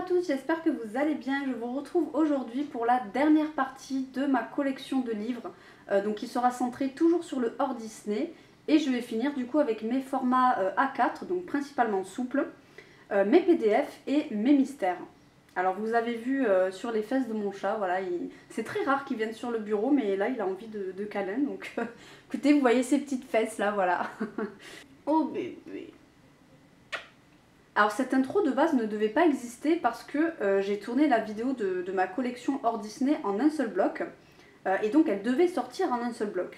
tous, j'espère que vous allez bien. Je vous retrouve aujourd'hui pour la dernière partie de ma collection de livres, donc qui sera centrée toujours sur le hors Disney. Et je vais finir du coup avec mes formats A4, donc principalement souples, mes PDF et mes mystères. Alors vous avez vu sur les fesses de mon chat, voilà, c'est très rare qu'il vienne sur le bureau, mais là il a envie de câlin, donc écoutez, vous voyez ces petites fesses là, voilà. Oh bébé. Alors cette intro de base ne devait pas exister parce que j'ai tourné la vidéo de ma collection hors Disney en un seul bloc, et donc elle devait sortir en un seul bloc.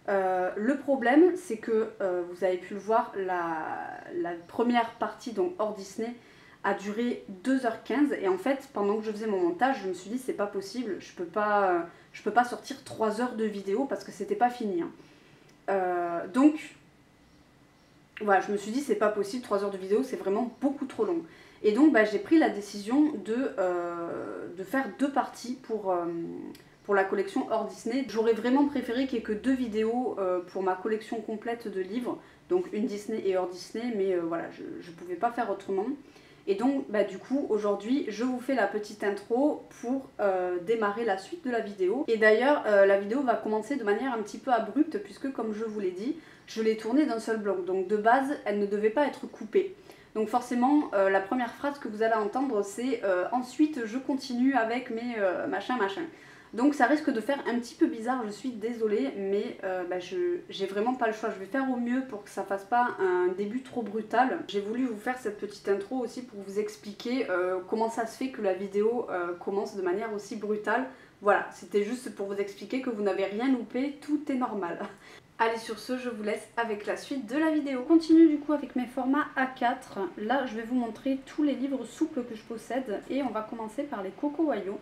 Le problème c'est que vous avez pu le voir, la première partie donc hors Disney a duré 2h15 et en fait pendant que je faisais mon montage je me suis dit c'est pas possible, je peux pas sortir 3 heures de vidéo parce que c'était pas fini. Donc voilà, je me suis dit c'est pas possible, 3 heures de vidéo c'est vraiment beaucoup trop long. Et donc j'ai pris la décision de faire 2 parties pour la collection hors Disney. J'aurais vraiment préféré qu'il n'y ait que 2 vidéos pour ma collection complète de livres, donc une Disney et hors Disney, mais voilà, je ne pouvais pas faire autrement. Et donc du coup aujourd'hui je vous fais la petite intro pour démarrer la suite de la vidéo. Et d'ailleurs la vidéo va commencer de manière un petit peu abrupte puisque comme je vous l'ai dit, je l'ai tournée d'un seul bloc, donc de base elle ne devait pas être coupée. Donc forcément la première phrase que vous allez entendre c'est ensuite je continue avec mes machin. Donc ça risque de faire un petit peu bizarre, je suis désolée, mais j'ai vraiment pas le choix. Je vais faire au mieux pour que ça fasse pas un début trop brutal. J'ai voulu vous faire cette petite intro aussi pour vous expliquer comment ça se fait que la vidéo commence de manière aussi brutale. Voilà, c'était juste pour vous expliquer que vous n'avez rien loupé, tout est normal. Allez, sur ce, je vous laisse avec la suite de la vidéo. Je continue du coup avec mes formats A4. Là, je vais vous montrer tous les livres souples que je possède et on va commencer par les Coco Wayou.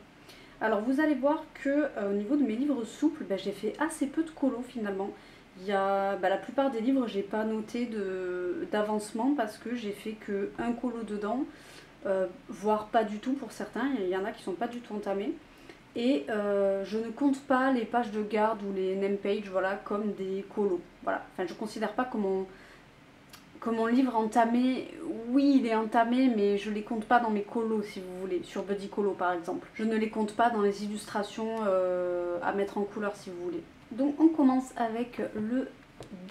Alors vous allez voir que au niveau de mes livres souples, j'ai fait assez peu de colos finalement. Il y a, la plupart des livres, j'ai pas noté d'avancement parce que j'ai fait que un colo dedans, voire pas du tout pour certains. Il y en a qui sont pas du tout entamés. Et je ne compte pas les pages de garde ou les name pages, voilà, comme des colos. Voilà. Enfin, je ne considère pas comme mon livre entamé. Oui, il est entamé, mais je ne les compte pas dans mes colos, si vous voulez, sur Buddy Colo par exemple. Je ne les compte pas dans les illustrations à mettre en couleur, si vous voulez. Donc on commence avec le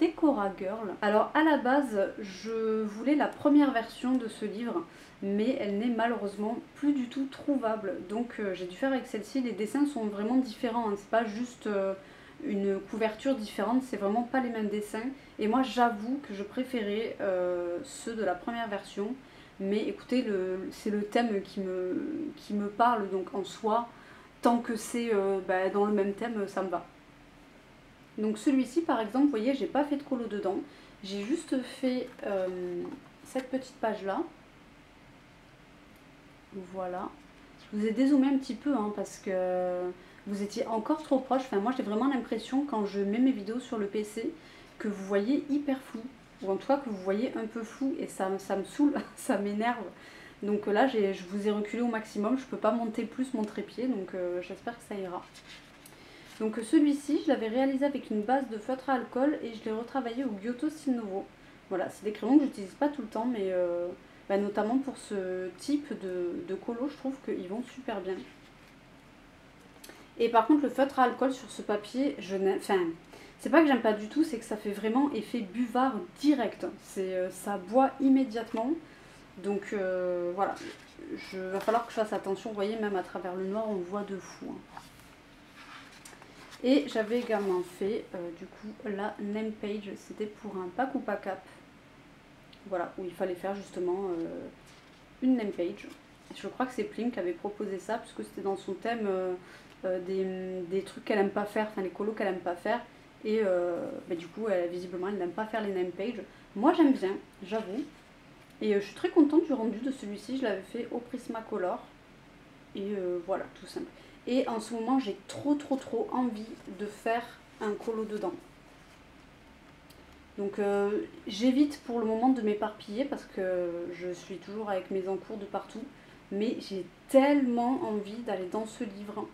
Decora Girl. Alors à la base, je voulais la première version de ce livre, mais elle n'est malheureusement plus du tout trouvable. Donc j'ai dû faire avec celle-ci. Les dessins sont vraiment différents, hein. C'est pas juste une couverture différente, c'est vraiment pas les mêmes dessins. Et moi j'avoue que je préférais ceux de la première version. Mais écoutez, c'est le thème qui me parle, donc en soi, tant que c'est dans le même thème, ça me va. Donc celui-ci par exemple, vous voyez, j'ai pas fait de colo dedans. J'ai juste fait cette petite page là. Voilà. Je vous ai dézoomé un petit peu parce que vous étiez encore trop proche. Enfin moi j'ai vraiment l'impression quand je mets mes vidéos sur le PC que vous voyez hyper flou. Ou en tout cas que vous voyez un peu flou et ça me saoule, ça m'énerve. Donc là je vous ai reculé au maximum. Je peux pas monter plus mon trépied, donc j'espère que ça ira. Donc celui-ci, je l'avais réalisé avec une base de feutre à alcool et je l'ai retravaillé au Giotto Style Nouveau. Voilà, c'est des crayons que j'utilise pas tout le temps, mais notamment pour ce type de colo, je trouve qu'ils vont super bien. Et par contre, le feutre à alcool sur ce papier, c'est pas que j'aime pas du tout, c'est que ça fait vraiment effet buvard direct. Ça boit immédiatement. Donc voilà, va falloir que je fasse attention. Vous voyez, même à travers le noir, on voit de fou. Et j'avais également fait du coup la name page, c'était pour un pack ou pas cap. Voilà, où il fallait faire justement une name page. Je crois que c'est Plim qui avait proposé ça, puisque c'était dans son thème des trucs qu'elle aime pas faire, enfin les colos qu'elle aime pas faire. Et du coup, visiblement, elle n'aime pas faire les name pages. Moi, j'aime bien, j'avoue. Et je suis très contente du rendu de celui-ci. Je l'avais fait au Prismacolor. Et voilà, tout simple. Et en ce moment, j'ai trop envie de faire un colo dedans. Donc j'évite pour le moment de m'éparpiller parce que je suis toujours avec mes encours de partout. Mais j'ai tellement envie d'aller dans ce livre.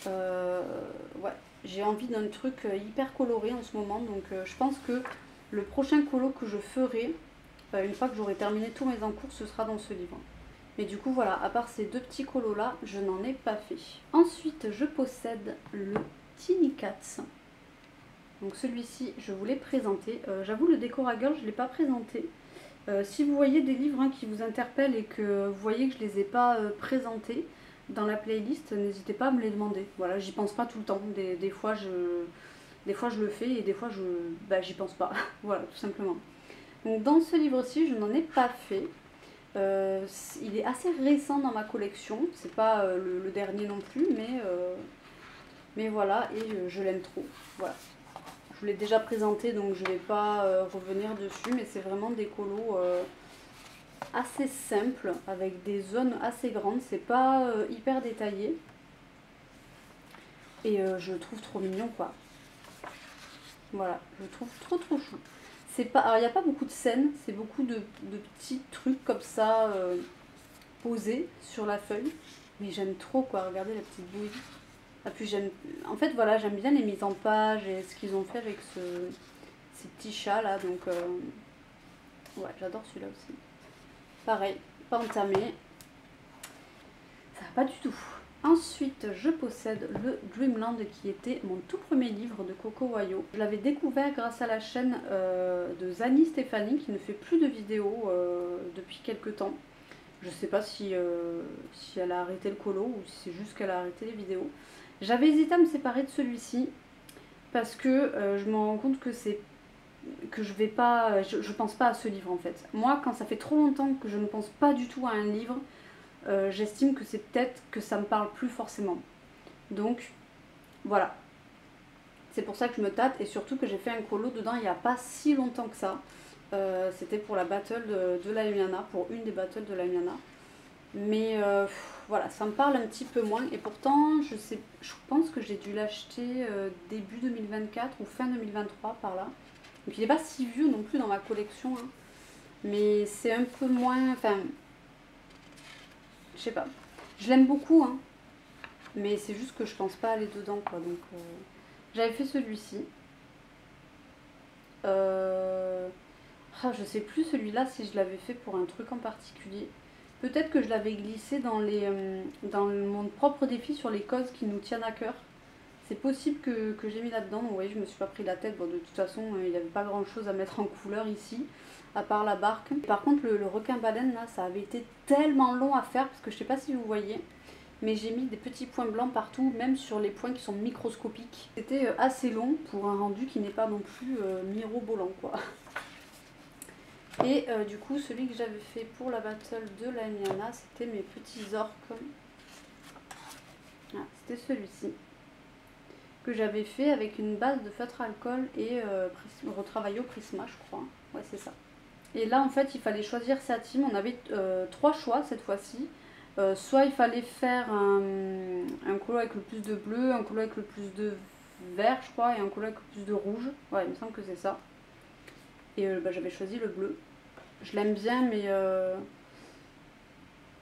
Ouais, j'ai envie d'un truc hyper coloré en ce moment. Donc je pense que le prochain colo que je ferai, une fois que j'aurai terminé tous mes encours, ce sera dans ce livre. Mais du coup voilà, à part ces deux petits colos là, je n'en ai pas fait. Ensuite je possède le Tiny Cats. Donc celui-ci je vous l'ai présenté. J'avoue le Decora Girl je ne l'ai pas présenté. Si vous voyez des livres qui vous interpellent et que vous voyez que je ne les ai pas présentés dans la playlist, n'hésitez pas à me les demander. Voilà, j'y pense pas tout le temps. Des fois je le fais et des fois j'y pense pas. Voilà, tout simplement. Donc dans ce livre-ci, je n'en ai pas fait. Il est assez récent dans ma collection. C'est pas le dernier non plus, mais voilà, et je l'aime trop. Voilà. Je vous l'ai déjà présenté, donc je ne vais pas revenir dessus, mais c'est vraiment des colos assez simples, avec des zones assez grandes. C'est pas hyper détaillé. Et je le trouve trop mignon, quoi. Voilà, je le trouve trop chou. C'est pas, alors il n'y a pas beaucoup de scènes, c'est beaucoup de petits trucs comme ça posés sur la feuille. Mais j'aime trop, quoi. Regardez la petite bouille. Ah, puis j'aime, en fait voilà, j'aime bien les mises en page et ce qu'ils ont fait avec ces petits chats là, donc ouais, j'adore celui-là aussi. Pareil, pas entamé, ça va pas du tout. Ensuite, je possède le Dreamland qui était mon tout premier livre de Coco Wayo. Je l'avais découvert grâce à la chaîne de Zani Stéphanie qui ne fait plus de vidéos depuis quelques temps. Je sais pas si elle a arrêté le colo ou si c'est juste qu'elle a arrêté les vidéos. J'avais hésité à me séparer de celui-ci parce que je me rends compte que je pense pas à ce livre en fait. Moi, quand ça fait trop longtemps que je ne pense pas du tout à un livre, j'estime que c'est peut-être que ça me parle plus forcément. Donc voilà, c'est pour ça que je me tâte et surtout que j'ai fait un colo dedans il n'y a pas si longtemps que ça. C'était pour la battle de la Miana, pour une des battles de la Miana. Mais voilà, ça me parle un petit peu moins. Et pourtant, je pense que j'ai dû l'acheter début 2024 ou fin 2023 par là. Donc il n'est pas si vieux non plus dans ma collection. Hein. Mais c'est un peu moins... Enfin, je sais pas. Je l'aime beaucoup, hein. Mais c'est juste que je pense pas aller dedans, quoi. Donc j'avais fait celui-ci. Ah, je sais plus celui-là si je l'avais fait pour un truc en particulier. Peut-être que je l'avais glissé dans mon propre défi sur les causes qui nous tiennent à cœur. C'est possible que j'ai mis là-dedans. Vous voyez, je me suis pas pris la tête. Bon, de toute façon, il n'y avait pas grand-chose à mettre en couleur ici, à part la barque. Par contre, le requin-baleine, là, ça avait été tellement long à faire, parce que je sais pas si vous voyez, mais j'ai mis des petits points blancs partout, même sur les points qui sont microscopiques. C'était assez long pour un rendu qui n'est pas non plus mirobolant, quoi. Et du coup, celui que j'avais fait pour la battle de la Miana, c'était mes petits orques. Ah, c'était celui-ci. Que j'avais fait avec une base de feutre alcool et retravaillé au Prisma, je crois. Ouais, c'est ça. Et là, en fait, il fallait choisir sa team. On avait 3 choix cette fois-ci. Soit il fallait faire un colo avec le plus de bleu, un colo avec le plus de vert, je crois, et un colo avec le plus de rouge. Ouais, il me semble que c'est ça. Et j'avais choisi le bleu. Je l'aime bien, mais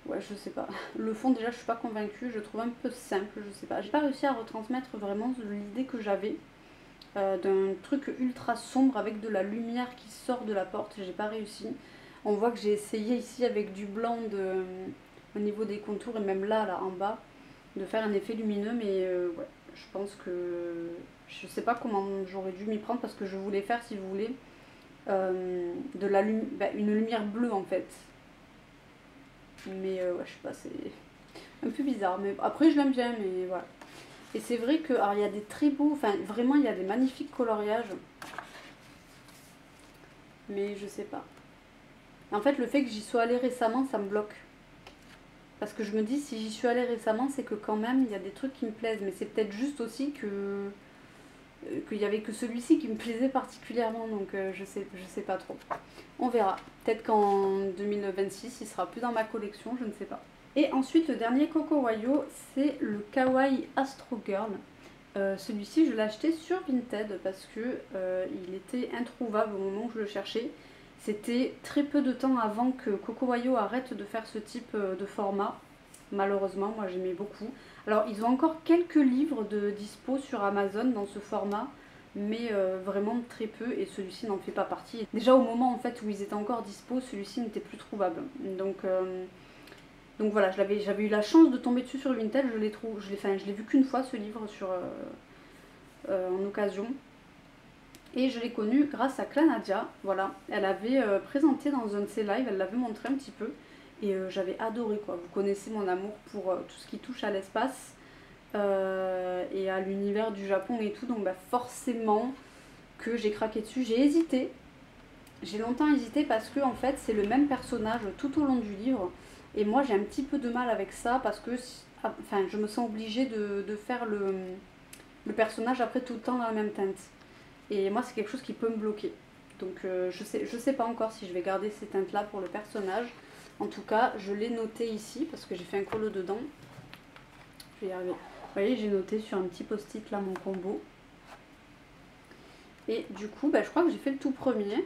ouais, je sais pas. Le fond, déjà, je suis pas convaincue. Je le trouve un peu simple, je sais pas. J'ai pas réussi à retransmettre vraiment l'idée que j'avais d'un truc ultra sombre avec de la lumière qui sort de la porte. J'ai pas réussi. On voit que j'ai essayé ici avec du blanc au niveau des contours et même là en bas, de faire un effet lumineux, mais ouais, je pense que je sais pas comment j'aurais dû m'y prendre parce que je voulais faire, si vous voulez, une lumière bleue en fait. Mais ouais, je sais pas, c'est un peu bizarre. Mais après, je l'aime bien, mais voilà. Et c'est vrai que, alors il y a des très beaux, enfin vraiment, il y a des magnifiques coloriages. Mais je sais pas. En fait, le fait que j'y sois allée récemment, ça me bloque. Parce que je me dis, si j'y suis allée récemment, c'est que quand même, il y a des trucs qui me plaisent. Mais c'est peut-être juste aussi qu'il y avait que celui-ci qui me plaisait particulièrement. Donc je sais pas trop. On verra. Peut-être qu'en 2026, il sera plus dans ma collection, je ne sais pas. Et ensuite, le dernier Coco Wayo, c'est le Kawaii Astro Girl. Celui-ci, je l'ai acheté sur Vinted parce que il était introuvable au moment où je le cherchais. C'était très peu de temps avant que Coco Wayo arrête de faire ce type de format. Malheureusement, moi j'aimais beaucoup. Alors, ils ont encore quelques livres de dispo sur Amazon dans ce format, mais vraiment très peu, et celui-ci n'en fait pas partie. Déjà au moment en fait où ils étaient encore dispo, celui-ci n'était plus trouvable. Donc Donc voilà, j'avais eu la chance de tomber dessus sur Vinted, je l'ai vu qu'une fois ce livre en occasion. Et je l'ai connu grâce à Clanadia, voilà. Elle avait présenté dans un de ses lives, elle l'avait montré un petit peu. Et j'avais adoré quoi. Vous connaissez mon amour pour tout ce qui touche à l'espace et à l'univers du Japon et tout. Donc bah, forcément que j'ai craqué dessus. J'ai hésité. J'ai longtemps hésité parce que en fait c'est le même personnage tout au long du livre. Et moi j'ai un petit peu de mal avec ça parce que enfin, je me sens obligée de faire le personnage après tout le temps dans la même teinte. Et moi, c'est quelque chose qui peut me bloquer. Donc, je sais pas encore si je vais garder ces teintes-là pour le personnage. En tout cas, je l'ai noté ici parce que j'ai fait un colo dedans. Je vais y arriver. Vous voyez, j'ai noté sur un petit post-it là mon combo. Et du coup, bah, je crois que j'ai fait le tout premier.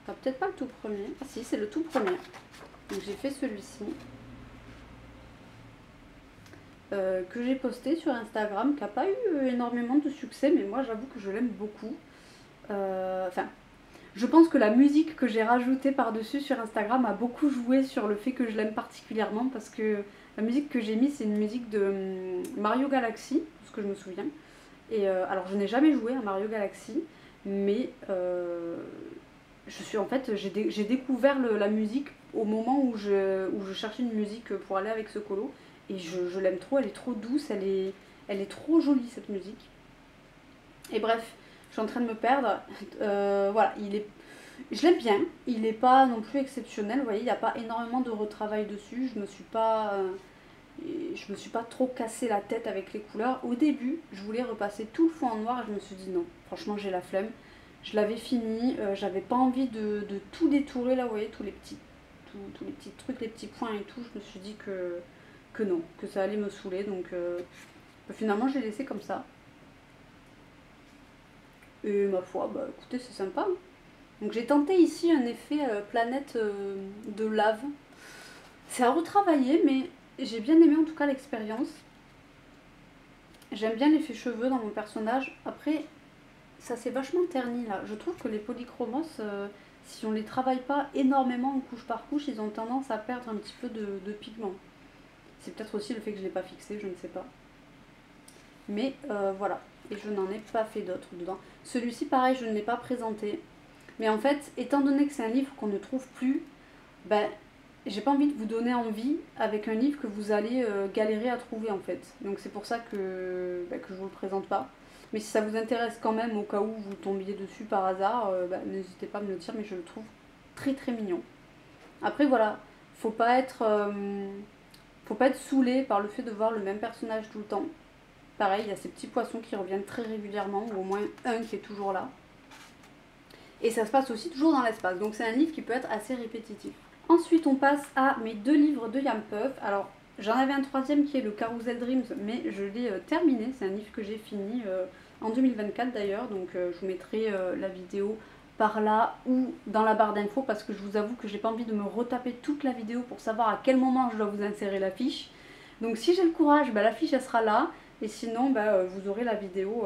Enfin, peut-être pas le tout premier. Ah si, c'est le tout premier. Donc, j'ai fait celui-ci. Que j'ai posté sur Instagram, qui n'a pas eu énormément de succès, mais moi, j'avoue que je l'aime beaucoup. Enfin, je pense que la musique que j'ai rajoutée par-dessus sur Instagram a beaucoup joué sur le fait que je l'aime particulièrement parce que la musique que j'ai mise c'est une musique de Mario Galaxy, ce que je me souviens. Et alors je n'ai jamais joué à Mario Galaxy, mais j'ai découvert la musique au moment où je cherchais une musique pour aller avec ce colo et je l'aime trop, elle est trop douce, elle est trop jolie cette musique. Et bref, je suis en train de me perdre. Voilà, je l'aime bien. Il n'est pas non plus exceptionnel. Vous voyez, il n'y a pas énormément de retravail dessus. Je me suis pas trop cassé la tête avec les couleurs. Au début, je voulais repasser tout le fond en noir et je me suis dit non. Franchement, j'ai la flemme. Je l'avais fini. J'avais pas envie de tout détourer là. Vous voyez, tous les petits trucs, les petits points et tout. Je me suis dit que non, que ça allait me saouler. Donc finalement, je l'ai laissé comme ça. Et ma foi, bah écoutez, c'est sympa. Hein. Donc j'ai tenté ici un effet planète de lave. C'est à retravailler, mais j'ai bien aimé en tout cas l'expérience. J'aime bien l'effet cheveux dans mon personnage. Après, ça s'est vachement terni là. Je trouve que les polychromos, si on les travaille pas énormément couche par couche, ils ont tendance à perdre un petit peu de pigment. C'est peut-être aussi le fait que je ne l'ai pas fixé, je ne sais pas. Mais voilà. Et je n'en ai pas fait d'autres dedans. Celui-ci, pareil, je ne l'ai pas présenté. Mais en fait, étant donné que c'est un livre qu'on ne trouve plus, ben, j'ai pas envie de vous donner envie avec un livre que vous allez galérer à trouver en fait. Donc c'est pour ça que je vous le présente pas. Mais si ça vous intéresse quand même, au cas où vous tombiez dessus par hasard, n'hésitez pas à me le dire, mais je le trouve très très mignon. Après voilà, faut pas être saoulé par le fait de voir le même personnage tout le temps. Pareil, il y a ces petits poissons qui reviennent très régulièrement, ou au moins un qui est toujours là. Et ça se passe aussi toujours dans l'espace, donc c'est un livre qui peut être assez répétitif. Ensuite, on passe à mes 2 livres de Yam Puff. Alors, j'en avais un troisième qui est le Carousel Dreams, mais je l'ai terminé. C'est un livre que j'ai fini en 2024 d'ailleurs, donc je vous mettrai la vidéo par là ou dans la barre d'infos parce que je vous avoue que j'ai pas envie de me retaper toute la vidéo pour savoir à quel moment je dois vous insérer la fiche. Donc si j'ai le courage, la fiche elle sera là. Et sinon, vous aurez la vidéo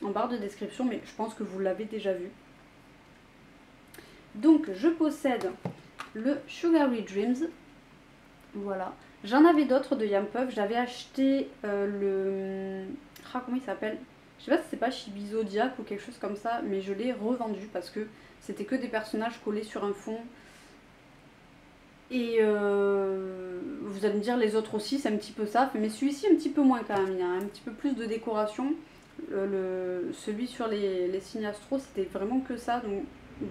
en barre de description, mais je pense que vous l'avez déjà vue. Donc, je possède le Sugary Dreams. Voilà. J'en avais d'autres de Yam Puff. J'avais acheté le... Ah, comment il s'appelle? Je sais pas si c'est pas Chibi Zodiac ou quelque chose comme ça, mais je l'ai revendu parce que c'était que des personnages collés sur un fond. Et vous allez me dire les autres aussi, c'est un petit peu ça. Mais celui-ci un petit peu moins quand même, il y a un petit peu plus de décoration. Celui sur les signes astro, c'était vraiment que ça, donc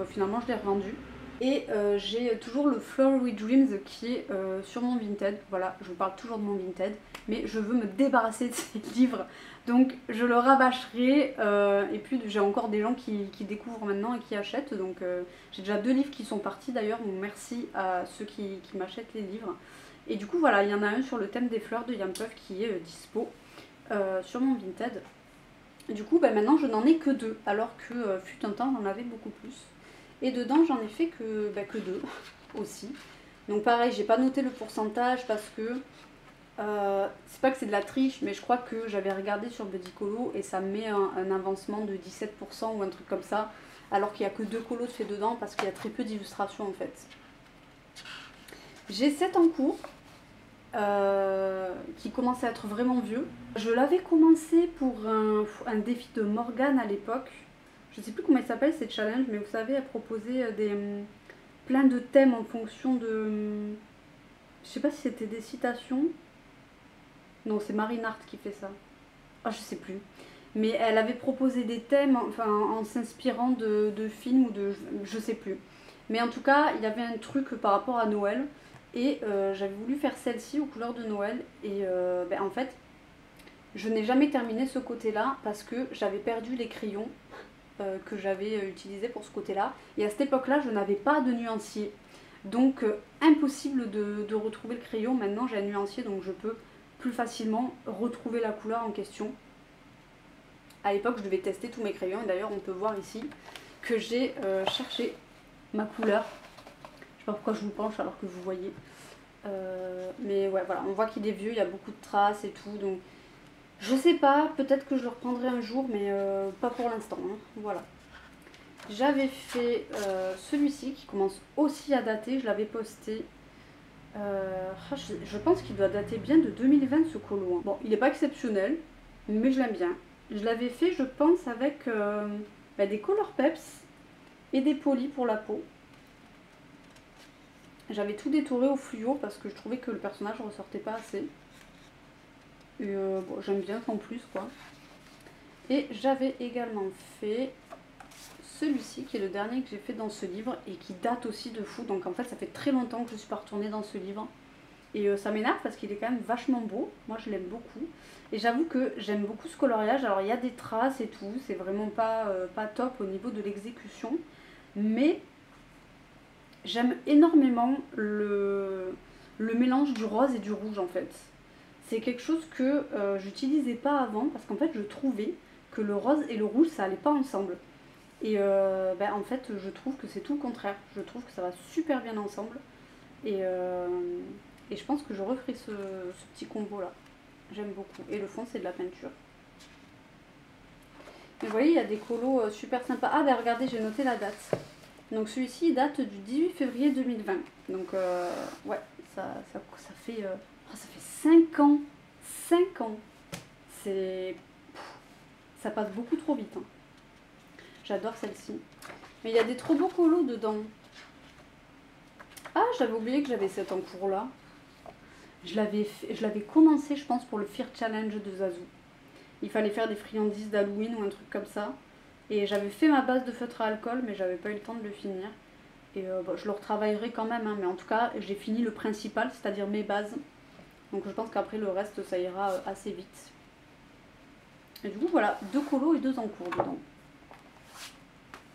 finalement je l'ai revendu. Et j'ai toujours le Flowery Dreams qui est sur mon Vinted. Voilà, je vous parle toujours de mon Vinted, mais je veux me débarrasser de ces livres. Donc je le rabâcherai. Et puis j'ai encore des gens qui découvrent maintenant et qui achètent. Donc j'ai déjà 2 livres qui sont partis d'ailleurs. Donc merci à ceux qui m'achètent les livres. Et du coup voilà, il y en a un sur le thème des fleurs de Yam Puff qui est dispo sur mon Vinted. Du coup maintenant je n'en ai que 2, alors que fut un temps j'en avais beaucoup plus. Et dedans, j'en ai fait que 2 aussi. Donc pareil, j'ai pas noté le pourcentage parce que c'est pas que c'est de la triche, mais je crois que j'avais regardé sur Buddycolo et ça me met un avancement de 17% ou un truc comme ça, alors qu'il n'y a que 2 colos faits dedans parce qu'il y a très peu d'illustrations en fait. J'ai 7 en cours. qui commence à être vraiment vieux. Je l'avais commencé pour un défi de Morgane à l'époque. Je sais plus comment il s'appelle ces challenges, mais vous savez, elle proposait plein de thèmes en fonction de... Je sais pas si c'était des citations. Non, c'est Marine Hart qui fait ça. Ah, je sais plus. Mais elle avait proposé des thèmes enfin, en s'inspirant de films ou de... Je sais plus. Mais en tout cas, il y avait un truc par rapport à Noël. Et j'avais voulu faire celle-ci aux couleurs de Noël. Et en fait, je n'ai jamais terminé ce côté-là parce que j'avais perdu les crayons que j'avais utilisés pour ce côté-là. Et à cette époque-là, je n'avais pas de nuancier. Donc impossible de retrouver le crayon. Maintenant, j'ai un nuancier, donc je peux plus facilement retrouver la couleur en question. À l'époque, je devais tester tous mes crayons. Et d'ailleurs, on peut voir ici que j'ai cherché ma couleur. Je sais pas pourquoi je vous penche alors que vous voyez. Mais ouais, voilà, on voit qu'il est vieux, il y a beaucoup de traces et tout. Donc, je sais pas, peut-être que je le reprendrai un jour, mais pas pour l'instant. Hein, voilà. J'avais fait celui-ci qui commence aussi à dater. Je l'avais posté. Je pense qu'il doit dater bien de 2020 ce colo. Hein. Bon, il n'est pas exceptionnel, mais je l'aime bien. Je l'avais fait, je pense, avec des Color Peps et des polis pour la peau. J'avais tout détouré au fluo parce que je trouvais que le personnage ressortait pas assez. Et bon, j'aime bien sans plus quoi. Et j'avais également fait celui-ci qui est le dernier que j'ai fait dans ce livre et qui date aussi de fou. Donc en fait ça fait très longtemps que je suis pas retournée dans ce livre. Et ça m'énerve parce qu'il est quand même vachement beau. Moi je l'aime beaucoup. Et j'avoue que j'aime beaucoup ce coloriage. Alors il y a des traces et tout. C'est vraiment pas top au niveau de l'exécution. Mais j'aime énormément le mélange du rose et du rouge en fait. C'est quelque chose que j'utilisais pas avant parce qu'en fait je trouvais que le rose et le rouge ça allait pas ensemble. Et en fait je trouve que c'est tout le contraire. Je trouve que ça va super bien ensemble. Et je pense que je referai ce petit combo là. J'aime beaucoup. Et le fond c'est de la peinture. Et vous voyez il y a des colos super sympas. Ah ben regardez j'ai noté la date. Donc celui-ci date du 18 février 2020. Donc ouais ça fait... ça fait 5 ans. 5 ans. C'est... Ça passe beaucoup trop vite. Hein. J'adore celle-ci. Mais il y a des trop beaux colos dedans. Ah, j'avais oublié que j'avais cette en cours là. Je l'avais commencé, je pense, pour le Fear Challenge de Zazu. Il fallait faire des friandises d'Halloween ou un truc comme ça. Et j'avais fait ma base de feutre à alcool, mais j'avais pas eu le temps de le finir. Et bon, je le retravaillerai quand même, hein, mais en tout cas, j'ai fini le principal, c'est-à-dire mes bases. Donc je pense qu'après le reste, ça ira assez vite. Et du coup, voilà, 2 colos et 2 encours dedans.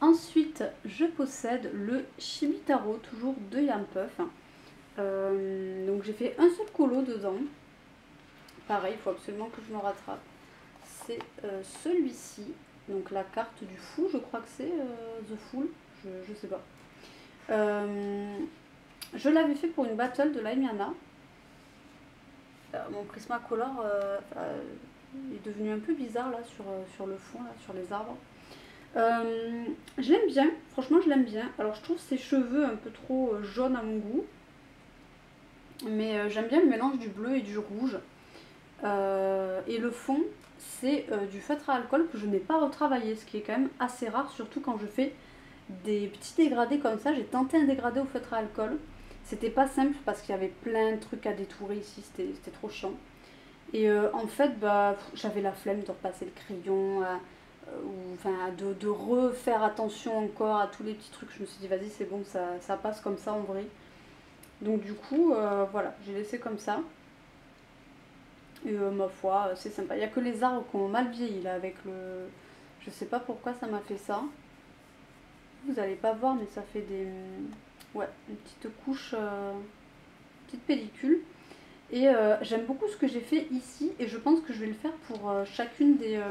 Ensuite, je possède le Chibi-Taro, toujours de Yam Puff. Donc j'ai fait un seul colo dedans. Pareil, il faut absolument que je me rattrape. C'est celui-ci. Donc la carte du fou, je crois que c'est The Fool, je sais pas. Je l'avais fait pour une battle de Laimiana. Mon Prismacolor est devenu un peu bizarre là sur le fond, là, sur les arbres. Je l'aime bien, franchement je l'aime bien. Alors je trouve ses cheveux un peu trop jaunes à mon goût. Mais j'aime bien le mélange du bleu et du rouge. Et le fond, c'est du feutre à alcool que je n'ai pas retravaillé, ce qui est quand même assez rare, surtout quand je fais des petits dégradés comme ça. J'ai tenté un dégradé au feutre à alcool. C'était pas simple parce qu'il y avait plein de trucs à détourer ici, c'était trop chiant. Et en fait, j'avais la flemme de repasser le crayon, de refaire attention encore à tous les petits trucs. Je me suis dit, vas-y, c'est bon, ça passe comme ça en vrai. Donc du coup, voilà, j'ai laissé comme ça. Et ma foi, c'est sympa. Il n'y a que les arbres qui ont mal vieilli là avec le... Je sais pas pourquoi ça m'a fait ça. Vous n'allez pas voir, mais ça fait des... Ouais, une petite couche, petite pellicule. Et j'aime beaucoup ce que j'ai fait ici. Et je pense que je vais le faire pour chacune des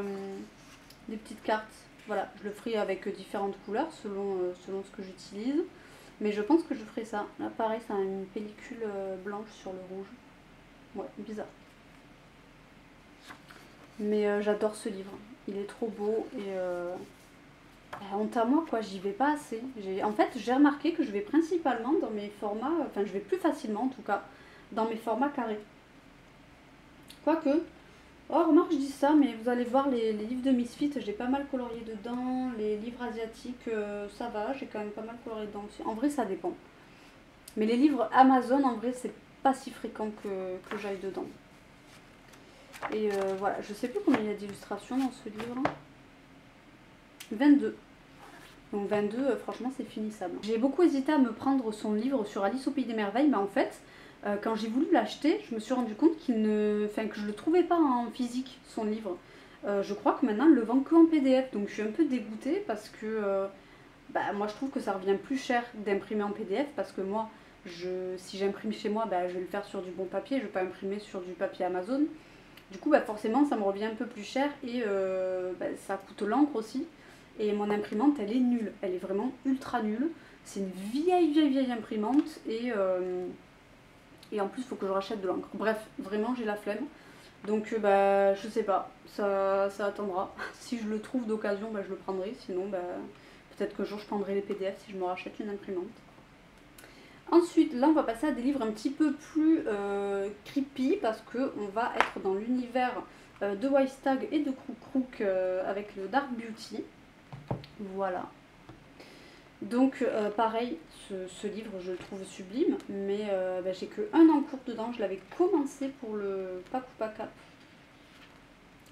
petites cartes. Voilà, je le ferai avec différentes couleurs selon ce que j'utilise. Mais je pense que je ferai ça. Là, pareil, ça a une pellicule blanche sur le rouge. Ouais, bizarre. Mais j'adore ce livre. Il est trop beau et honte à moi, quoi. J'y vais pas assez. En fait, j'ai remarqué que je vais principalement dans mes formats... Enfin, je vais plus facilement, en tout cas, dans mes formats carrés. Quoique, oh remarque je dis ça, mais vous allez voir les livres de Misfit, j'ai pas mal colorié dedans, les livres asiatiques, ça va, j'ai quand même pas mal colorié dedans aussi. En vrai ça dépend. Mais les livres Amazon, en vrai c'est pas si fréquent que j'aille dedans. Et voilà, je sais plus combien il y a d'illustrations dans ce livre. 22. Donc 22, franchement, c'est finissable. J'ai beaucoup hésité à me prendre son livre sur Alice au Pays des Merveilles, mais en fait, quand j'ai voulu l'acheter, je me suis rendu compte que je le trouvais pas en physique, son livre. Je crois que maintenant, il le vend que en PDF, donc je suis un peu dégoûtée parce que moi, je trouve que ça revient plus cher d'imprimer en PDF parce que moi, si j'imprime chez moi, je vais le faire sur du bon papier, je vais pas imprimer sur du papier Amazon. Du coup, forcément, ça me revient un peu plus cher et ça coûte l'encre aussi. Et mon imprimante, elle est nulle. Elle est vraiment ultra nulle. C'est une vieille imprimante et en plus, il faut que je rachète de l'encre. Bref, vraiment, j'ai la flemme. Donc, je sais pas. Ça attendra. Si je le trouve d'occasion, je le prendrai. Sinon, peut-être qu'un jour, je prendrai les PDF si je me rachète une imprimante. Ensuite, là, on va passer à des livres un petit peu plus creepy parce qu'on va être dans l'univers de Weistag et de Crouk avec le Dark Beauty. Voilà. Donc, pareil, ce livre, je le trouve sublime, mais j'ai que un en cours dedans. Je l'avais commencé pour le Pakupaka.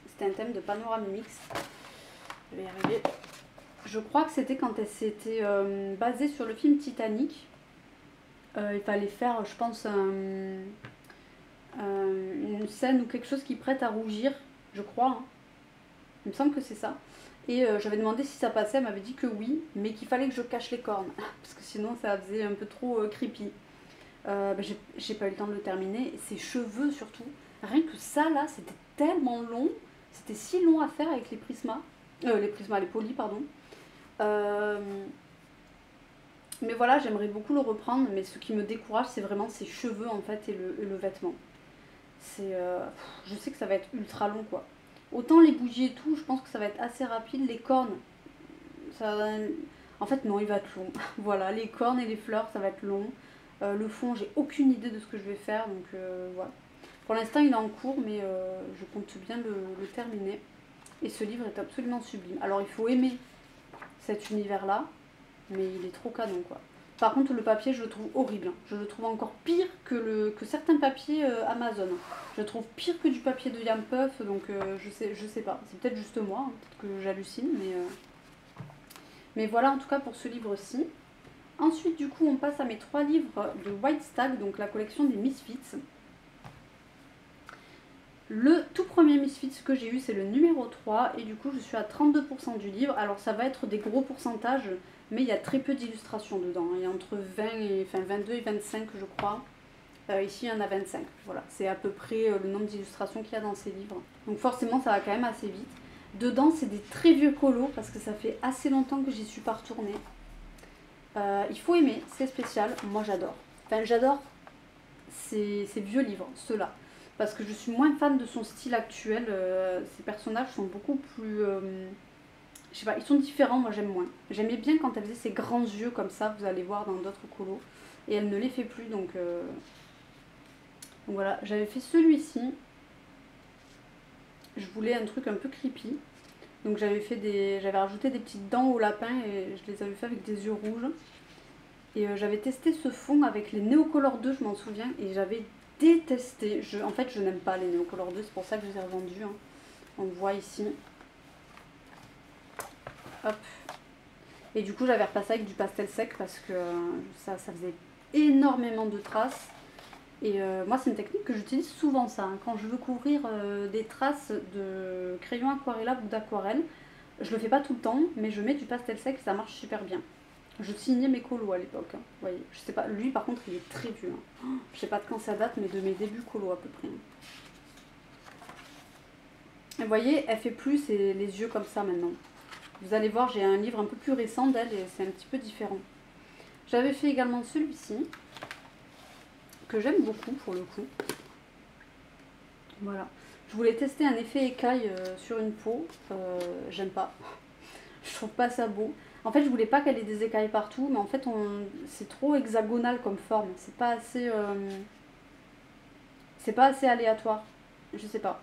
C'était un thème de Panorama Mix. Je vais y arriver. Je crois que c'était quand elle s'était basée sur le film Titanic. Il fallait faire, je pense, une scène ou quelque chose qui prête à rougir, je crois. Hein. Il me semble que c'est ça. Et j'avais demandé si ça passait, elle m'avait dit que oui, mais qu'il fallait que je cache les cornes, parce que sinon ça faisait un peu trop creepy. J'ai pas eu le temps de le terminer. Et ses cheveux surtout, rien que ça là, c'était tellement long, c'était si long à faire avec les prismas, les polis, pardon. Mais voilà, j'aimerais beaucoup le reprendre, mais ce qui me décourage, c'est vraiment ses cheveux en fait et le vêtement. Je sais que ça va être ultra long quoi. Autant les bougies et tout, je pense que ça va être assez rapide. Les cornes, en fait non, il va être long. Voilà, les cornes et les fleurs, ça va être long. Le fond, j'ai aucune idée de ce que je vais faire, donc voilà. Pour l'instant, il est en cours, mais je compte bien le terminer. Et ce livre est absolument sublime. Alors, il faut aimer cet univers-là, mais il est trop canon, quoi. Par contre, le papier, je le trouve horrible. Hein. Je le trouve encore pire que certains papiers Amazon. Je le trouve pire que du papier de Yam Puff, donc je sais pas. C'est peut-être juste moi, hein, peut-être que j'hallucine, mais voilà en tout cas pour ce livre-ci. Ensuite, du coup, on passe à mes 3 livres de White Stag, donc la collection des Misfits. Le tout premier Misfits que j'ai eu, c'est le numéro 3, et du coup, je suis à 32% du livre. Alors, ça va être des gros pourcentages, mais il y a très peu d'illustrations dedans. Il y a entre 22 et 25, je crois. Ici, il y en a 25. Voilà, c'est à peu près le nombre d'illustrations qu'il y a dans ces livres. Donc, forcément, ça va quand même assez vite. Dedans, c'est des très vieux colos, parce que ça fait assez longtemps que j'y suis pas retournée. Il faut aimer, c'est spécial. Moi, j'adore. Enfin, j'adore ces vieux livres, ceux-là. Parce que je suis moins fan de son style actuel. Ces personnages sont beaucoup plus... je sais pas, ils sont différents, moi j'aime moins. J'aimais bien quand elle faisait ses grands yeux comme ça, vous allez voir dans d'autres colos. Et elle ne les fait plus, donc voilà. J'avais fait celui-ci. Je voulais un truc un peu creepy. Donc j'avais rajouté des petites dents au lapin et je les avais fait avec des yeux rouges. Et j'avais testé ce fond avec les Neocolor 2, je m'en souviens, et j'avais détesté. En fait, je n'aime pas les Neocolor 2, c'est pour ça que je les ai revendus. Hein. On le voit ici. Hop. Et du coup, j'avais repassé avec du pastel sec parce que ça faisait énormément de traces. Et moi, c'est une technique que j'utilise souvent, ça. Hein. Quand je veux couvrir des traces de crayon aquarellable ou d'aquarelle, je le fais pas tout le temps, mais je mets du pastel sec et ça marche super bien. Je signais mes colos à l'époque. Hein. Vous voyez, je sais pas, lui par contre, il est très vieux. Hein. Je sais pas de quand ça date, mais de mes débuts colos à peu près. Et vous voyez, elle fait plus les yeux comme ça maintenant. Vous allez voir, j'ai un livre un peu plus récent d'elle et c'est un petit peu différent. J'avais fait également celui-ci, que j'aime beaucoup pour le coup. Voilà. Je voulais tester un effet écaille sur une peau. J'aime pas. Je trouve pas ça beau. En fait, je voulais pas qu'elle ait des écailles partout, mais en fait, c'est trop hexagonal comme forme. C'est pas assez aléatoire. Je sais pas.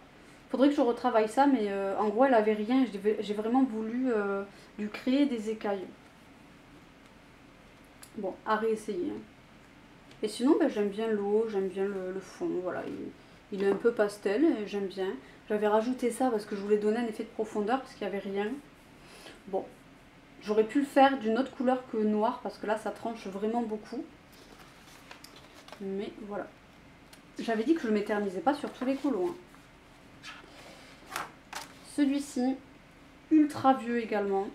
Faudrait que je retravaille ça, mais en gros elle avait rien. J'ai vraiment voulu lui créer des écailles. Bon, à réessayer. Hein. Et sinon, ben, j'aime bien l'eau, j'aime bien le fond. Voilà, il est un peu pastel et j'aime bien. J'avais rajouté ça parce que je voulais donner un effet de profondeur parce qu'il n'y avait rien. Bon, j'aurais pu le faire d'une autre couleur que noir parce que là ça tranche vraiment beaucoup. Mais voilà. J'avais dit que je ne m'éternisais pas sur tous les colos. Hein. Celui-ci, ultra vieux également.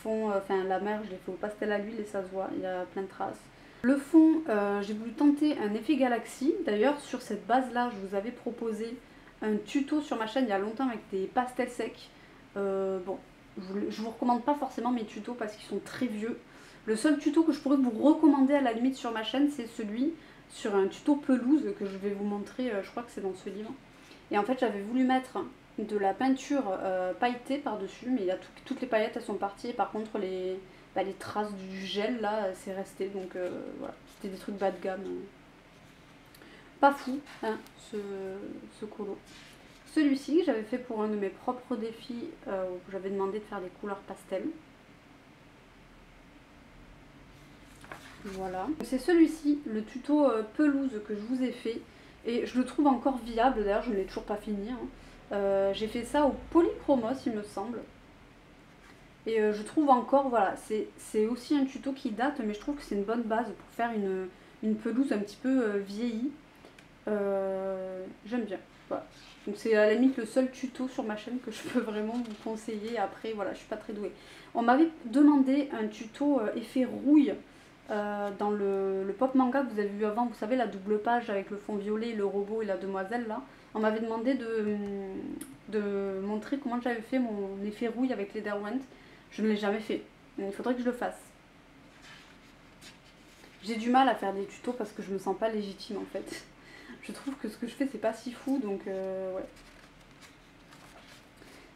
Fond, enfin la mer, je l'ai fait au pastel à l'huile et ça se voit, il y a plein de traces. Le fond, j'ai voulu tenter un effet galaxie. D'ailleurs, sur cette base-là, je vous avais proposé un tuto sur ma chaîne il y a longtemps avec des pastels secs. Bon, je vous recommande pas forcément mes tutos parce qu'ils sont très vieux. Le seul tuto que je pourrais vous recommander à la limite sur ma chaîne, c'est celui sur un tuto pelouse que je vais vous montrer, je crois que c'est dans ce livre. Et en fait, j'avais voulu mettre de la peinture pailletée par-dessus, mais il y a toutes les paillettes, elles sont parties. Et par contre, les traces du gel, là, c'est resté. Donc voilà, c'était des trucs bas de gamme. Pas fou, hein, ce colo. Celui-ci, j'avais fait pour un de mes propres défis où j'avais demandé de faire des couleurs pastel. Voilà. C'est celui-ci, le tuto pelouse que je vous ai fait. Et je le trouve encore viable, d'ailleurs je ne l'ai toujours pas fini. Hein. J'ai fait ça au polychromos, il me semble. Et je trouve encore, voilà, c'est aussi un tuto qui date, mais je trouve que c'est une bonne base pour faire une pelouse un petit peu vieillie. J'aime bien. Voilà. Donc c'est à la limite le seul tuto sur ma chaîne que je peux vraiment vous conseiller. Après, voilà, je suis pas très douée. On m'avait demandé un tuto effet rouille dans le pop manga que vous avez vu avant. Vous savez, la double page avec le fond violet, le robot et la demoiselle là. On m'avait demandé de montrer comment j'avais fait mon effet rouille avec les Derwent. Je ne l'ai jamais fait. Il faudrait que je le fasse. J'ai du mal à faire des tutos parce que je me sens pas légitime en fait. Je trouve que ce que je fais c'est pas si fou, donc ouais.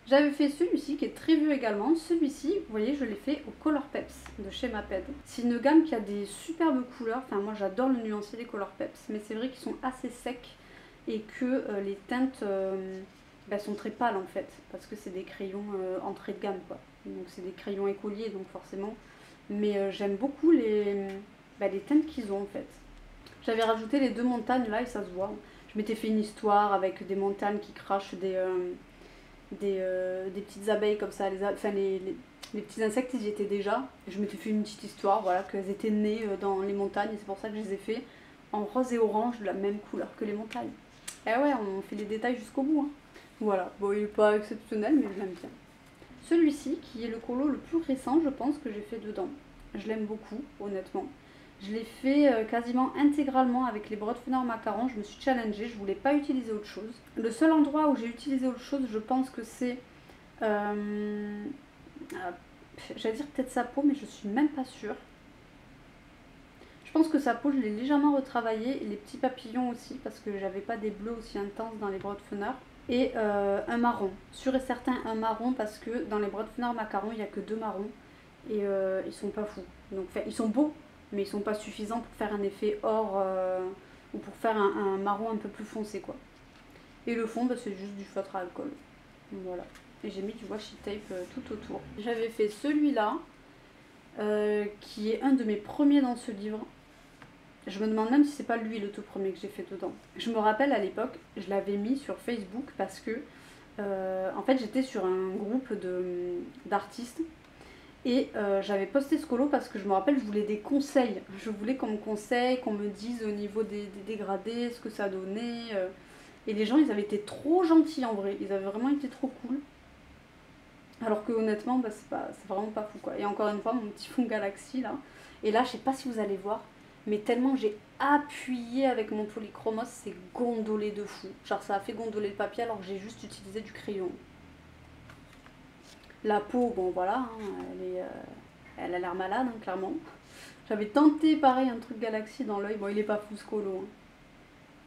J'avais fait celui-ci qui est très vieux également. Celui-ci, vous voyez, je l'ai fait au Color Peps de chez Maped. C'est une gamme qui a des superbes couleurs. Enfin, moi j'adore le nuancier des Color Peps, mais c'est vrai qu'ils sont assez secs et que les teintes sont très pâles en fait, parce que c'est des crayons entrée de gamme quoi. Donc c'est des crayons écoliers, donc forcément. Mais j'aime beaucoup les teintes qu'ils ont en fait. J'avais rajouté les deux montagnes là et ça se voit. Je m'étais fait une histoire avec des montagnes qui crachent des petites abeilles comme ça. Les petits insectes ils y étaient déjà. Je m'étais fait une petite histoire, voilà, qu'elles étaient nées dans les montagnes et c'est pour ça que je les ai fait en rose et orange de la même couleur que les montagnes. Et ouais, on fait les détails jusqu'au bout. Hein. Voilà, bon il n'est pas exceptionnel mais je l'aime bien. Celui-ci qui est le colo le plus récent je pense que j'ai fait dedans. Je l'aime beaucoup honnêtement. Je l'ai fait quasiment intégralement avec les Brodfenor macarons. Je me suis challengée, je voulais pas utiliser autre chose. Le seul endroit où j'ai utilisé autre chose, je pense que c'est... j'allais dire peut-être sa peau, mais je suis même pas sûre. Je pense que sa peau, je l'ai légèrement retravaillée. Et les petits papillons aussi, parce que j'avais pas des bleus aussi intenses dans les Brodfenor. Et un marron. Sûr et certain un marron, parce que dans les Brodfenor macarons, il n'y a que 2 marrons. Et ils sont pas fous. Donc, ils sont beaux. Mais ils sont pas suffisants pour faire un effet or ou pour faire un marron un peu plus foncé quoi. Et le fond c'est juste du feutre à alcool. Voilà. Et j'ai mis du washi tape tout autour. J'avais fait celui-là qui est un de mes premiers dans ce livre. Je me demande même si c'est pas lui le tout premier que j'ai fait dedans. Je me rappelle à l'époque, je l'avais mis sur Facebook parce que en fait j'étais sur un groupe d'artistes. Et j'avais posté ce colo parce que je me rappelle, je voulais des conseils. Je voulais qu'on me conseille, qu'on me dise au niveau des dégradés, ce que ça donnait. Et les gens, ils avaient été trop gentils en vrai. Ils avaient vraiment été trop cool. Alors que honnêtement, c'est vraiment pas fou quoi. Et encore une fois, mon petit fond Galaxy là. Et là, je sais pas si vous allez voir, mais tellement j'ai appuyé avec mon polychromos, c'est gondolé de fou. Genre ça a fait gondoler le papier alors que j'ai juste utilisé du crayon. La peau, bon voilà, hein, elle a l'air malade, hein, clairement. J'avais tenté pareil un truc Galaxy dans l'œil, bon il est pas fou ce colo. Hein.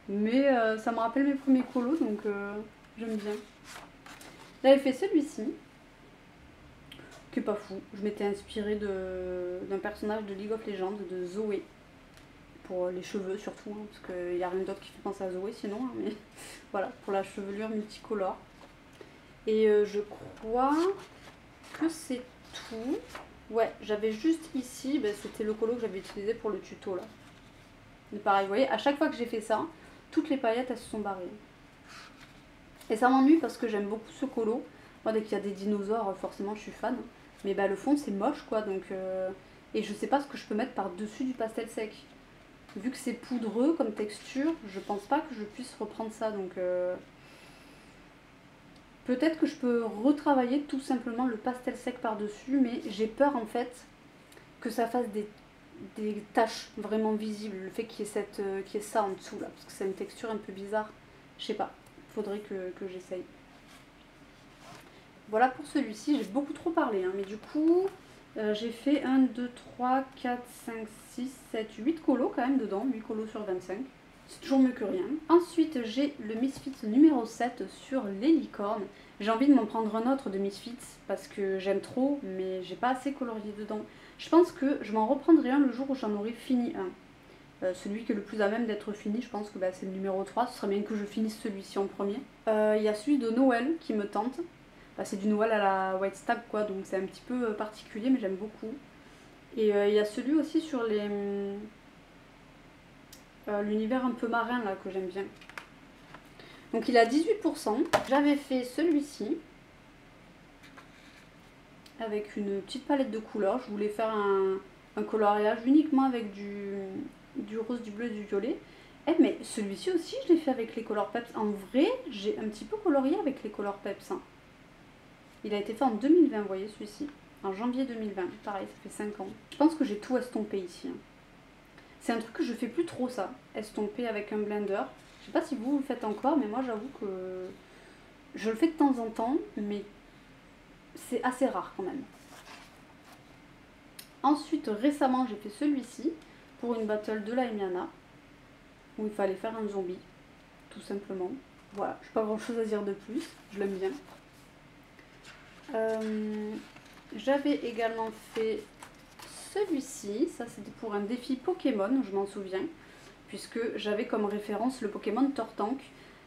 Mais ça me rappelle mes premiers colos, donc j'aime bien. J'avais fait celui-ci, qui est pas fou. Je m'étais inspirée d'un personnage de League of Legends, de Zoé. pour les cheveux surtout, hein, parce qu'il n'y a rien d'autre qui fait penser à Zoé sinon, hein, mais voilà, pour la chevelure multicolore. Et je crois que c'est tout. Ouais, j'avais juste ici, ben, c'était le colo que j'avais utilisé pour le tuto là. Et pareil, vous voyez, à chaque fois que j'ai fait ça, toutes les paillettes elles se sont barrées. Et ça m'ennuie parce que j'aime beaucoup ce colo. Moi, dès qu'il y a des dinosaures, forcément je suis fan. Mais bah, le fond c'est moche quoi, donc et je sais pas ce que je peux mettre par-dessus du pastel sec. Vu que c'est poudreux comme texture, je pense pas que je puisse reprendre ça, donc peut-être que je peux retravailler tout simplement le pastel sec par-dessus, mais j'ai peur en fait que ça fasse des taches vraiment visibles, le fait qu'il y ait ça en dessous là, parce que c'est une texture un peu bizarre. Je sais pas, faudrait que j'essaye. Voilà pour celui-ci, j'ai beaucoup trop parlé, hein, mais du coup, j'ai fait 1, 2, 3, 4, 5, 6, 7, 8 colos quand même dedans, 8 colos sur 25. C'est toujours mieux que rien. Ensuite, j'ai le Misfits numéro 7 sur les licornes. J'ai envie de m'en prendre un autre de Misfits parce que j'aime trop, mais j'ai pas assez colorié dedans. Je pense que je m'en reprendrai un le jour où j'en aurai fini un. Celui qui est le plus à même d'être fini, je pense que bah, c'est le numéro 3. Ce serait bien que je finisse celui-ci en premier. Il y a celui de Noël qui me tente. Bah, c'est du Noël à la White Stag quoi, donc c'est un petit peu particulier, mais j'aime beaucoup. Et il y a celui aussi sur l'univers un peu marin là que j'aime bien. Donc il a 18%. J'avais fait celui-ci avec une petite palette de couleurs. Je voulais faire un coloriage uniquement avec du rose, du bleu et du violet. Eh mais celui-ci aussi je l'ai fait avec les Color Peps. En vrai j'ai un petit peu colorié avec les Color Peps. Hein. Il a été fait en 2020, vous voyez celui-ci. En janvier 2020, pareil, ça fait 5 ans. Je pense que j'ai tout estompé ici. Hein. C'est un truc que je fais plus trop ça, estomper avec un blender. Je sais pas si vous le faites encore, mais moi j'avoue que je le fais de temps en temps, mais c'est assez rare quand même. Ensuite, récemment, j'ai fait celui-ci pour une battle de la Emiana, où il fallait faire un zombie, tout simplement. Voilà, je n'ai pas grand chose à dire de plus, je l'aime bien. J'avais également fait celui-ci, ça c'était pour un défi Pokémon, je m'en souviens, puisque j'avais comme référence le Pokémon Tortank.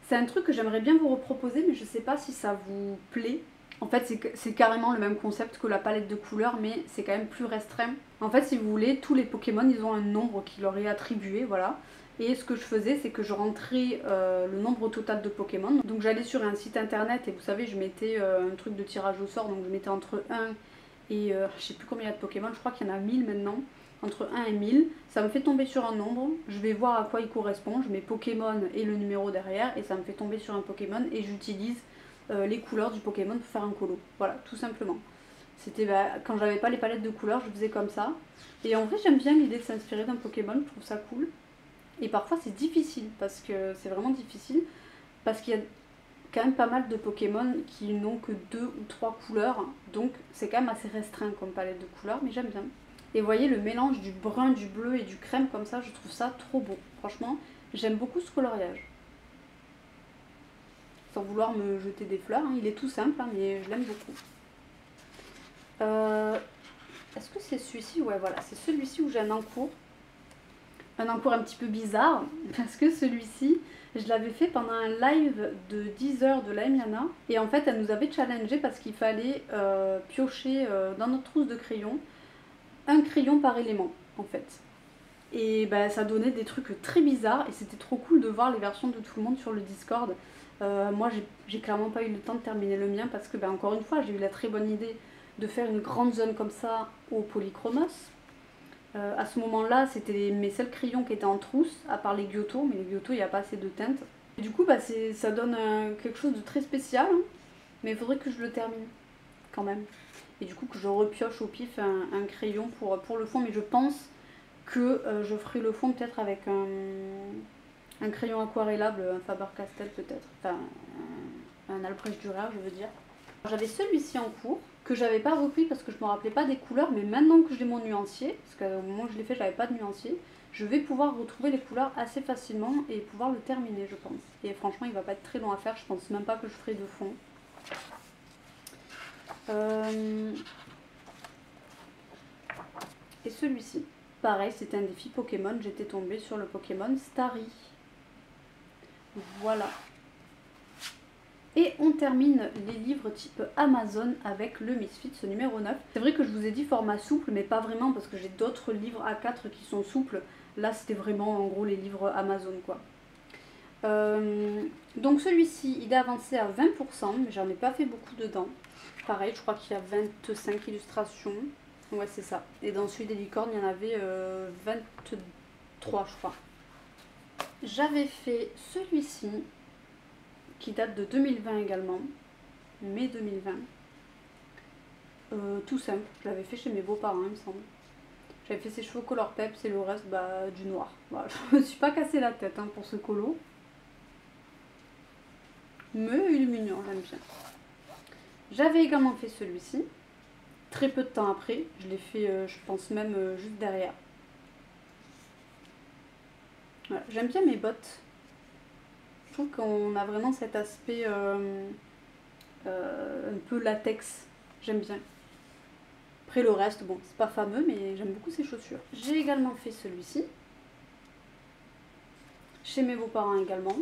C'est un truc que j'aimerais bien vous reproposer, mais je sais pas si ça vous plaît. En fait, c'est carrément le même concept que la palette de couleurs, mais c'est quand même plus restreint. En fait, si vous voulez, tous les Pokémon, ils ont un nombre qui leur est attribué, voilà. Et ce que je faisais, c'est que je rentrais le nombre total de Pokémon. Donc j'allais sur un site internet et vous savez, je mettais un truc de tirage au sort, donc je mettais entre 1 et je sais plus combien il y a de Pokémon, je crois qu'il y en a 1000 maintenant. Entre 1 et 1000, ça me fait tomber sur un nombre, je vais voir à quoi il correspond, je mets Pokémon et le numéro derrière et ça me fait tomber sur un Pokémon et j'utilise les couleurs du Pokémon pour faire un colo. Voilà, tout simplement. C'était quand j'avais pas les palettes de couleurs, je faisais comme ça. Et en vrai, j'aime bien l'idée de s'inspirer d'un Pokémon, je trouve ça cool. Et parfois, c'est difficile, parce que c'est vraiment difficile, parce qu'il y a quand même pas mal de Pokémon qui n'ont que 2 ou 3 couleurs, donc c'est quand même assez restreint comme palette de couleurs, mais j'aime bien. Et vous voyez le mélange du brun, du bleu et du crème comme ça, je trouve ça trop beau. Franchement, j'aime beaucoup ce coloriage. Sans vouloir me jeter des fleurs, hein. Il est tout simple, hein, mais je l'aime beaucoup. Est-ce que c'est celui-ci? Ouais, voilà, c'est celui-ci où j'ai un encours. Un encours un petit peu bizarre, parce que celui-ci, je l'avais fait pendant un live de 10 heures de la Emiana. Et en fait, elle nous avait challengé parce qu'il fallait piocher dans notre trousse de crayons un crayon par élément, en fait. Et bah, ça donnait des trucs très bizarres et c'était trop cool de voir les versions de tout le monde sur le Discord. Moi, j'ai clairement pas eu le temps de terminer le mien parce que, bah, encore une fois, j'ai eu la très bonne idée de faire une grande zone comme ça au polychromos. À ce moment-là, c'était mes seuls crayons qui étaient en trousse, à part les Gyotto, mais les Gyotto, il n'y a pas assez de teintes. Et du coup, bah, ça donne quelque chose de très spécial, hein, mais il faudrait que je le termine, quand même. Et du coup, que je repioche au pif un crayon pour le fond, mais je pense que je ferai le fond peut-être avec un crayon aquarellable, un Faber-Castell peut-être, enfin un Albrecht Dürer, je veux dire. J'avais celui-ci en cours, que j'avais pas repris parce que je me rappelais pas des couleurs, mais maintenant que j'ai mon nuancier, parce qu'au moment où je l'ai fait j'avais pas de nuancier, je vais pouvoir retrouver les couleurs assez facilement et pouvoir le terminer je pense. Et franchement il va pas être très long à faire, je pense même pas que je ferai de fond. Et celui-ci. Pareil, c'était un défi Pokémon, j'étais tombée sur le Pokémon Starry. Voilà. Et on termine les livres type Amazon avec le Misfits numéro 9. C'est vrai que je vous ai dit format souple, mais pas vraiment parce que j'ai d'autres livres A4 qui sont souples. Là, c'était vraiment en gros les livres Amazon quoi. Donc celui-ci, il est avancé à 20%, mais j'en ai pas fait beaucoup dedans. Pareil, je crois qu'il y a 25 illustrations. Ouais, c'est ça. Et dans celui des licornes, il y en avait 23, je crois. J'avais fait celui-ci, qui date de 2020 également, mai 2020. Tout simple, je l'avais fait chez mes beaux-parents, il me semble. J'avais fait ses cheveux color peps et le reste du noir. Voilà, je me suis pas cassé la tête pour ce colo. Mais il est mignon, j'aime bien. J'avais également fait celui-ci. Très peu de temps après, je l'ai fait, je pense même juste derrière. Voilà, j'aime bien mes bottes. Je trouve qu'on a vraiment cet aspect un peu latex. J'aime bien. Après le reste, bon, c'est pas fameux, mais j'aime beaucoup ces chaussures. J'ai également fait celui-ci. Chez mes beaux-parents également.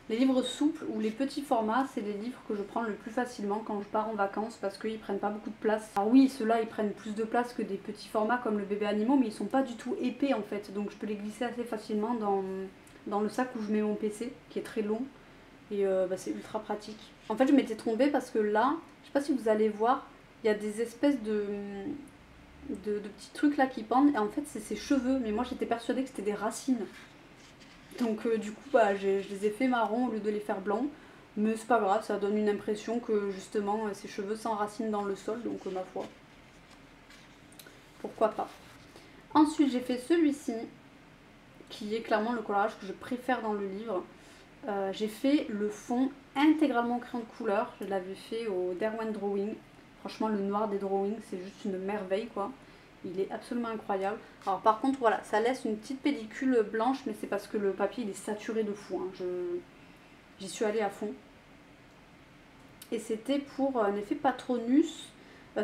Les livres souples ou les petits formats, c'est les livres que je prends le plus facilement quand je pars en vacances parce qu'ils prennent pas beaucoup de place. Alors oui, ceux-là, ils prennent plus de place que des petits formats comme le bébé animaux, mais ils sont pas du tout épais en fait. Donc je peux les glisser assez facilement dans le sac où je mets mon PC, qui est très long. Et c'est ultra pratique. En fait, je m'étais trompée parce que là, je sais pas si vous allez voir, il y a des espèces de petits trucs là qui pendent. Et en fait, c'est ses cheveux. Mais moi, j'étais persuadée que c'était des racines. Donc du coup je les ai fait marron au lieu de les faire blancs. Mais c'est pas grave, ça donne une impression que justement ses cheveux s'enracinent dans le sol, donc ma foi. Pourquoi pas. Ensuite j'ai fait celui-ci, qui est clairement le colorage que je préfère dans le livre. J'ai fait le fond intégralement crayon de couleur, je l'avais fait au Derwent Drawing. Franchement le noir des drawings c'est juste une merveille quoi. Il est absolument incroyable. Alors par contre voilà, ça laisse une petite pellicule blanche, mais c'est parce que le papier il est saturé de fou. J'y suis allée à fond. Et c'était pour un effet Patronus.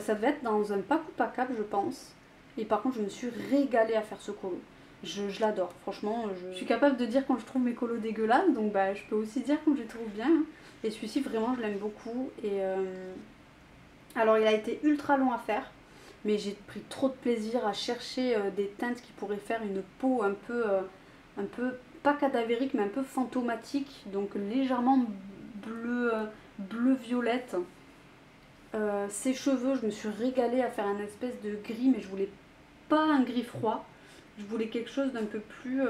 Ça devait être dans un pack ou packable je pense. Et par contre je me suis régalée à faire ce colo. Je l'adore, franchement. Je suis capable de dire quand je trouve mes colos dégueulasses, donc je peux aussi dire quand je les trouve bien. Et celui-ci vraiment je l'aime beaucoup. Et alors il a été ultra long à faire. Mais j'ai pris trop de plaisir à chercher des teintes qui pourraient faire une peau un peu, pas cadavérique, mais un peu fantomatique. Donc légèrement bleu-violette. Ses cheveux, je me suis régalée à faire un espèce de gris, mais je voulais pas un gris froid. Je voulais quelque chose d'un peu plus...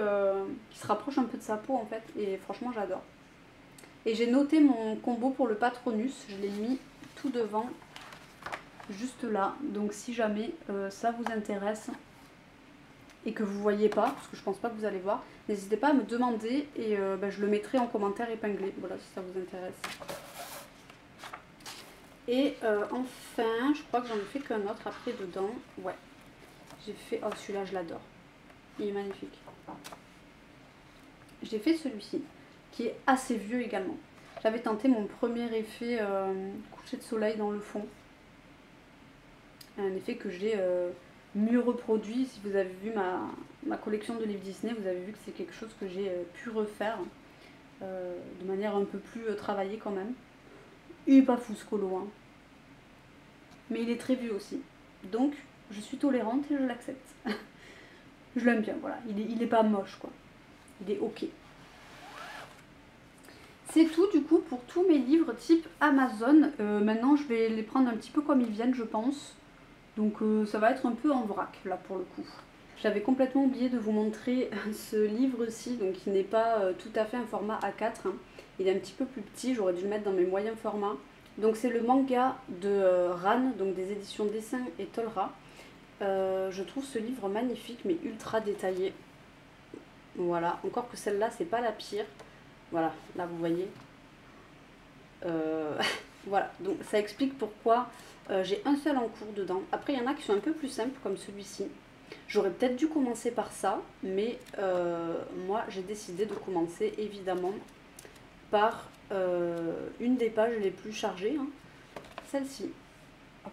qui se rapproche un peu de sa peau en fait. Et franchement, j'adore. Et j'ai noté mon combo pour le Patronus. Je l'ai mis tout devant. Juste là, donc si jamais ça vous intéresse et que vous voyez pas, parce que je pense pas que vous allez voir, n'hésitez pas à me demander et je le mettrai en commentaire épinglé, voilà si ça vous intéresse. Et enfin, je crois que j'en ai fait qu'un autre après dedans, ouais, j'ai fait, oh celui-là je l'adore, il est magnifique. J'ai fait celui-ci, qui est assez vieux également. J'avais tenté mon premier effet coucher de soleil dans le fond. Un effet que j'ai mieux reproduit. Si vous avez vu ma collection de livres Disney, vous avez vu que c'est quelque chose que j'ai pu refaire de manière un peu plus travaillée quand même. Il est pas fou ce colo, hein. Mais il est très vieux aussi. Donc je suis tolérante et je l'accepte. Je l'aime bien, voilà. Il est pas moche quoi. Il est ok. C'est tout du coup pour tous mes livres type Amazon. Maintenant je vais les prendre un petit peu comme ils viennent je pense. Donc ça va être un peu en vrac là pour le coup. J'avais complètement oublié de vous montrer ce livre-ci, donc il n'est pas tout à fait un format A4. Hein. Il est un petit peu plus petit, j'aurais dû le mettre dans mes moyens formats. Donc c'est le manga de Ran, donc des éditions Dessin et Tolra. Je trouve ce livre magnifique mais ultra détaillé. Voilà, encore que celle-là c'est pas la pire. Voilà, là vous voyez. Voilà, donc ça explique pourquoi j'ai un seul en cours dedans. Après, il y en a qui sont un peu plus simples, comme celui-ci. J'aurais peut-être dû commencer par ça, mais moi, j'ai décidé de commencer, évidemment, par une des pages les plus chargées, hein, celle-ci.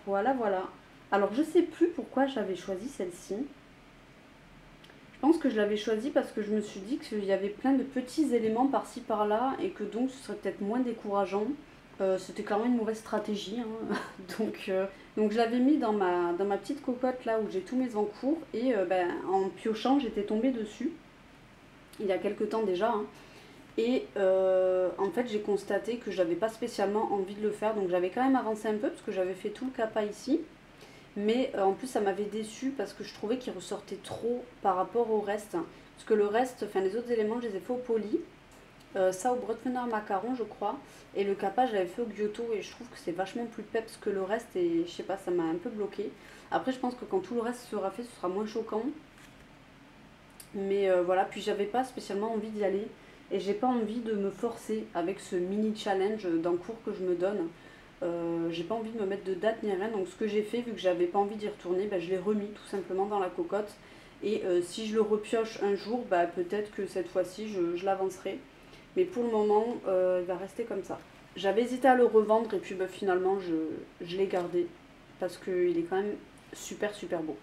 Voilà, voilà. Alors, je sais plus pourquoi j'avais choisi celle-ci. pense que je l'avais choisi parce que je me suis dit qu'il y avait plein de petits éléments par-ci par-là et que donc ce serait peut-être moins décourageant. C'était clairement une mauvaise stratégie, hein. Donc je l'avais mis dans ma petite cocotte là où j'ai tous mes encours et en piochant j'étais tombée dessus il y a quelques temps déjà, hein. Et en fait j'ai constaté que j'avais pas spécialement envie de le faire, donc j'avais quand même avancé un peu parce que j'avais fait tout le CAPA ici. Mais en plus ça m'avait déçu parce que je trouvais qu'il ressortait trop par rapport au reste. Parce que le reste, enfin les autres éléments je les ai fait au poli. Ça au Brodfener macaron je crois. Et le capa j'avais fait au Giotto et je trouve que c'est vachement plus peps que le reste et je sais pas, ça m'a un peu bloqué. Après je pense que quand tout le reste sera fait ce sera moins choquant. Mais voilà, puis j'avais pas spécialement envie d'y aller. Et j'ai pas envie de me forcer avec ce mini challenge d'un cours que je me donne. J'ai pas envie de me mettre de date ni rien, donc ce que j'ai fait, vu que j'avais pas envie d'y retourner, je l'ai remis tout simplement dans la cocotte. Et si je le repioche un jour, peut-être que cette fois-ci je l'avancerai. Mais pour le moment, il va rester comme ça. J'avais hésité à le revendre et puis finalement je l'ai gardé parce qu'il est quand même super super beau.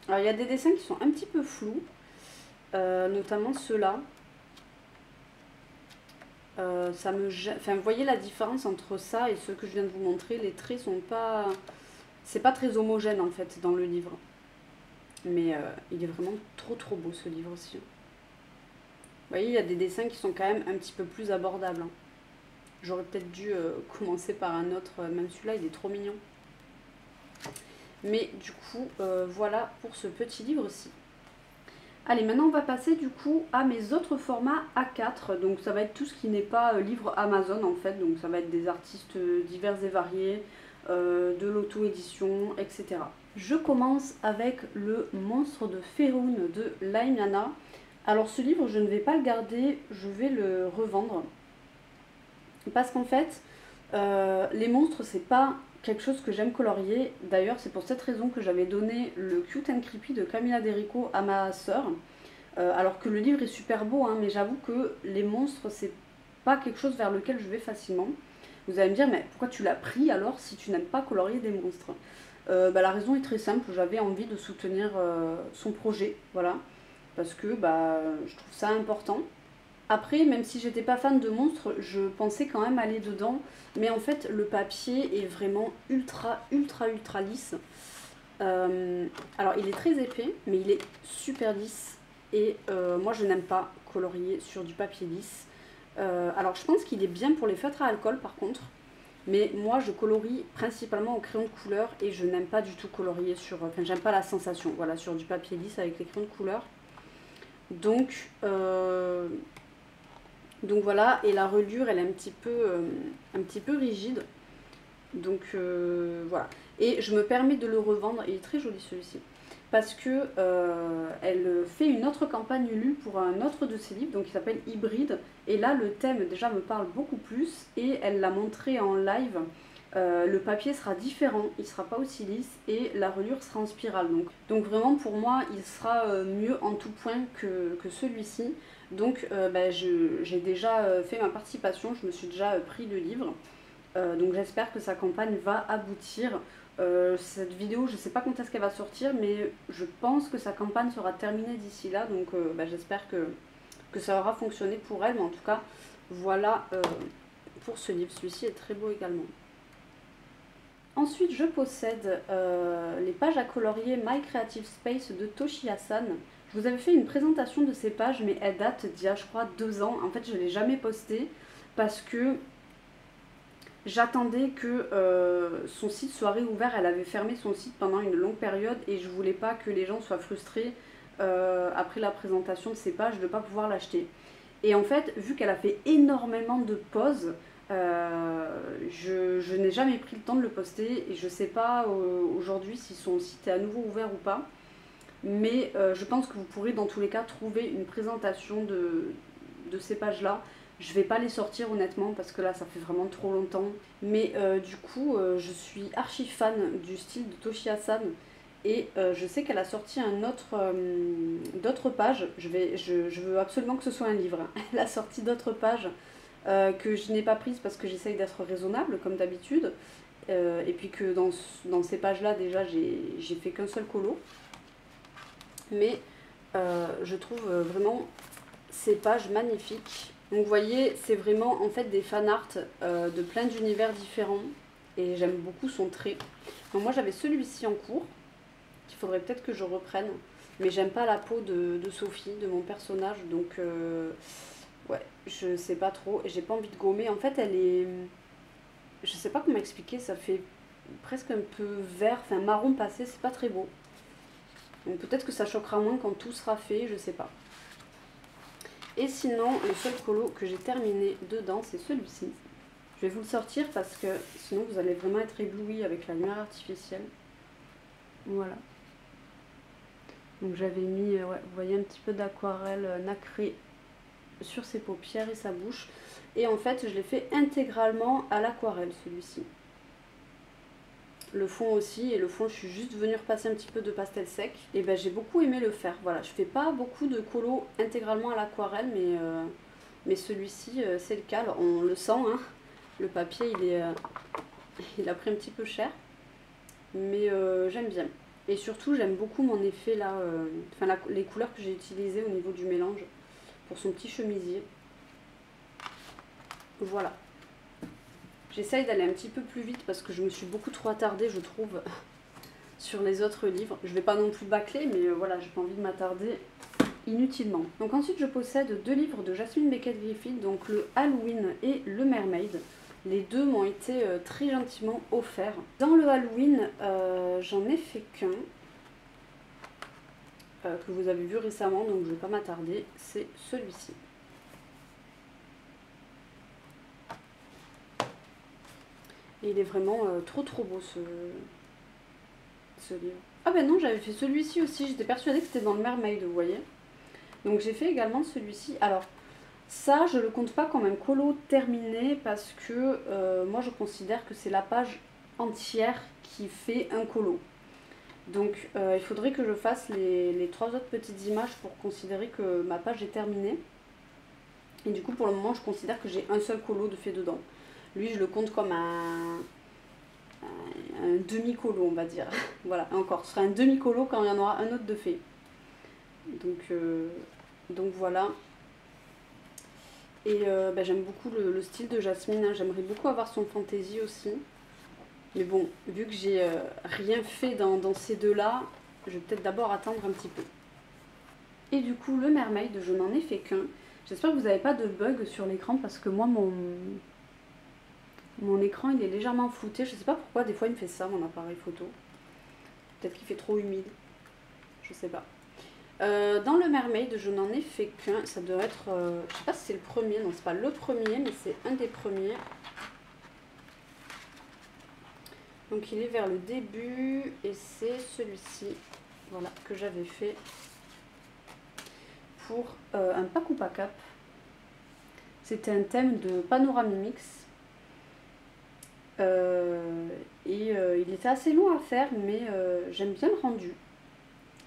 Alors il y a des dessins qui sont un petit peu flous, notamment ceux-là. Enfin, vous voyez la différence entre ça et ce que je viens de vous montrer. Les traits sont pas... C'est pas très homogène en fait dans le livre. Mais il est vraiment trop trop beau ce livre aussi. Vous voyez, il y a des dessins qui sont quand même un petit peu plus abordables, hein. J'aurais peut-être dû commencer par un autre, même celui-là il est trop mignon. Mais du coup, voilà pour ce petit livre-ci. Allez, maintenant on va passer du coup à mes autres formats A4. Donc ça va être tout ce qui n'est pas livre Amazon en fait. Donc ça va être des artistes divers et variés, de l'auto-édition, etc. Je commence avec le Monstre de Féroun de Laimiana. Alors ce livre, je ne vais pas le garder, je vais le revendre. Parce qu'en fait, les monstres, c'est pas quelque chose que j'aime colorier. D'ailleurs, c'est pour cette raison que j'avais donné le Cute and Creepy de Camilla Derico à ma sœur. Alors que le livre est super beau, hein, mais j'avoue que les monstres, c'est pas quelque chose vers lequel je vais facilement. Vous allez me dire, mais pourquoi tu l'as pris alors si tu n'aimes pas colorier des monstres? La raison est très simple, j'avais envie de soutenir son projet, voilà. Parce que je trouve ça important. Après, même si j'étais pas fan de monstres, je pensais quand même aller dedans. Mais en fait, le papier est vraiment ultra, ultra, ultra lisse. Alors, il est très épais, mais il est super lisse. Et moi, je n'aime pas colorier sur du papier lisse. Alors, je pense qu'il est bien pour les feutres à alcool, par contre. Mais moi, je colorie principalement au crayon de couleur. Et je n'aime pas du tout colorier sur... Enfin, j'aime pas la sensation, voilà, sur du papier lisse avec les crayons de couleur. Donc voilà, et la reliure elle est un petit peu rigide. Donc voilà. Et je me permets de le revendre, il est très joli celui-ci. Parce que elle fait une autre campagne Ulu pour un autre de ses livres, donc il s'appelle Hybride. Et là le thème déjà me parle beaucoup plus et elle l'a montré en live. Le papier sera différent, il sera pas aussi lisse et la reliure sera en spirale. Donc vraiment pour moi il sera mieux en tout point que celui-ci. Donc j'ai déjà fait ma participation, je me suis déjà pris le livre. Donc j'espère que sa campagne va aboutir. Cette vidéo je sais pas quand est-ce qu'elle va sortir, mais je pense que sa campagne sera terminée d'ici là. Donc j'espère que ça aura fonctionné pour elle. Mais en tout cas voilà pour ce livre, celui-ci est très beau également. Ensuite, je possède les pages à colorier My Creative Space de Toshi Hassan. Je vous avais fait une présentation de ces pages, mais elles datent d'il y a, je crois, 2 ans. En fait, je ne l'ai jamais postée parce que j'attendais que son site soit réouvert. Elle avait fermé son site pendant une longue période et je voulais pas que les gens soient frustrés après la présentation de ces pages de ne pas pouvoir l'acheter. Et en fait, vu qu'elle a fait énormément de pauses, je n'ai jamais pris le temps de le poster et je sais pas aujourd'hui si son site est à nouveau ouvert ou pas. Mais je pense que vous pourrez dans tous les cas trouver une présentation de ces pages-là. Je vais pas les sortir honnêtement parce que là ça fait vraiment trop longtemps. Mais du coup je suis archi fan du style de Toshi Hassan. Et je sais qu'elle a sorti d'autres pages. Je veux absolument que ce soit un livre. Elle a sorti d'autres pages que je n'ai pas prises parce que j'essaye d'être raisonnable comme d'habitude. Et puis que dans ces pages-là déjà j'ai fait qu'un seul colo. Mais Je trouve vraiment ces pages magnifiques. Donc vous voyez, c'est vraiment en fait des fan art de plein d'univers différents. Et j'aime beaucoup son trait. Donc moi j'avais celui-ci en cours, qu'il faudrait peut-être que je reprenne. Mais j'aime pas la peau de Sophie, de mon personnage. Donc ouais, je sais pas trop. Et j'ai pas envie de gommer. En fait elle est... Je sais pas comment expliquer, ça fait presque un peu vert, enfin marron passé, c'est pas très beau. Donc peut-être que ça choquera moins quand tout sera fait, je sais pas. Et sinon, le seul colo que j'ai terminé dedans, c'est celui-ci. Je vais vous le sortir parce que sinon vous allez vraiment être ébloui avec la lumière artificielle. Voilà. Donc j'avais mis, ouais, vous voyez un petit peu d'aquarelle nacrée sur ses paupières et sa bouche. Et en fait, je l'ai fait intégralement à l'aquarelle, celui-ci. Le fond aussi, et le fond je suis juste venue repasser un petit peu de pastel sec. Et ben j'ai beaucoup aimé le faire. Voilà, je fais pas beaucoup de colos intégralement à l'aquarelle, mais celui-ci c'est le cas. Alors, on le sent, hein. Le papier il a pris un petit peu cher, mais j'aime bien. Et surtout j'aime beaucoup mon effet là, enfin les couleurs que j'ai utilisées au niveau du mélange pour son petit chemisier. Voilà. J'essaye d'aller un petit peu plus vite parce que je me suis beaucoup trop attardée, je trouve, sur les autres livres. Je vais pas non plus bâcler, mais voilà, j'ai pas envie de m'attarder inutilement. Donc ensuite, je possède 2 livres de Jasmine Beckett-Griffith, donc le Halloween et le Mermaid. Les deux m'ont été très gentiment offerts. Dans le Halloween, j'en ai fait qu'un, que vous avez vu récemment, donc je vais pas m'attarder, c'est celui-ci. Et il est vraiment trop beau ce livre. Ah ben non, j'avais fait celui-ci aussi, j'étais persuadée que c'était dans le Mermaid, vous voyez. Donc j'ai fait également celui-ci. Alors ça, je le compte pas comme un colo terminé parce que moi je considère que c'est la page entière qui fait un colo. Donc il faudrait que je fasse les 3 autres petites images pour considérer que ma page est terminée. Et du coup pour le moment je considère que j'ai un seul colo de fait dedans. Lui, je le compte comme un demi-colo, on va dire. Voilà, encore, ce sera un demi-colo quand il y en aura un autre de fait. Donc voilà. Et bah, j'aime beaucoup le style de Jasmine, hein. J'aimerais beaucoup avoir son fantaisie aussi. Mais bon, vu que j'ai rien fait dans ces deux-là, je vais peut-être d'abord attendre un petit peu. Et du coup, le Mermaid, je n'en ai fait qu'un. J'espère que vous n'avez pas de bug sur l'écran parce que moi, mon écran il est légèrement flouté, je sais pas pourquoi, des fois il me fait ça mon appareil photo. Peut-être qu'il fait trop humide, je sais pas. Dans le Mermaid, je n'en ai fait qu'un, ça doit être, je sais pas si c'est le premier, non c'est pas le premier, mais c'est un des premiers. Donc il est vers le début et c'est celui-ci, voilà, que j'avais fait pour un pack ou pas cap. C'était un thème de Panoramimix. Il était assez long à faire, mais j'aime bien le rendu.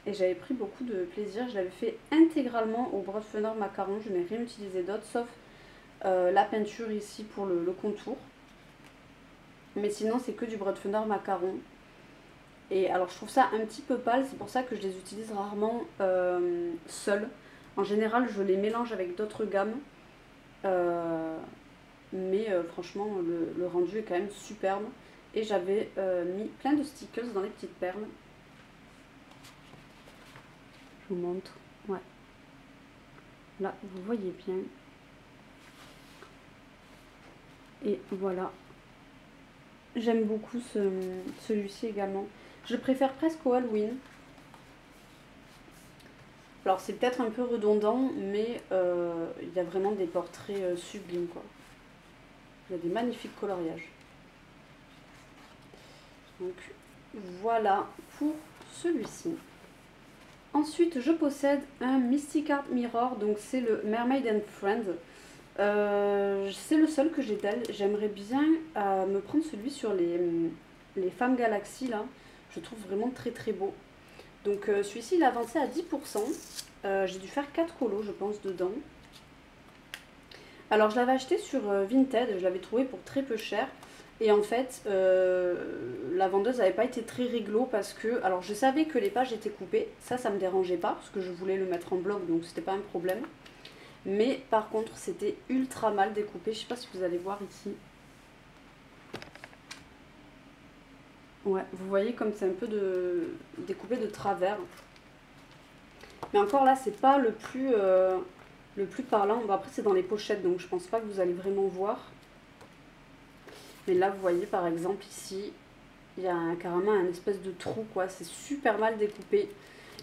Et j'avais pris beaucoup de plaisir. Je l'avais fait intégralement au brosse Fenor macaron. Je n'ai rien utilisé d'autre, sauf la peinture ici pour le contour. Mais sinon, c'est que du brosse Fenor macaron. Et alors, je trouve ça un petit peu pâle. C'est pour ça que je les utilise rarement seuls. En général, je les mélange avec d'autres gammes. Mais franchement le rendu est quand même superbe et j'avais mis plein de stickers dans les petites perles. Je vous montre, ouais, là vous voyez bien, et voilà, j'aime beaucoup celui-ci également. Je préfère presque au Halloween. Alors c'est peut-être un peu redondant, mais il y a vraiment des portraits sublimes quoi. Il y a des magnifiques coloriages. Donc voilà pour celui-ci. Ensuite, je possède un Mystic Art Mirror, donc c'est le Mermaid and Friends. C'est le seul que j'ai d'elle. J'aimerais bien me prendre celui sur les femmes galaxies là. Je trouve vraiment très beau. Donc celui-ci il a avancé à 10%. J'ai dû faire 4 colos je pense dedans. Alors je l'avais acheté sur Vinted, je l'avais trouvé pour très peu cher. Et en fait, la vendeuse n'avait pas été très réglo parce que... Alors je savais que les pages étaient coupées, ça me dérangeait pas parce que je voulais le mettre en bloc donc c'était pas un problème. Mais par contre c'était ultra mal découpé, je sais pas si vous allez voir ici. Ouais, vous voyez comme c'est un peu découpé de travers. Mais encore là, c'est pas le plus parlant. Bon, après, c'est dans les pochettes, donc je pense pas que vous allez vraiment voir. Mais là, vous voyez par exemple ici, il y a carrément un espèce de trou, quoi. C'est super mal découpé.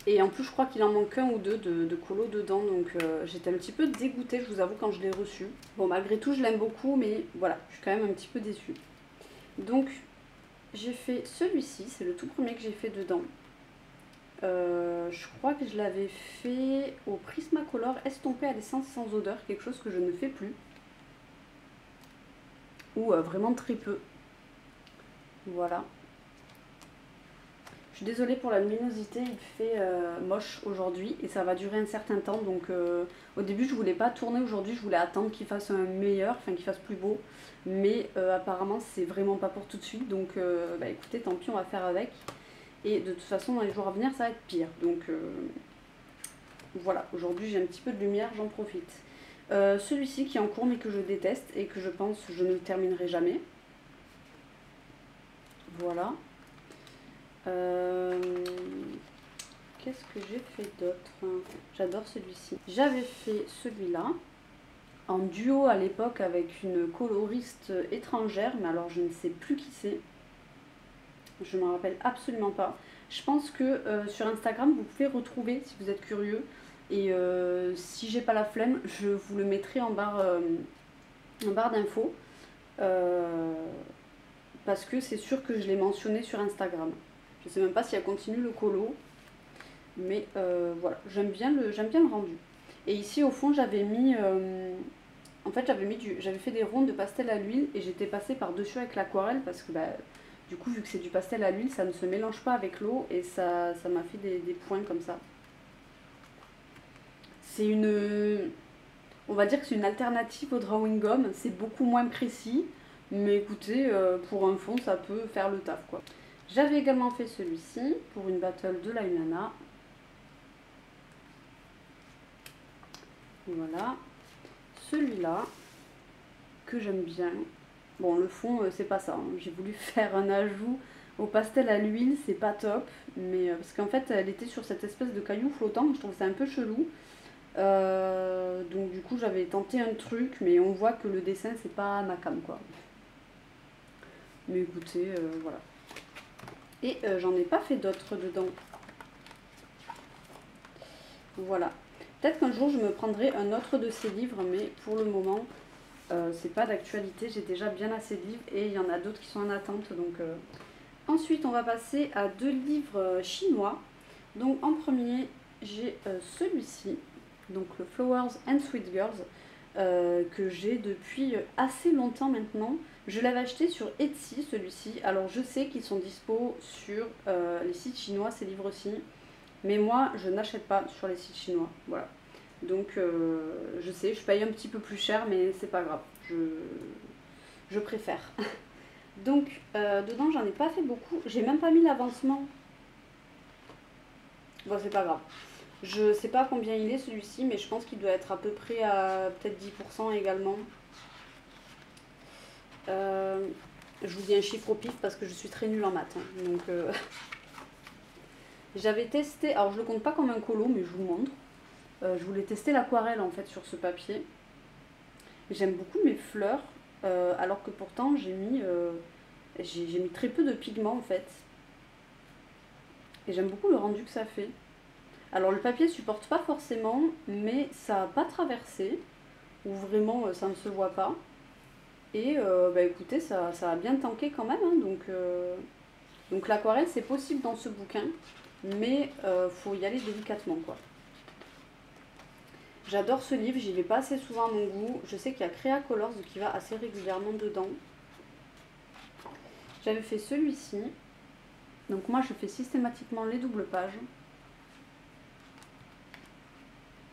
Et en plus, je crois qu'il en manque un ou deux de colo dedans. Donc j'étais un petit peu dégoûtée, je vous avoue, quand je l'ai reçu. Bon, malgré tout, je l'aime beaucoup, mais voilà, je suis quand même un petit peu déçue. Donc, j'ai fait celui-ci, c'est le tout premier que j'ai fait dedans. Je crois que je l'avais fait au Prismacolor estompé à l'essence sans odeur, quelque chose que je ne fais plus. Ou vraiment très peu. Voilà. Je suis désolée pour la luminosité, il fait moche aujourd'hui et ça va durer un certain temps. Donc au début je voulais pas tourner aujourd'hui, je voulais attendre qu'il fasse un meilleur, enfin qu'il fasse plus beau. Mais apparemment c'est vraiment pas pour tout de suite. Donc bah écoutez, tant pis, on va faire avec. Et de toute façon dans les jours à venir ça va être pire. Donc voilà, aujourd'hui j'ai un petit peu de lumière, j'en profite. Celui-ci qui est en cours mais que je déteste et que je pense que je ne terminerai jamais. Voilà. Qu'est-ce que j'ai fait d'autre? J'adore celui-ci. J'avais fait celui-là en duo à l'époque avec une coloriste étrangère, mais alors je ne sais plus qui c'est. Je ne me rappelle absolument pas. Je pense que sur Instagram, vous pouvez retrouver si vous êtes curieux. Et si j'ai pas la flemme, je vous le mettrai en barre d'infos. Parce que c'est sûr que je l'ai mentionné sur Instagram. Je sais même pas si elle continue le colo. Mais voilà, j'aime bien le rendu. Et ici au fond j'avais mis... en fait j'avais fait des ronds de pastel à l'huile et j'étais passée par-dessus avec l'aquarelle parce que bah, du coup vu que c'est du pastel à l'huile, ça ne se mélange pas avec l'eau et ça m'a fait des points comme ça. C'est une... On va dire que c'est une alternative au drawing gum, c'est beaucoup moins précis. Mais écoutez, pour un fond ça peut faire le taf quoi. J'avais également fait celui-ci pour une battle de la Humana. Voilà. Celui-là, que j'aime bien. Bon, le fond, c'est pas ça. Hein. J'ai voulu faire un ajout au pastel à l'huile, c'est pas top. Mais parce qu'en fait, elle était sur cette espèce de caillou flottant. Je trouve ça un peu chelou. Donc du coup, j'avais tenté un truc, mais on voit que le dessin, c'est pas ma cam, quoi. Mais écoutez, voilà. Et j'en ai pas fait d'autres dedans. Voilà. Peut-être qu'un jour je me prendrai un autre de ces livres, mais pour le moment, c'est pas d'actualité. J'ai déjà bien assez de livres et il y en a d'autres qui sont en attente. Donc, ensuite, on va passer à deux livres chinois. Donc, en premier, j'ai celui-ci, donc le Flowers and Sweet Girls, que j'ai depuis assez longtemps maintenant. Je l'avais acheté sur Etsy, celui-ci. Alors, je sais qu'ils sont dispo sur les sites chinois, ces livres-ci. Mais moi, je n'achète pas sur les sites chinois, voilà. Donc, je sais, je paye un petit peu plus cher, mais c'est pas grave, je préfère. Donc, dedans, j'en ai pas fait beaucoup, j'ai même pas mis l'avancement. Bon, c'est pas grave. Je sais pas combien il est celui-ci, mais je pense qu'il doit être à peu près à peut-être 10% également. Je vous dis un chiffre au pif parce que je suis très nulle en maths, hein, donc... J'avais testé, alors je le compte pas comme un colo, mais je vous montre. Je voulais tester l'aquarelle en fait sur ce papier. J'aime beaucoup mes fleurs, alors que pourtant j'ai mis très peu de pigments en fait. Et j'aime beaucoup le rendu que ça fait. Alors le papier supporte pas forcément, mais ça n'a pas traversé, ou vraiment ça ne se voit pas. Et bah écoutez, ça a bien tanké quand même, hein, donc l'aquarelle c'est possible dans ce bouquin. Mais faut y aller délicatement quoi. J'adore ce livre, j'y vais pas assez souvent à mon goût. Je sais qu'il y a Créa Colors qui va assez régulièrement dedans. J'avais fait celui-ci. Donc moi je fais systématiquement les doubles pages.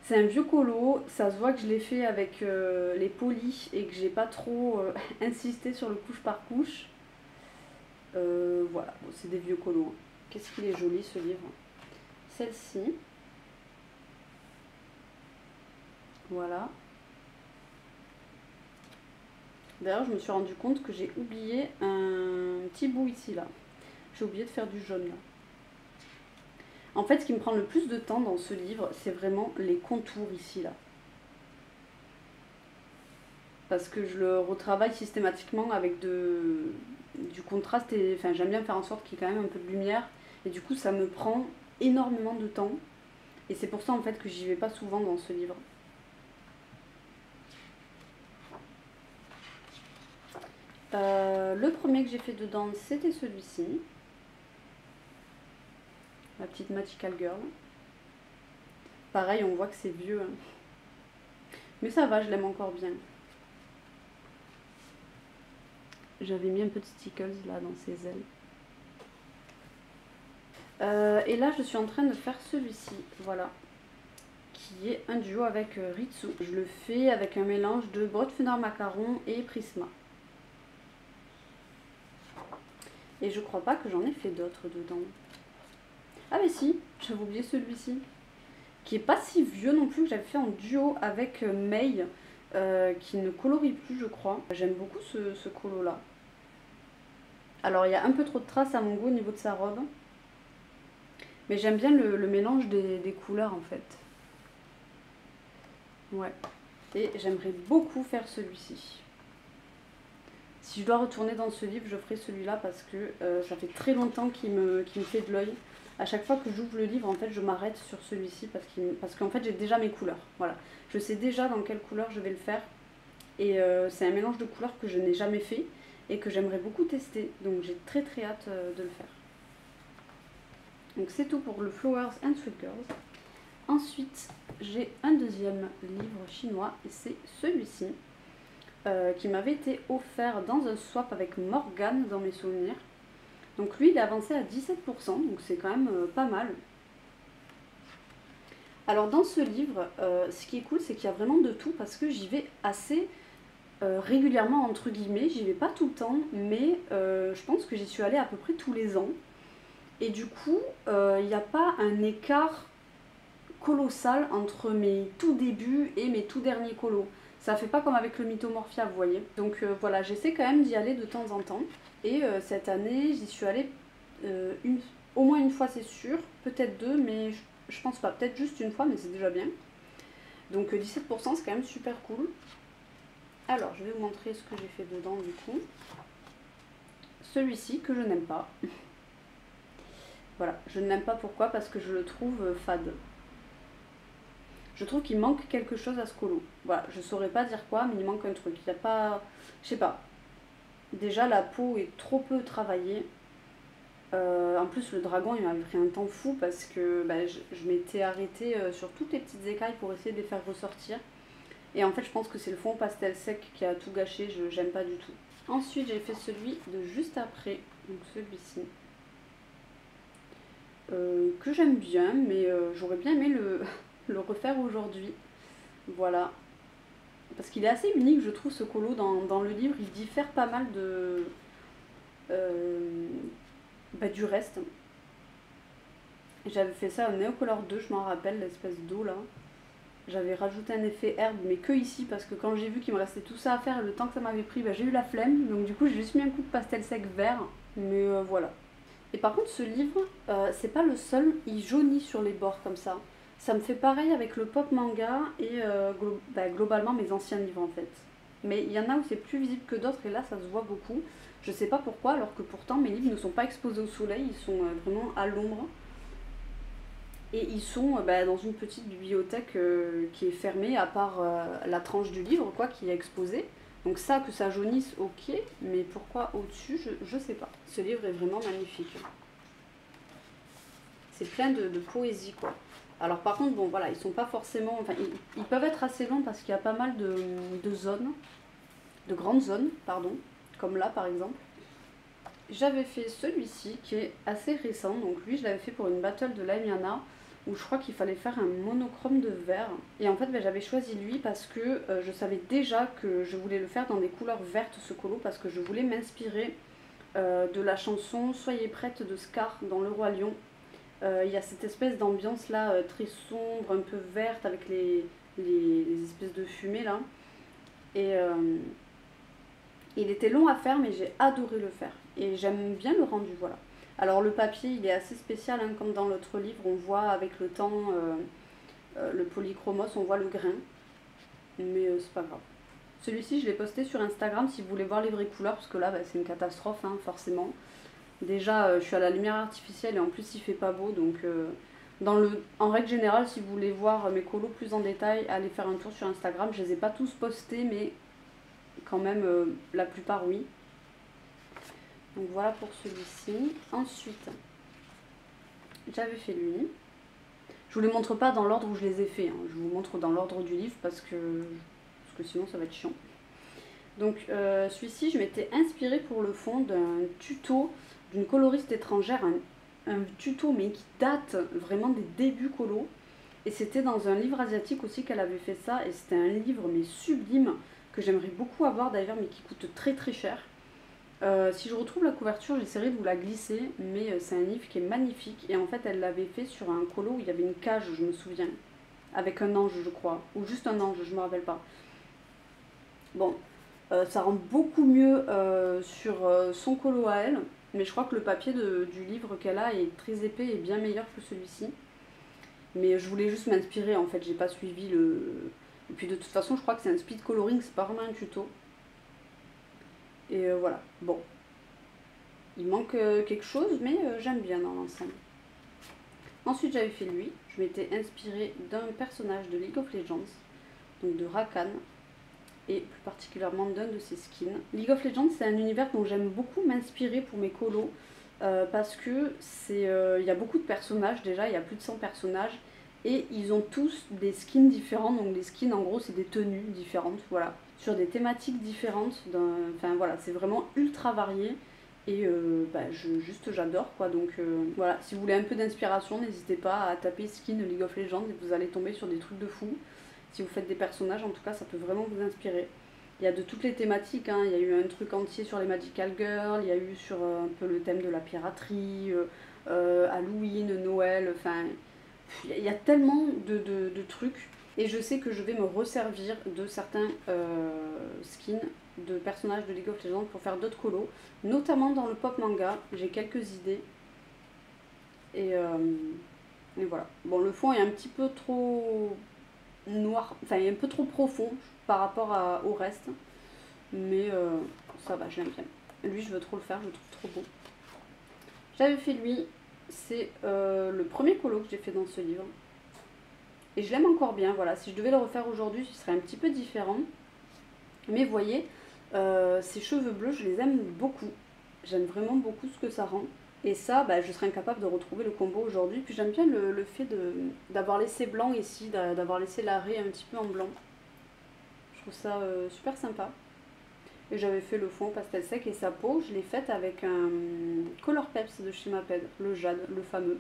C'est un vieux colo, ça se voit que je l'ai fait avec les polis et que j'ai pas trop insisté sur le couche par couche. Voilà, bon, c'est des vieux colos. Qu'est-ce qu'il est joli ce livre. Celle-ci. Voilà. D'ailleurs, je me suis rendu compte que j'ai oublié un petit bout ici, là. J'ai oublié de faire du jaune, là. En fait, ce qui me prend le plus de temps dans ce livre, c'est vraiment les contours ici, là. Parce que je le retravaille systématiquement avec du contraste. Et, enfin, j'aime bien faire en sorte qu'il y ait quand même un peu de lumière. Et du coup, ça me prend énormément de temps. Et c'est pour ça, en fait, que j'y vais pas souvent dans ce livre. Le premier que j'ai fait dedans, c'était celui-ci. La petite Magical Girl. Pareil, on voit que c'est vieux. Hein. Mais ça va, je l'aime encore bien. J'avais mis un petit Tickles là dans ses ailes. Et là, je suis en train de faire celui-ci. Voilà. Qui est un duo avec Ritsu. Je le fais avec un mélange de Brotfender Macaron et Prisma. Et je crois pas que j'en ai fait d'autres dedans. Ah mais si, j'avais oublié celui-ci. Qui est pas si vieux non plus, que j'avais fait en duo avec May, qui ne colorie plus je crois. J'aime beaucoup ce colo là. Alors il y a un peu trop de traces à mon goût au niveau de sa robe. Mais j'aime bien le mélange des couleurs en fait. Ouais. Et j'aimerais beaucoup faire celui-ci. Si je dois retourner dans ce livre, je ferai celui-là parce que ça fait très longtemps qu'il me fait de l'œil. À chaque fois que j'ouvre le livre, en fait, je m'arrête sur celui-ci parce qu'en fait, j'ai déjà mes couleurs. Voilà. Je sais déjà dans quelle couleur je vais le faire. Et c'est un mélange de couleurs que je n'ai jamais fait et que j'aimerais beaucoup tester. Donc j'ai très très hâte de le faire. Donc c'est tout pour le Flowers and Sweet Girls. Ensuite, j'ai un deuxième livre chinois et c'est celui-ci. Qui m'avait été offert dans un swap avec Morgane dans mes souvenirs. Donc lui il est avancé à 17%, donc c'est quand même pas mal. Alors dans ce livre, ce qui est cool c'est qu'il y a vraiment de tout parce que j'y vais assez régulièrement entre guillemets, j'y vais pas tout le temps, mais je pense que j'y suis allée à peu près tous les ans. Et du coup, il n'y a pas un écart colossal entre mes tout débuts et mes tout derniers colos. Ça fait pas comme avec le Mythomorphia, vous voyez. Donc voilà, j'essaie quand même d'y aller de temps en temps. Et cette année, j'y suis allée au moins une fois, c'est sûr. Peut-être deux, mais je pense pas. Peut-être juste une fois, mais c'est déjà bien. Donc 17%, c'est quand même super cool. Alors, je vais vous montrer ce que j'ai fait dedans du coup. Celui-ci, que je n'aime pas. Voilà, je ne l'aime pas pourquoi? Parce que je le trouve fade. Je trouve qu'il manque quelque chose à ce colo. Voilà, je saurais pas dire quoi, mais il manque un truc. Il n'y a pas... Je sais pas. Déjà, la peau est trop peu travaillée. En plus, le dragon, il m'avait pris un temps fou parce que bah, je m'étais arrêtée sur toutes les petites écailles pour essayer de les faire ressortir. Et en fait, je pense que c'est le fond pastel sec qui a tout gâché. J'aime pas du tout. Ensuite, j'ai fait celui de juste après. Donc celui-ci. Que j'aime bien, mais j'aurais bien aimé le refaire aujourd'hui. Voilà. Parce qu'il est assez unique, je trouve, ce colo dans le livre. Il diffère pas mal du reste. J'avais fait ça au Neocolor 2, je m'en rappelle, l'espèce d'eau là. J'avais rajouté un effet herbe, mais que ici, parce que quand j'ai vu qu'il me restait tout ça à faire, le temps que ça m'avait pris, bah, j'ai eu la flemme. Donc du coup, j'ai juste mis un coup de pastel sec vert. Mais voilà. Et par contre, ce livre, c'est pas le seul, il jaunit sur les bords comme ça. Ça me fait pareil avec le pop manga et globalement mes anciens livres en fait. Mais il y en a où c'est plus visible que d'autres et là ça se voit beaucoup. Je sais pas pourquoi, alors que pourtant mes livres ne sont pas exposés au soleil, ils sont vraiment à l'ombre. Et ils sont dans une petite bibliothèque qui est fermée à part la tranche du livre quoi, qui est exposée. Donc ça, que ça jaunisse, ok, mais pourquoi au-dessus, je sais pas. Ce livre est vraiment magnifique. C'est plein de poésie quoi. Alors par contre, bon voilà, ils sont pas forcément... Enfin, ils peuvent être assez longs parce qu'il y a pas mal de zones, de grandes zones, pardon, comme là par exemple. J'avais fait celui-ci qui est assez récent, donc lui je l'avais fait pour une battle de Lamiana, où je crois qu'il fallait faire un monochrome de vert. Et en fait j'avais choisi lui parce que je savais déjà que je voulais le faire dans des couleurs vertes ce colo, parce que je voulais m'inspirer de la chanson Soyez prête de Scar dans Le Roi Lion. Il y a cette espèce d'ambiance là très sombre, un peu verte avec les espèces de fumée là. Et il était long à faire mais j'ai adoré le faire. Et j'aime bien le rendu, voilà. Alors le papier il est assez spécial, hein, comme dans l'autre livre, on voit avec le temps le polychromos, on voit le grain. Mais c'est pas grave. Celui-ci je l'ai posté sur Instagram si vous voulez voir les vraies couleurs, parce que là bah, c'est une catastrophe hein, forcément. Déjà je suis à la lumière artificielle et en plus il fait pas beau, donc en règle générale si vous voulez voir mes colos plus en détail, allez faire un tour sur Instagram. Je les ai pas tous postés mais quand même la plupart oui. Donc voilà pour celui-ci. Ensuite, j'avais fait lui. Je vous les montre pas dans l'ordre où je les ai fait, hein. Je vous montre dans l'ordre du livre parce que sinon ça va être chiant. Donc celui-ci, je m'étais inspirée pour le fond d'un tuto d'une coloriste étrangère, un tuto mais qui date vraiment des débuts colo. Et c'était dans un livre asiatique aussi qu'elle avait fait ça, et c'était un livre mais sublime que j'aimerais beaucoup avoir d'ailleurs mais qui coûte très très cher. Si je retrouve la couverture, j'essaierai de vous la glisser, mais c'est un livre qui est magnifique. Et en fait, elle l'avait fait sur un colo où il y avait une cage, je me souviens, avec un ange, je crois, ou juste un ange, je me rappelle pas. Bon, ça rend beaucoup mieux sur son colo à elle, mais je crois que le papier du livre qu'elle a est très épais et bien meilleur que celui-ci. Mais je voulais juste m'inspirer, en fait, j'ai pas suivi le... Et puis de toute façon, je crois que c'est un speed coloring, c'est pas vraiment un tuto. Et voilà, bon. Il manque quelque chose, mais j'aime bien dans l'ensemble. Ensuite, j'avais fait lui. Je m'étais inspirée d'un personnage de League of Legends, donc de Rakan, et plus particulièrement d'un de ses skins. League of Legends, c'est un univers dont j'aime beaucoup m'inspirer pour mes colos, parce que il y a beaucoup de personnages déjà, il y a plus de 100 personnages, et ils ont tous des skins différents. Donc les skins, en gros, c'est des tenues différentes, voilà, sur des thématiques différentes. Enfin voilà, c'est vraiment ultra varié. Et juste j'adore quoi, donc voilà, si vous voulez un peu d'inspiration, n'hésitez pas à taper skin League of Legends et vous allez tomber sur des trucs de fou. Si vous faites des personnages, en tout cas, ça peut vraiment vous inspirer. Il y a de toutes les thématiques, hein. Il y a eu un truc entier sur les Magical Girls, il y a eu sur un peu le thème de la piraterie, Halloween, Noël, enfin, il y a tellement de trucs. Et je sais que je vais me resservir de certains skins de personnages de League of Legends pour faire d'autres colos, notamment dans le pop manga. J'ai quelques idées. Et voilà. Bon, le fond est un petit peu trop noir, enfin, il est un peu trop profond par rapport au reste. Mais ça va, je l'aime bien. Lui, je veux trop le faire, je le trouve trop beau. J'avais fait lui, c'est le premier colo que j'ai fait dans ce livre. Et je l'aime encore bien, voilà. Si je devais le refaire aujourd'hui, ce serait un petit peu différent. Mais vous voyez, ces cheveux bleus, je les aime beaucoup. J'aime vraiment beaucoup ce que ça rend. Et ça, bah, je serais incapable de retrouver le combo aujourd'hui. Puis j'aime bien le fait d'avoir laissé blanc ici, d'avoir laissé l'arrêt un petit peu en blanc. Je trouve ça super sympa. Et j'avais fait le fond pastel sec et sa peau, je l'ai faite avec un Color Peps de chez Maped, le jade, le fameux.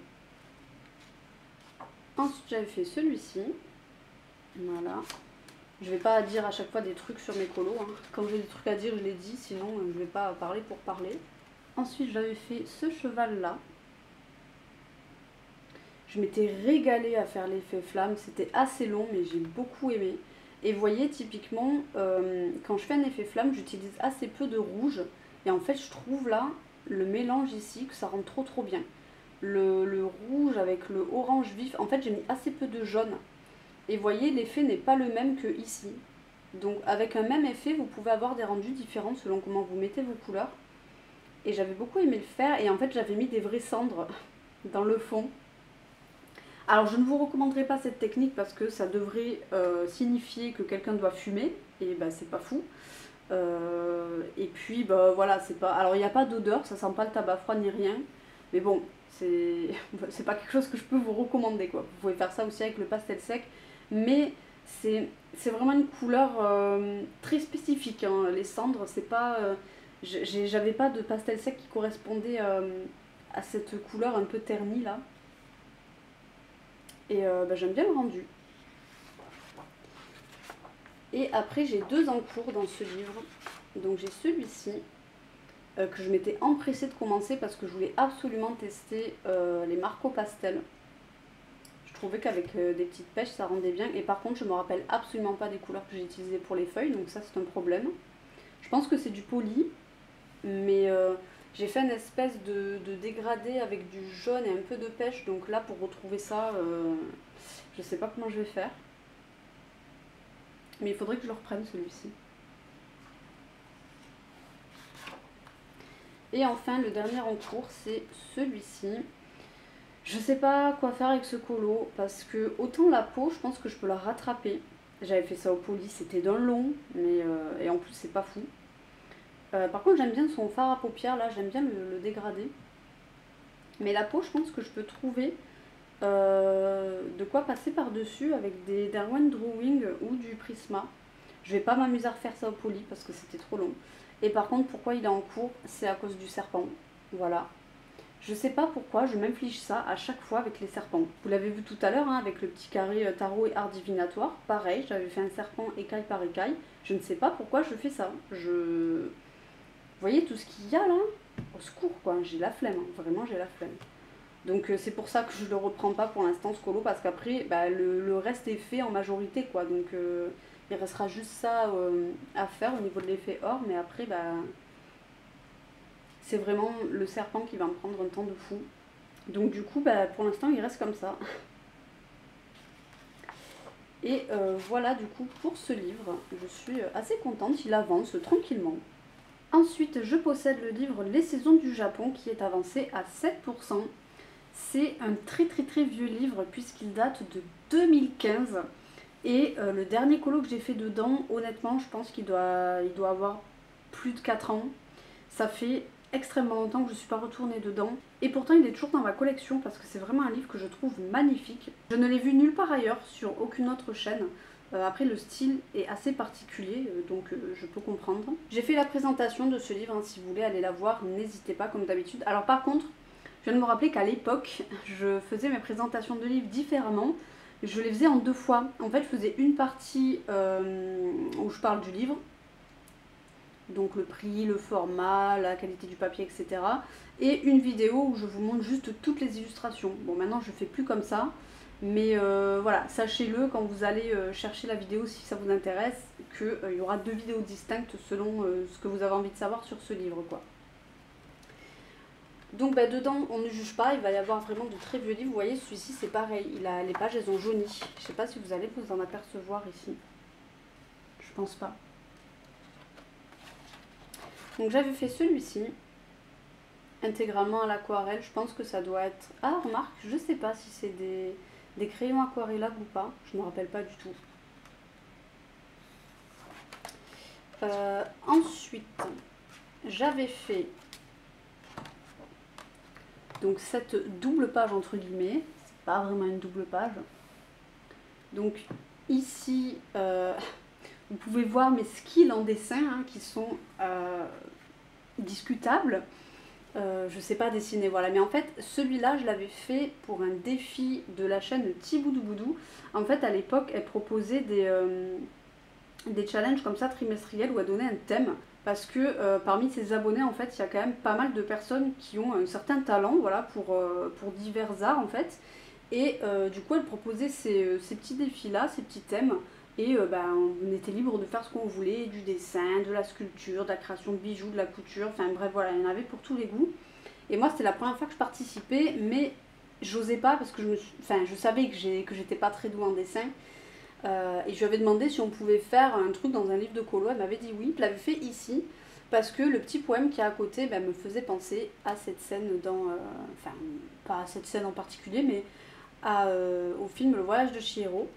Ensuite, j'avais fait celui-ci. Voilà. Je vais pas dire à chaque fois des trucs sur mes colos, hein. Quand j'ai des trucs à dire, je les dis, sinon je vais pas parler pour parler. Ensuite, j'avais fait ce cheval-là. Je m'étais régalée à faire l'effet flamme. C'était assez long, mais j'ai beaucoup aimé. Et vous voyez, typiquement, quand je fais un effet flamme, j'utilise assez peu de rouge. Et en fait, je trouve là, le mélange ici, que ça rend trop bien. Le rouge avec le orange vif, en fait, j'ai mis assez peu de jaune. Et vous voyez, l'effet n'est pas le même que ici. Donc avec un même effet, vous pouvez avoir des rendus différents selon comment vous mettez vos couleurs. Et j'avais beaucoup aimé le faire, et en fait j'avais mis des vraies cendres dans le fond. Alors je ne vous recommanderai pas cette technique parce que ça devrait signifier que quelqu'un doit fumer, et bah c'est pas fou. Et puis bah voilà, c'est pas... Alors il n'y a pas d'odeur, ça sent pas le tabac froid ni rien, mais bon, c'est pas quelque chose que je peux vous recommander quoi. Vous pouvez faire ça aussi avec le pastel sec, mais c'est vraiment une couleur très spécifique, hein. Les cendres, c'est pas... j'avais pas de pastel sec qui correspondait à cette couleur un peu ternie là. Et j'aime bien le rendu. Et après j'ai deux en cours dans ce livre. Donc j'ai celui-ci. que je m'étais empressée de commencer parce que je voulais absolument tester les Marco Pastel. Je trouvais qu'avec des petites pêches ça rendait bien, et par contre je me rappelle absolument pas des couleurs que j'ai utilisées pour les feuilles, donc ça c'est un problème. Je pense que c'est du poli, mais j'ai fait une espèce de dégradé avec du jaune et un peu de pêche, donc là pour retrouver ça, je sais pas comment je vais faire. Mais il faudrait que je le reprenne celui-ci. Et enfin le dernier en cours c'est celui-ci. Je sais pas quoi faire avec ce colo parce que autant la peau je pense que je peux la rattraper. J'avais fait ça au poli, c'était d'un long, mais et en plus c'est pas fou. Par contre j'aime bien son fard à paupières là, j'aime bien le dégradé. Mais la peau je pense que je peux trouver de quoi passer par dessus avec des Derwent Drawing ou du Prisma. Je vais pas m'amuser à refaire ça au poli parce que c'était trop long. Et par contre pourquoi il est en cours, c'est à cause du serpent. Voilà. Je sais pas pourquoi je m'inflige ça à chaque fois avec les serpents. Vous l'avez vu tout à l'heure hein, avec le petit carré tarot et art divinatoire. Pareil, j'avais fait un serpent écaille par écaille. Je ne sais pas pourquoi je fais ça. Vous voyez tout ce qu'il y a là? Au secours quoi, j'ai la flemme, hein. Vraiment j'ai la flemme. Donc c'est pour ça que je ne le reprends pas pour l'instant ce colo, parce qu'après bah, le reste est fait en majorité quoi. Donc il restera juste ça à faire au niveau de l'effet or, mais après bah, c'est vraiment le serpent qui va me prendre un temps de fou. Donc du coup bah, pour l'instant il reste comme ça. Et voilà du coup pour ce livre, je suis assez contente, il avance tranquillement. Ensuite je possède le livre Les Saisons du Japon qui est avancé à 7%. C'est un très vieux livre puisqu'il date de 2015. Et le dernier colo que j'ai fait dedans, honnêtement, je pense qu'il doit avoir plus de 4 ans. Ça fait extrêmement longtemps que je ne suis pas retournée dedans. Et pourtant, il est toujours dans ma collection parce que c'est vraiment un livre que je trouve magnifique. Je ne l'ai vu nulle part ailleurs, sur aucune autre chaîne. Après, le style est assez particulier, donc je peux comprendre. J'ai fait la présentation de ce livre, hein, si vous voulez aller la voir, n'hésitez pas comme d'habitude. Alors par contre, je viens de me rappeler qu'à l'époque, je faisais mes présentations de livres différemment. Je les faisais en 2 fois. En fait, je faisais une partie où je parle du livre, donc le prix, le format, la qualité du papier, etc. Et une vidéo où je vous montre juste toutes les illustrations. Bon, maintenant, je ne fais plus comme ça. Mais voilà, sachez-le quand vous allez chercher la vidéo, si ça vous intéresse, qu'il y aura 2 vidéos distinctes selon ce que vous avez envie de savoir sur ce livre, quoi. Donc bah, dedans on ne juge pas, il va y avoir vraiment de très vieux livres. Vous voyez celui-ci c'est pareil, les pages elles ont jauni. Je sais pas si vous allez vous en apercevoir ici. Je pense pas. Donc j'avais fait celui-ci intégralement à l'aquarelle. Je pense que ça doit être... Ah remarque, je sais pas si c'est des crayons aquarellables ou pas. Je me rappelle pas du tout. Ensuite j'avais fait... Donc cette double page entre guillemets, c'est pas vraiment une double page. Donc ici, vous pouvez voir mes skills en dessin hein, qui sont discutables. Je sais pas dessiner, voilà. Mais en fait, celui-là, je l'avais fait pour un défi de la chaîne Tiboudouboudou. En fait, à l'époque, elle proposait des challenges comme ça trimestriels où elle donnait un thème. Parce que parmi ses abonnés, en fait, il y a quand même pas mal de personnes qui ont un certain talent, voilà, pour divers arts, en fait. Et du coup, elle proposait ces petits défis-là, ces petits thèmes. Et bah, on était libre de faire ce qu'on voulait, du dessin, de la sculpture, de la création de bijoux, de la couture, enfin bref, voilà, il y en avait pour tous les goûts. Et moi, c'était la première fois que je participais, mais j'osais pas parce que je savais que j'étais pas très douée en dessin. Et je lui avais demandé si on pouvait faire un truc dans un livre de colo, elle m'avait dit oui, je l'avais fait ici parce que le petit poème qui est à côté me faisait penser à cette scène enfin pas à cette scène en particulier mais au film Le Voyage de Chihiro.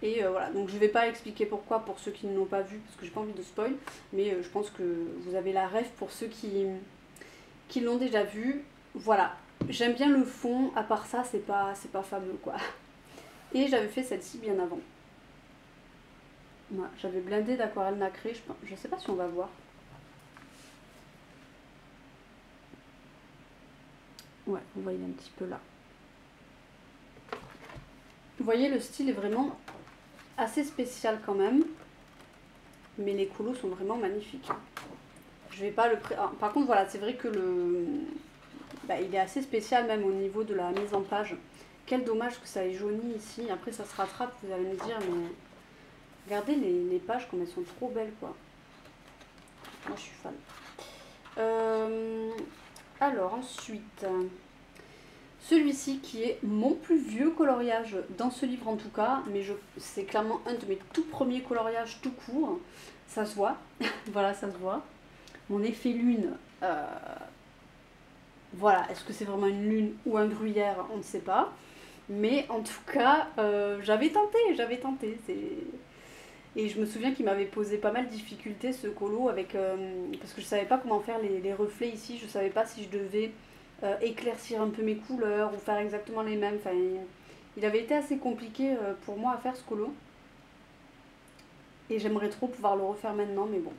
Et voilà, donc je vais pas expliquer pourquoi pour ceux qui ne l'ont pas vu parce que j'ai pas envie de spoil, mais je pense que vous avez la ref pour ceux qui l'ont déjà vu. Voilà, j'aime bien le fond, à part ça c'est pas fameux quoi. Et j'avais fait celle-ci bien avant. Voilà, j'avais blindé d'aquarelle nacrée, je sais pas si on va voir. Ouais, vous voyez un petit peu là. Vous voyez, le style est vraiment assez spécial quand même. Mais les colos sont vraiment magnifiques. Je vais pas le par contre voilà, c'est vrai que il est assez spécial même au niveau de la mise en page. Quel dommage que ça ait jauni ici. Après ça se rattrape, vous allez me dire, mais regardez les pages comme elles sont trop belles quoi. Moi je suis fan. Alors ensuite, celui-ci qui est mon plus vieux coloriage dans ce livre en tout cas, mais c'est clairement un de mes tout premiers coloriages tout court. Ça se voit, voilà, ça se voit. Mon effet lune, voilà, est-ce que c'est vraiment une lune ou un gruyère, on ne sait pas. Mais en tout cas, j'avais tenté. Et je me souviens qu'il m'avait posé pas mal de difficultés ce colo avec, parce que je savais pas comment faire les reflets ici, je savais pas si je devais éclaircir un peu mes couleurs ou faire exactement les mêmes. Enfin, il avait été assez compliqué pour moi à faire ce colo. Et j'aimerais trop pouvoir le refaire maintenant, mais bon,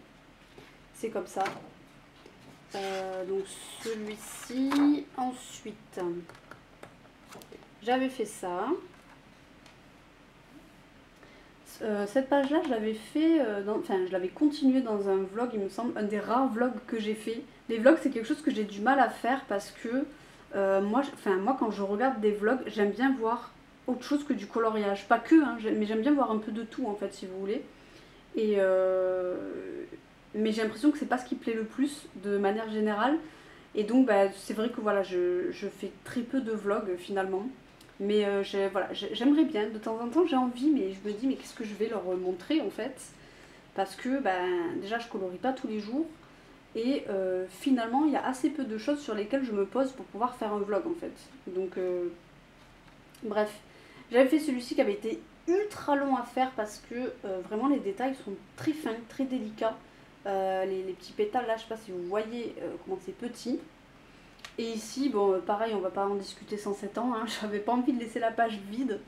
c'est comme ça. Donc celui-ci, ensuite, j'avais fait ça. Cette page-là, je l'avais fait, je l'avais continué dans un vlog, il me semble, un des rares vlogs que j'ai fait. Les vlogs, c'est quelque chose que j'ai du mal à faire parce que moi, quand je regarde des vlogs, j'aime bien voir autre chose que du coloriage. Pas que, hein, mais j'aime bien voir un peu de tout en fait, si vous voulez. Et mais j'ai l'impression que c'est pas ce qui plaît le plus de manière générale. Et donc, c'est vrai que voilà, je fais très peu de vlogs finalement. Mais voilà, j'aimerais bien, de temps en temps j'ai envie, mais je me dis mais qu'est-ce que je vais leur montrer en fait. Parce que déjà je colorie pas tous les jours. Et finalement il y a assez peu de choses sur lesquelles je me pose pour pouvoir faire un vlog en fait. Donc bref, j'avais fait celui-ci qui avait été ultra long à faire parce que vraiment les détails sont très fins, très délicats. Les petits pétales là, je sais pas si vous voyez comment c'est petit. Et ici, bon, pareil, on va pas en discuter sans 7 ans, hein, j'avais pas envie de laisser la page vide.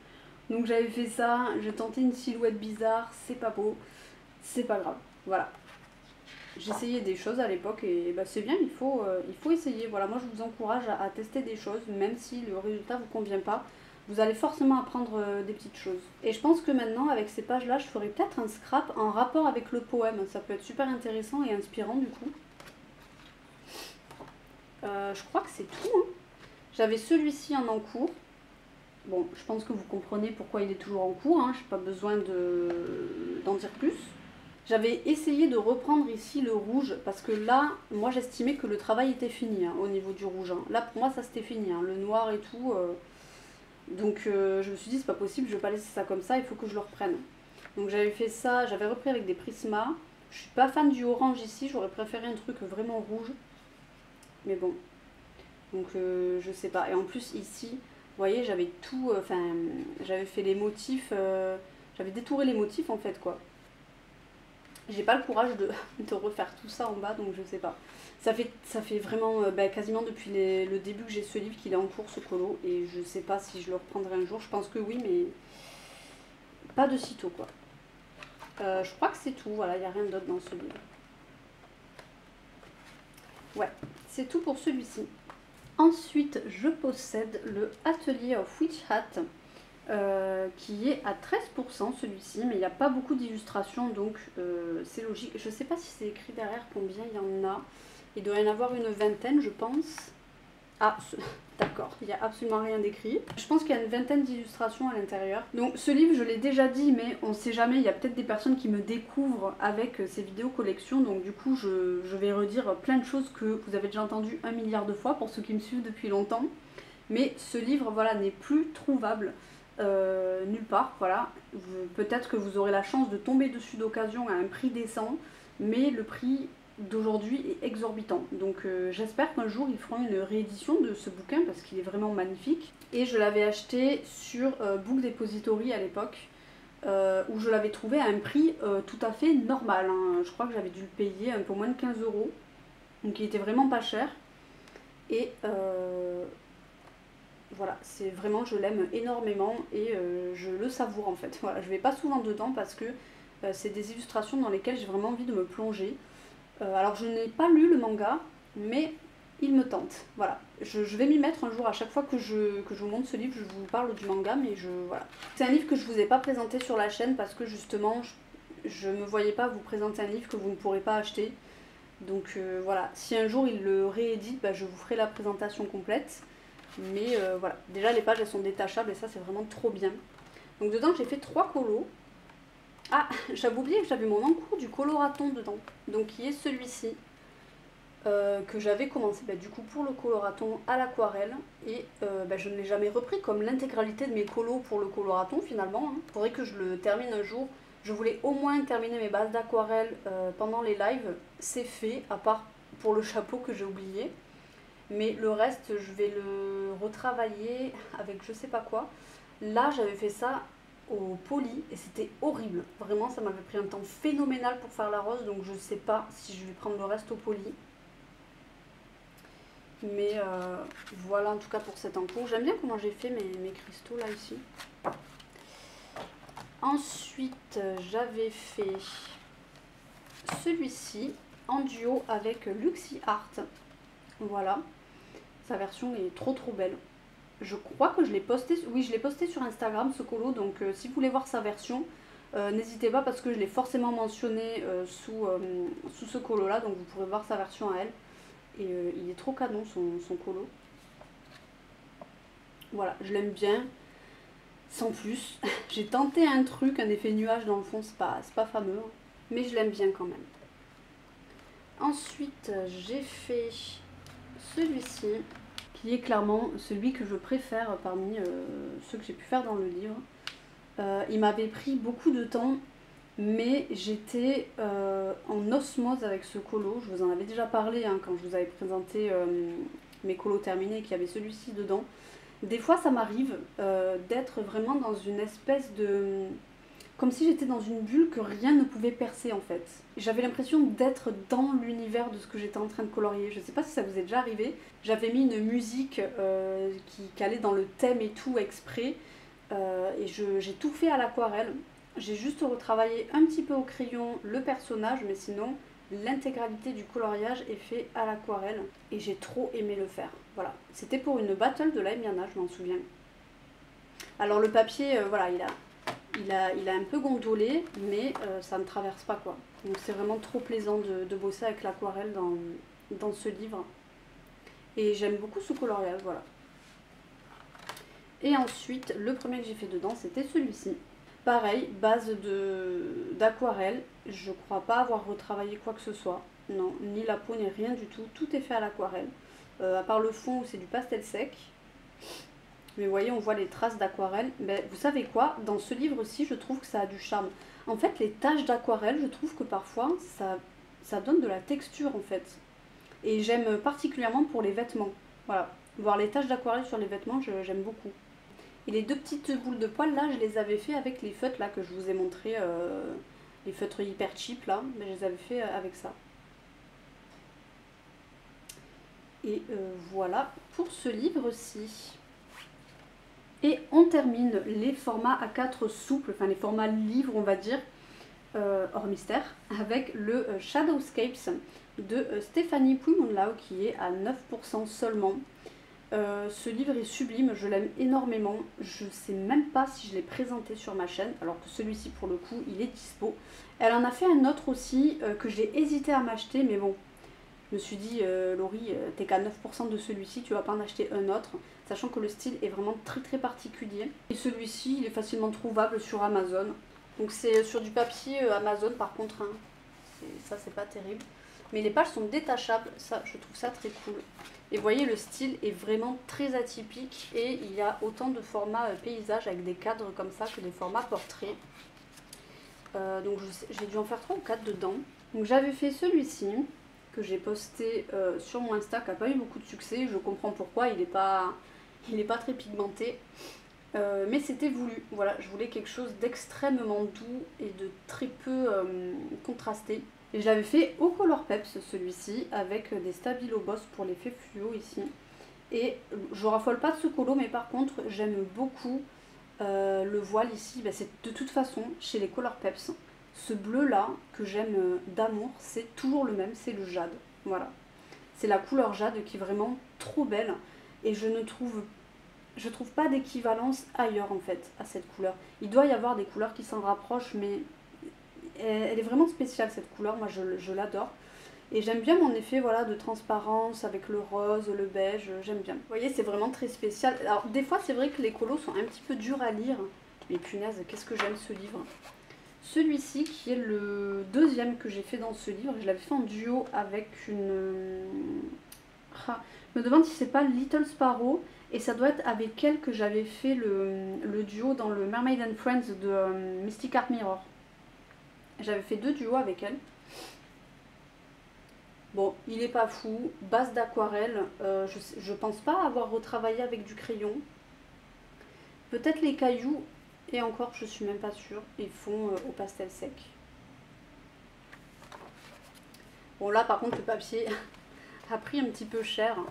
Donc j'avais fait ça, j'ai tenté une silhouette bizarre, c'est pas beau, c'est pas grave, voilà. J'essayais des choses à l'époque et c'est bien, il faut essayer. Voilà, moi je vous encourage à tester des choses, même si le résultat vous convient pas. Vous allez forcément apprendre des petites choses. Et je pense que maintenant, avec ces pages-là, je ferai peut-être un scrap en rapport avec le poème. Ça peut être super intéressant et inspirant du coup. Je crois que c'est tout. Hein. J'avais celui-ci en cours. Bon, je pense que vous comprenez pourquoi il est toujours en cours. Hein. Je n'ai pas besoin d'en dire plus. J'avais essayé de reprendre ici le rouge parce que là, moi j'estimais que le travail était fini hein, au niveau du rouge. Hein. Là, pour moi, ça c'était fini. Hein. Le noir et tout. Donc je me suis dit, c'est pas possible, je vais pas laisser ça comme ça, il faut que je le reprenne. Donc j'avais fait ça, j'avais repris avec des Prisma. Je suis pas fan du orange ici, j'aurais préféré un truc vraiment rouge. Mais bon, donc je sais pas. Et en plus ici, vous voyez, j'avais tout, j'avais fait les motifs, j'avais détouré les motifs en fait quoi. J'ai pas le courage de refaire tout ça en bas, donc je sais pas. Ça fait vraiment quasiment depuis le début que j'ai ce livre qu'il est en cours ce colo, et je sais pas si je le reprendrai un jour, je pense que oui, mais pas de sitôt quoi. Je crois que c'est tout, voilà, il n'y a rien d'autre dans ce livre. Ouais, c'est tout pour celui-ci. Ensuite, je possède le Atelier of Witch Hat, qui est à 13% celui-ci, mais il n'y a pas beaucoup d'illustrations, donc c'est logique. Je ne sais pas si c'est écrit derrière combien il y en a. Il doit y en avoir une vingtaine, je pense. Ah, d'accord, il n'y a absolument rien d'écrit. Je pense qu'il y a une vingtaine d'illustrations à l'intérieur. Donc ce livre, je l'ai déjà dit, mais on ne sait jamais, il y a peut-être des personnes qui me découvrent avec ces vidéos collections, donc du coup je vais redire plein de choses que vous avez déjà entendues 1 milliard de fois pour ceux qui me suivent depuis longtemps. Mais ce livre, voilà, n'est plus trouvable nulle part, voilà. Peut-être que vous aurez la chance de tomber dessus d'occasion à un prix décent, mais le prix d'aujourd'hui est exorbitant. Donc j'espère qu'un jour ils feront une réédition de ce bouquin parce qu'il est vraiment magnifique. Et je l'avais acheté sur Book Depository à l'époque, où je l'avais trouvé à un prix tout à fait normal. Hein. Je crois que j'avais dû le payer un peu moins de 15 €. Donc il était vraiment pas cher. Et voilà, c'est vraiment, je l'aime énormément et je le savoure en fait. Voilà, je vais pas souvent dedans parce que c'est des illustrations dans lesquelles j'ai vraiment envie de me plonger. Alors je n'ai pas lu le manga, mais il me tente. Voilà, je vais m'y mettre un jour. À chaque fois que je vous montre ce livre, je vous parle du manga, mais voilà. C'est un livre que je vous ai pas présenté sur la chaîne parce que justement, je ne me voyais pas vous présenter un livre que vous ne pourrez pas acheter. Donc voilà, si un jour il le réédite, bah, je vous ferai la présentation complète. Mais voilà, déjà les pages elles sont détachables et ça c'est vraiment trop bien. Donc dedans j'ai fait 3 colos. Ah, j'avais oublié que j'avais mon encours du coloraton dedans. Donc qui est celui-ci. Que j'avais commencé du coup pour le coloraton à l'aquarelle. Et je ne l'ai jamais repris comme l'intégralité de mes colos pour le coloraton finalement. Hein. Faudrait que je le termine un jour. Je voulais au moins terminer mes bases d'aquarelle pendant les lives. C'est fait, à part pour le chapeau que j'ai oublié. Mais le reste, je vais le retravailler avec je sais pas quoi. Là, j'avais fait ça au poli et c'était horrible. Vraiment, ça m'avait pris un temps phénoménal pour faire la rose. Donc je sais pas si je vais prendre le reste au poli. Mais voilà en tout cas pour cet encours. J'aime bien comment j'ai fait mes cristaux là ici. Ensuite, j'avais fait celui-ci en duo avec Luxi Art. Voilà. Sa version est trop belle. Je crois que je l'ai posté, oui je l'ai posté sur Instagram ce colo, donc si vous voulez voir sa version, n'hésitez pas parce que je l'ai forcément mentionné sous ce colo là, donc vous pourrez voir sa version à elle. Et il est trop canon son colo. Voilà, je l'aime bien, sans plus. J'ai tenté un truc, un effet nuage dans le fond, c'est pas fameux, hein, mais je l'aime bien quand même. Ensuite, j'ai fait celui-ci, qui est clairement celui que je préfère parmi ceux que j'ai pu faire dans le livre. Il m'avait pris beaucoup de temps, mais j'étais en osmose avec ce colo. Je vous en avais déjà parlé hein, quand je vous avais présenté mes colos terminés, qu'il y avait celui-ci dedans. Des fois ça m'arrive d'être vraiment dans une espèce de... comme si j'étais dans une bulle que rien ne pouvait percer en fait. J'avais l'impression d'être dans l'univers de ce que j'étais en train de colorier. Je sais pas si ça vous est déjà arrivé. J'avais mis une musique qui allait dans le thème et tout exprès. Et j'ai tout fait à l'aquarelle. J'ai juste retravaillé un petit peu au crayon le personnage, mais sinon l'intégralité du coloriage est fait à l'aquarelle. Et j'ai trop aimé le faire. Voilà. C'était pour une battle de l'Aimiana, je m'en souviens. Alors le papier, voilà, il a un peu gondolé, mais ça ne traverse pas quoi. Donc c'est vraiment trop plaisant de bosser avec l'aquarelle dans ce livre. Et j'aime beaucoup ce coloriage, voilà. Et ensuite, le premier que j'ai fait dedans, c'était celui-ci. Pareil, base d'aquarelle. Je crois pas avoir retravaillé quoi que ce soit. Non, ni la peau, ni rien du tout. Tout est fait à l'aquarelle. À part le fond où c'est du pastel sec. Mais vous voyez, on voit les traces d'aquarelle. Ben, vous savez quoi? Dans ce livre-ci, je trouve que ça a du charme. En fait, les taches d'aquarelle, je trouve que parfois, ça donne de la texture en fait. Et j'aime particulièrement pour les vêtements. Voilà, voir les taches d'aquarelle sur les vêtements, j'aime beaucoup. Et les deux petites boules de poils là, je les avais fait avec les feutres là que je vous ai montré, les feutres hyper cheap là, mais je les avais fait avec ça. Et voilà pour ce livre-ci. Et on termine les formats A4 souples, enfin les formats livres on va dire, hors mystère, avec le Shadowscapes de Stéphanie Poumonlao qui est à 9% seulement. Ce livre est sublime, je l'aime énormément. Je ne sais même pas si je l'ai présenté sur ma chaîne, alors que celui-ci pour le coup il est dispo. Elle en a fait un autre aussi que j'ai hésité à m'acheter, mais bon, je me suis dit Laurie, t'es qu'à 9% de celui-ci, tu vas pas en acheter un autre, sachant que le style est vraiment très particulier. Et celui-ci il est facilement trouvable sur Amazon. Donc c'est sur du papier Amazon par contre, hein. Ça c'est pas terrible. Mais les pages sont détachables, ça je trouve ça très cool. Et vous voyez le style est vraiment très atypique et il y a autant de formats paysages avec des cadres comme ça que des formats portraits. Donc j'ai dû en faire 3 ou 4 dedans. Donc j'avais fait celui-ci que j'ai posté sur mon Insta qui n'a pas eu beaucoup de succès. Je comprends pourquoi, il n'est pas très pigmenté. Mais c'était voulu, voilà, je voulais quelque chose d'extrêmement doux et de très peu contrasté. Et je l'avais fait au Colourpeps celui-ci, avec des Stabilo Boss pour l'effet fluo ici. Et je raffole pas de ce colo, mais par contre j'aime beaucoup le voile ici. Bah, c'est de toute façon chez les Colourpeps. Ce bleu là que j'aime d'amour, c'est toujours le même, c'est le jade. Voilà. C'est la couleur jade qui est vraiment trop belle. Et je trouve pas d'équivalence ailleurs en fait à cette couleur. Il doit y avoir des couleurs qui s'en rapprochent, mais elle est vraiment spéciale cette couleur, moi je l'adore. Et j'aime bien mon effet voilà, de transparence avec le rose, le beige, j'aime bien. Vous voyez, c'est vraiment très spécial. Alors des fois c'est vrai que les colos sont un petit peu durs à lire. Mais punaise, qu'est-ce que j'aime ce livre. Celui-ci qui est le deuxième que j'ai fait dans ce livre, je l'avais fait en duo avec une... Ah, je me demande si c'est pas Little Sparrow, et ça doit être avec elle que j'avais fait le duo dans le Mermaid and Friends de Mystic Art Mirror. J'avais fait 2 duos avec elle. Bon, il est pas fou, base d'aquarelle, je pense pas avoir retravaillé avec du crayon. Peut-être les cailloux, et encore je suis même pas sûre, ils font au pastel sec. Bon là par contre le papier a pris un petit peu cher, vous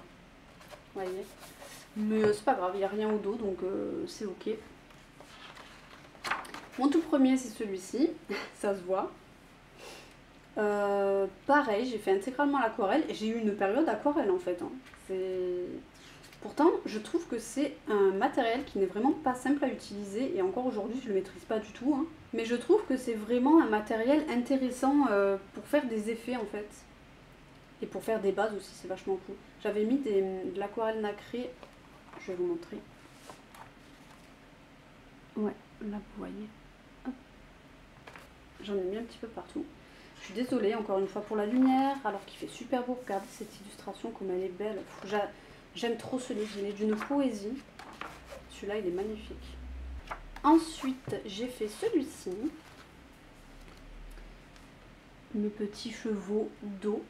voyez. Mais c'est pas grave, il n'y a rien au dos donc c'est ok. Mon tout premier c'est celui-ci, ça se voit. Pareil, j'ai fait intégralement l'aquarelle et j'ai eu une période aquarelle en fait. Hein. Pourtant, je trouve que c'est un matériel qui n'est vraiment pas simple à utiliser et encore aujourd'hui je le maîtrise pas du tout. Hein. Mais je trouve que c'est vraiment un matériel intéressant pour faire des effets en fait. Et pour faire des bases aussi, c'est vachement cool. J'avais mis de l'aquarelle nacrée, je vais vous montrer. Ouais, là vous voyez. J'en ai mis un petit peu partout. Je suis désolée encore une fois pour la lumière, alors qu'il fait super beau. Regardez cette illustration comme elle est belle. J'aime trop ce livre, il est d'une poésie. Celui-là il est magnifique. Ensuite j'ai fait celui-ci. Mes petits chevaux d'eau.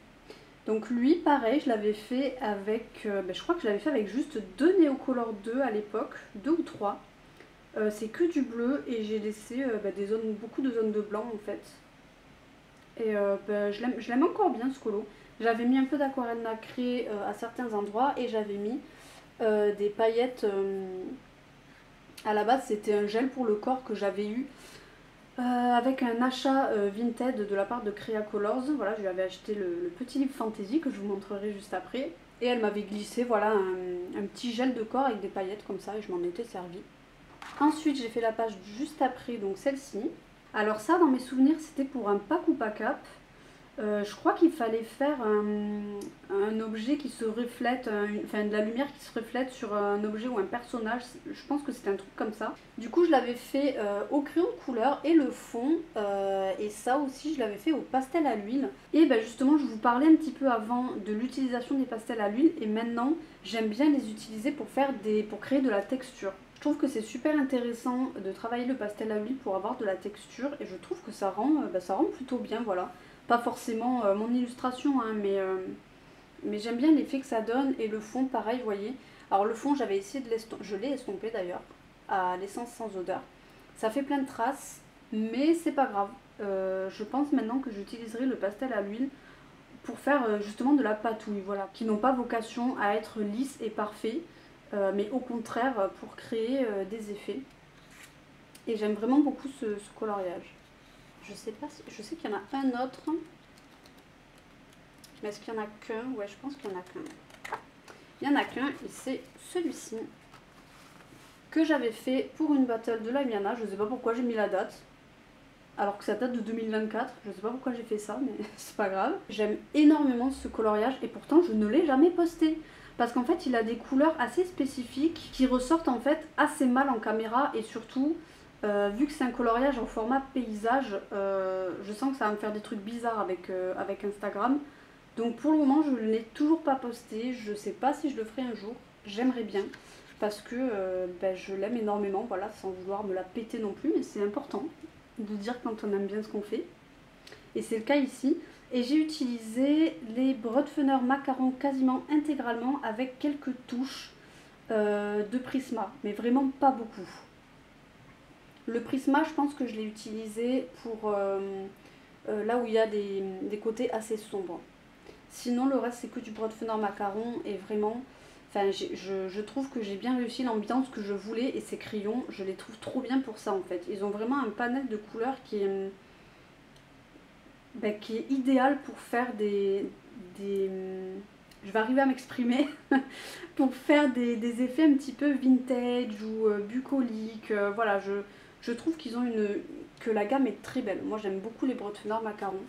Donc lui pareil je l'avais fait avec, je crois que je l'avais fait avec juste 2 Neocolor 2 à l'époque, 2 ou 3. C'est que du bleu et j'ai laissé beaucoup de zones de blanc en fait. Et je l'aime encore bien ce colo. J'avais mis un peu d'aquarelle nacrée à certains endroits et j'avais mis des paillettes. À la base c'était un gel pour le corps que j'avais eu avec un achat Vinted de la part de Crea Colors. Voilà, je lui avais acheté le petit livre fantasy que je vous montrerai juste après. Et elle m'avait glissé voilà, un petit gel de corps avec des paillettes comme ça et je m'en étais servi. Ensuite j'ai fait la page juste après, donc celle-ci. Alors ça, dans mes souvenirs, c'était pour un pack ou pas cap. Je crois qu'il fallait faire un objet qui se reflète, enfin de la lumière qui se reflète sur un objet ou un personnage. Je pense que c'était un truc comme ça. Du coup, je l'avais fait au crayon de couleur et le fond. Et ça aussi, je l'avais fait au pastel à l'huile. Et justement, je vous parlais un petit peu avant de l'utilisation des pastels à l'huile. Et maintenant, j'aime bien les utiliser pour créer de la texture. Je trouve que c'est super intéressant de travailler le pastel à l'huile pour avoir de la texture et je trouve que ça rend plutôt bien, voilà. Pas forcément mon illustration, hein, mais j'aime bien l'effet que ça donne et le fond pareil, vous voyez. Alors le fond j'avais essayé de l'estomper, je l'ai estompé d'ailleurs, à l'essence sans odeur. Ça fait plein de traces, mais c'est pas grave. Je pense maintenant que j'utiliserai le pastel à l'huile pour faire justement de la patouille, voilà. Qui n'ont pas vocation à être lisses et parfaits. Mais au contraire pour créer des effets. Et j'aime vraiment beaucoup ce coloriage. Je sais pas si, je sais qu'il y en a un autre. Mais est-ce qu'il y en a qu'un? Ouais, je pense qu'il y en a qu'un. Il y en a qu'un et c'est celui-ci. Que j'avais fait pour une battle de la Miana. Je sais pas pourquoi j'ai mis la date. Alors que ça date de 2024. Je sais pas pourquoi j'ai fait ça, mais c'est pas grave. J'aime énormément ce coloriage et pourtant je ne l'ai jamais posté. Parce qu'en fait il a des couleurs assez spécifiques qui ressortent en fait assez mal en caméra et surtout vu que c'est un coloriage en format paysage, je sens que ça va me faire des trucs bizarres avec Instagram. Donc pour le moment je ne l'ai toujours pas posté, je sais pas si je le ferai un jour, j'aimerais bien parce que je l'aime énormément, voilà, sans vouloir me la péter non plus, mais c'est important de dire quand on aime bien ce qu'on fait. Et c'est le cas ici. Et j'ai utilisé les Broadfenner macarons quasiment intégralement avec quelques touches de Prisma, mais vraiment pas beaucoup. Le Prisma, je pense que je l'ai utilisé pour là où il y a des côtés assez sombres. Sinon, le reste, c'est que du Broadfenner macaron et vraiment, enfin, je trouve que j'ai bien réussi l'ambiance que je voulais et ces crayons, je les trouve trop bien pour ça en fait. Ils ont vraiment un panel de couleurs qui est idéal pour faire je vais arriver à m'exprimer, pour faire des effets un petit peu vintage ou bucoliques. Voilà, je trouve que la gamme est très belle. Moi j'aime beaucoup les Broadfenner macarons.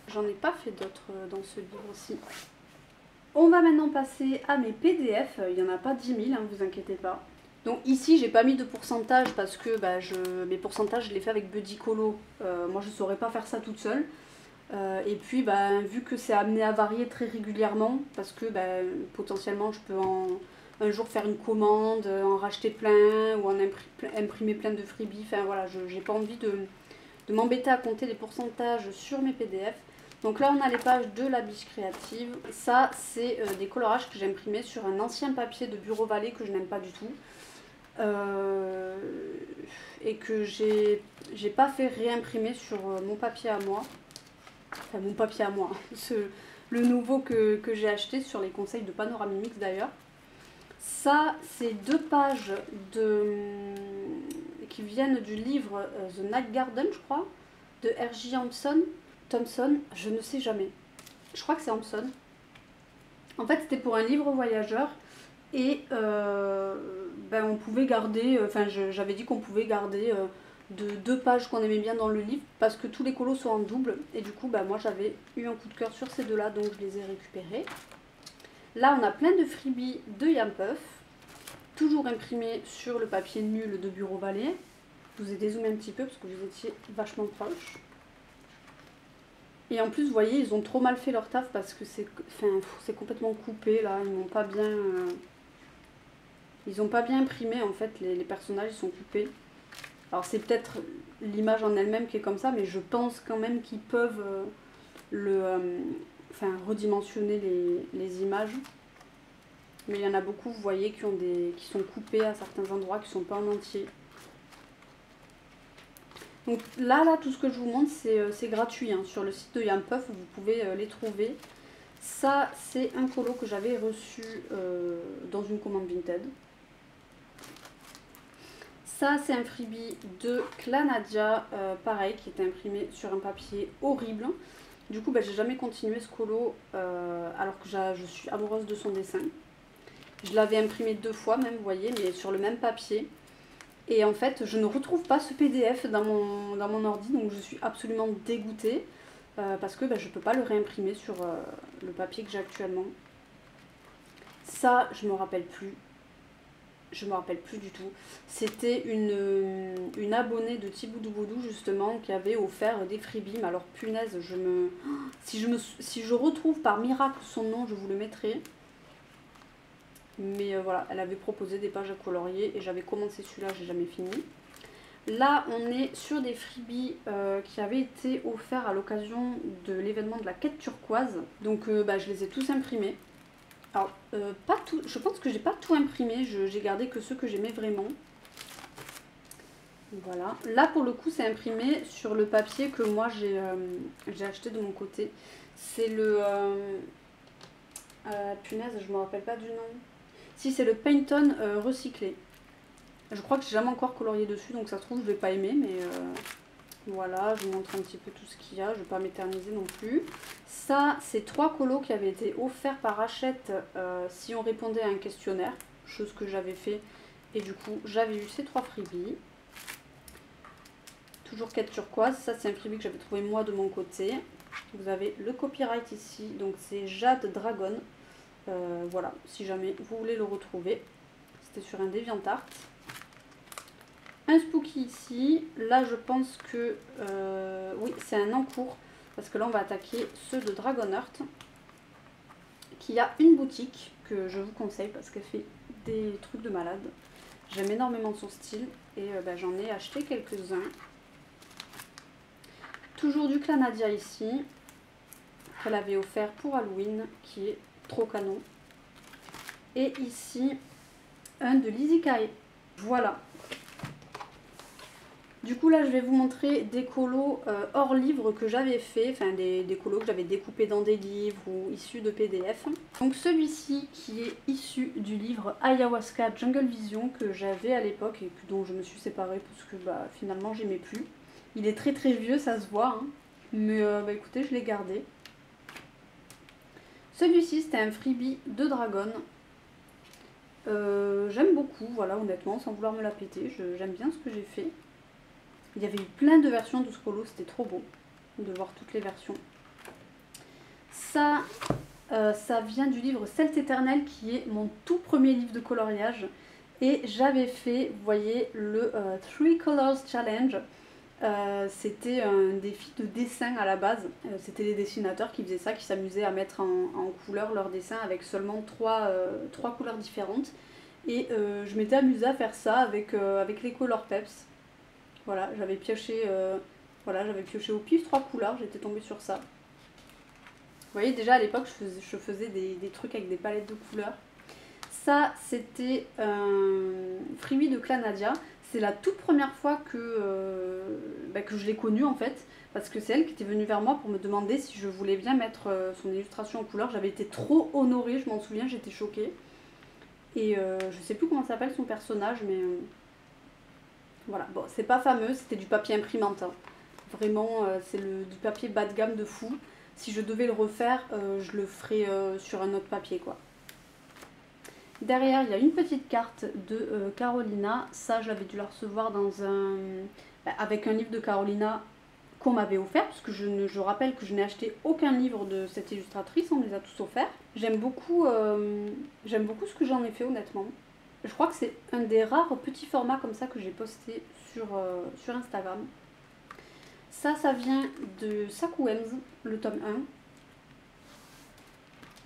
J'en ai pas fait d'autres dans ce livre-ci. On va maintenant passer à mes PDF. Il n'y en a pas 10 000, hein, vous inquiétez pas. Donc ici, j'ai pas mis de pourcentage parce que mes pourcentages, je les fais avec Budicolo. Moi, je ne saurais pas faire ça toute seule. Et puis, vu que c'est amené à varier très régulièrement, parce que potentiellement, je peux un jour faire une commande, en racheter plein ou en imprimer plein de freebies. Enfin voilà, j'ai pas envie de m'embêter à compter les pourcentages sur mes PDF. Donc là, on a les pages de la biche créative. Ça, c'est des colorages que j'ai imprimés sur un ancien papier de Bureau Vallée que je n'aime pas du tout. Et que j'ai pas fait réimprimer sur mon papier à moi. Enfin, mon papier à moi. Le nouveau que j'ai acheté sur les conseils de Panoramimix d'ailleurs. Ça, c'est 2 pages qui viennent du livre The Night Garden, je crois, de R.J. Thompson, je ne sais jamais. Je crois que c'est Hampson. En fait, c'était pour un livre voyageur et on pouvait garder, j'avais dit qu'on pouvait garder de 2 pages qu'on aimait bien dans le livre parce que tous les colos sont en double et du coup, moi j'avais eu un coup de cœur sur ces 2-là, donc je les ai récupérés. Là, on a plein de freebies de Yam Puff, toujours imprimés sur le papier nul de Bureau Vallée. Je vous ai dézoomé un petit peu parce que vous étiez vachement proches. Et en plus, vous voyez, ils ont trop mal fait leur taf parce que c'est complètement coupé là. Ils n'ont pas bien, imprimé en fait. Les personnages, ils sont coupés. Alors c'est peut-être l'image en elle-même qui est comme ça, mais je pense quand même qu'ils peuvent redimensionner les images. Mais il y en a beaucoup, vous voyez, qui sont coupés à certains endroits, qui sont pas en entier. Donc là, tout ce que je vous montre, c'est gratuit. Hein. Sur le site de Yam Puff, vous pouvez les trouver. Ça, c'est un colo que j'avais reçu dans une commande Vinted. Ça, c'est un freebie de Clanadia, pareil, qui était imprimé sur un papier horrible. Du coup, j'ai jamais continué ce colo, alors que je suis amoureuse de son dessin. Je l'avais imprimé 2 fois même, vous voyez, mais sur le même papier. Et en fait, je ne retrouve pas ce PDF dans mon ordi, donc je suis absolument dégoûtée parce que je ne peux pas le réimprimer sur le papier que j'ai actuellement. Ça, je me rappelle plus. Je me rappelle plus du tout. C'était une abonnée de Tiboudouboudou justement qui avait offert des freebies. Mais alors punaise, si je retrouve par miracle son nom, je vous le mettrai. Mais voilà, elle avait proposé des pages à colorier et j'avais commencé celui-là, j'ai jamais fini. Là, on est sur des freebies qui avaient été offerts à l'occasion de l'événement de la quête turquoise. Donc je les ai tous imprimés. Alors, pas tout, je pense que j'ai pas tout imprimé, j'ai gardé que ceux que j'aimais vraiment. Voilà. Là, pour le coup, c'est imprimé sur le papier que moi j'ai acheté de mon côté. C'est le... punaise, je me rappelle pas du nom. Si, c'est le Painton recyclé. Je crois que j'ai jamais encore colorié dessus, donc ça se trouve je vais pas aimer, mais voilà, je vous montre un petit peu tout ce qu'il y a, je vais pas m'éterniser non plus. Ça, c'est 3 colos qui avaient été offerts par Hachette si on répondait à un questionnaire, chose que j'avais fait, et du coup j'avais eu ces 3 freebies. Toujours quête turquoise, ça c'est un freebie que j'avais trouvé moi de mon côté. Vous avez le copyright ici, donc c'est Jade Dragon. Voilà, si jamais vous voulez le retrouver. C'était sur un DeviantArt. Un spooky ici. Là, je pense que... oui, c'est un en cours. Parce que là, on va attaquer ceux de Dragonheart. Qui a une boutique que je vous conseille parce qu'elle fait des trucs de malade. J'aime énormément son style. Et j'en ai acheté quelques-uns. Toujours du Clanadia ici. Qu'elle avait offert pour Halloween. Qui est trop canon. Et ici, un de Lizzie Kai. Voilà. Du coup, là, je vais vous montrer des colos hors livre que j'avais fait. Enfin, des colos que j'avais découpés dans des livres ou issus de PDF. Donc, celui-ci qui est issu du livre Ayahuasca Jungle Vision que j'avais à l'époque et dont je me suis séparée parce que finalement, j'aimais plus. Il est très très vieux, ça se voit. Hein. Mais écoutez, je l'ai gardé. Celui-ci, c'était un freebie de Dragon. J'aime beaucoup, voilà, honnêtement, sans vouloir me la péter. J'aime bien ce que j'ai fait. Il y avait eu plein de versions de ce colo, c'était trop beau de voir toutes les versions. Ça, ça vient du livre Celte éternel qui est mon tout premier livre de coloriage. Et j'avais fait, vous voyez, le Three Colors Challenge. C'était un défi de dessin à la base. C'était les dessinateurs qui faisaient ça, qui s'amusaient à mettre en couleur leurs dessins avec seulement trois couleurs différentes. Et je m'étais amusée à faire ça avec les Color Peps. Voilà, j'avais pioché, j'avais pioché au pif 3 couleurs, j'étais tombée sur ça. Vous voyez, déjà à l'époque, je faisais des trucs avec des palettes de couleurs. Ça, c'était un freebie de Clanadia. C'est la toute première fois que je l'ai connue en fait, parce que c'est elle qui était venue vers moi pour me demander si je voulais bien mettre son illustration en couleur. J'avais été trop honorée, je m'en souviens, j'étais choquée. Et je sais plus comment s'appelle son personnage, mais voilà. Bon, c'est pas fameux, c'était du papier imprimante. Hein. Vraiment, c'est du papier bas de gamme de fou. Si je devais le refaire, je le ferais sur un autre papier, quoi. Derrière, il y a une petite carte de Carolina. Ça, j'avais dû la recevoir avec un livre de Carolina qu'on m'avait offert, parce que je rappelle que je n'ai acheté aucun livre de cette illustratrice, on me les a tous offerts. J'aime beaucoup ce que j'en ai fait, honnêtement. Je crois que c'est un des rares petits formats comme ça que j'ai posté sur Instagram. Ça vient de Saku Ems, le tome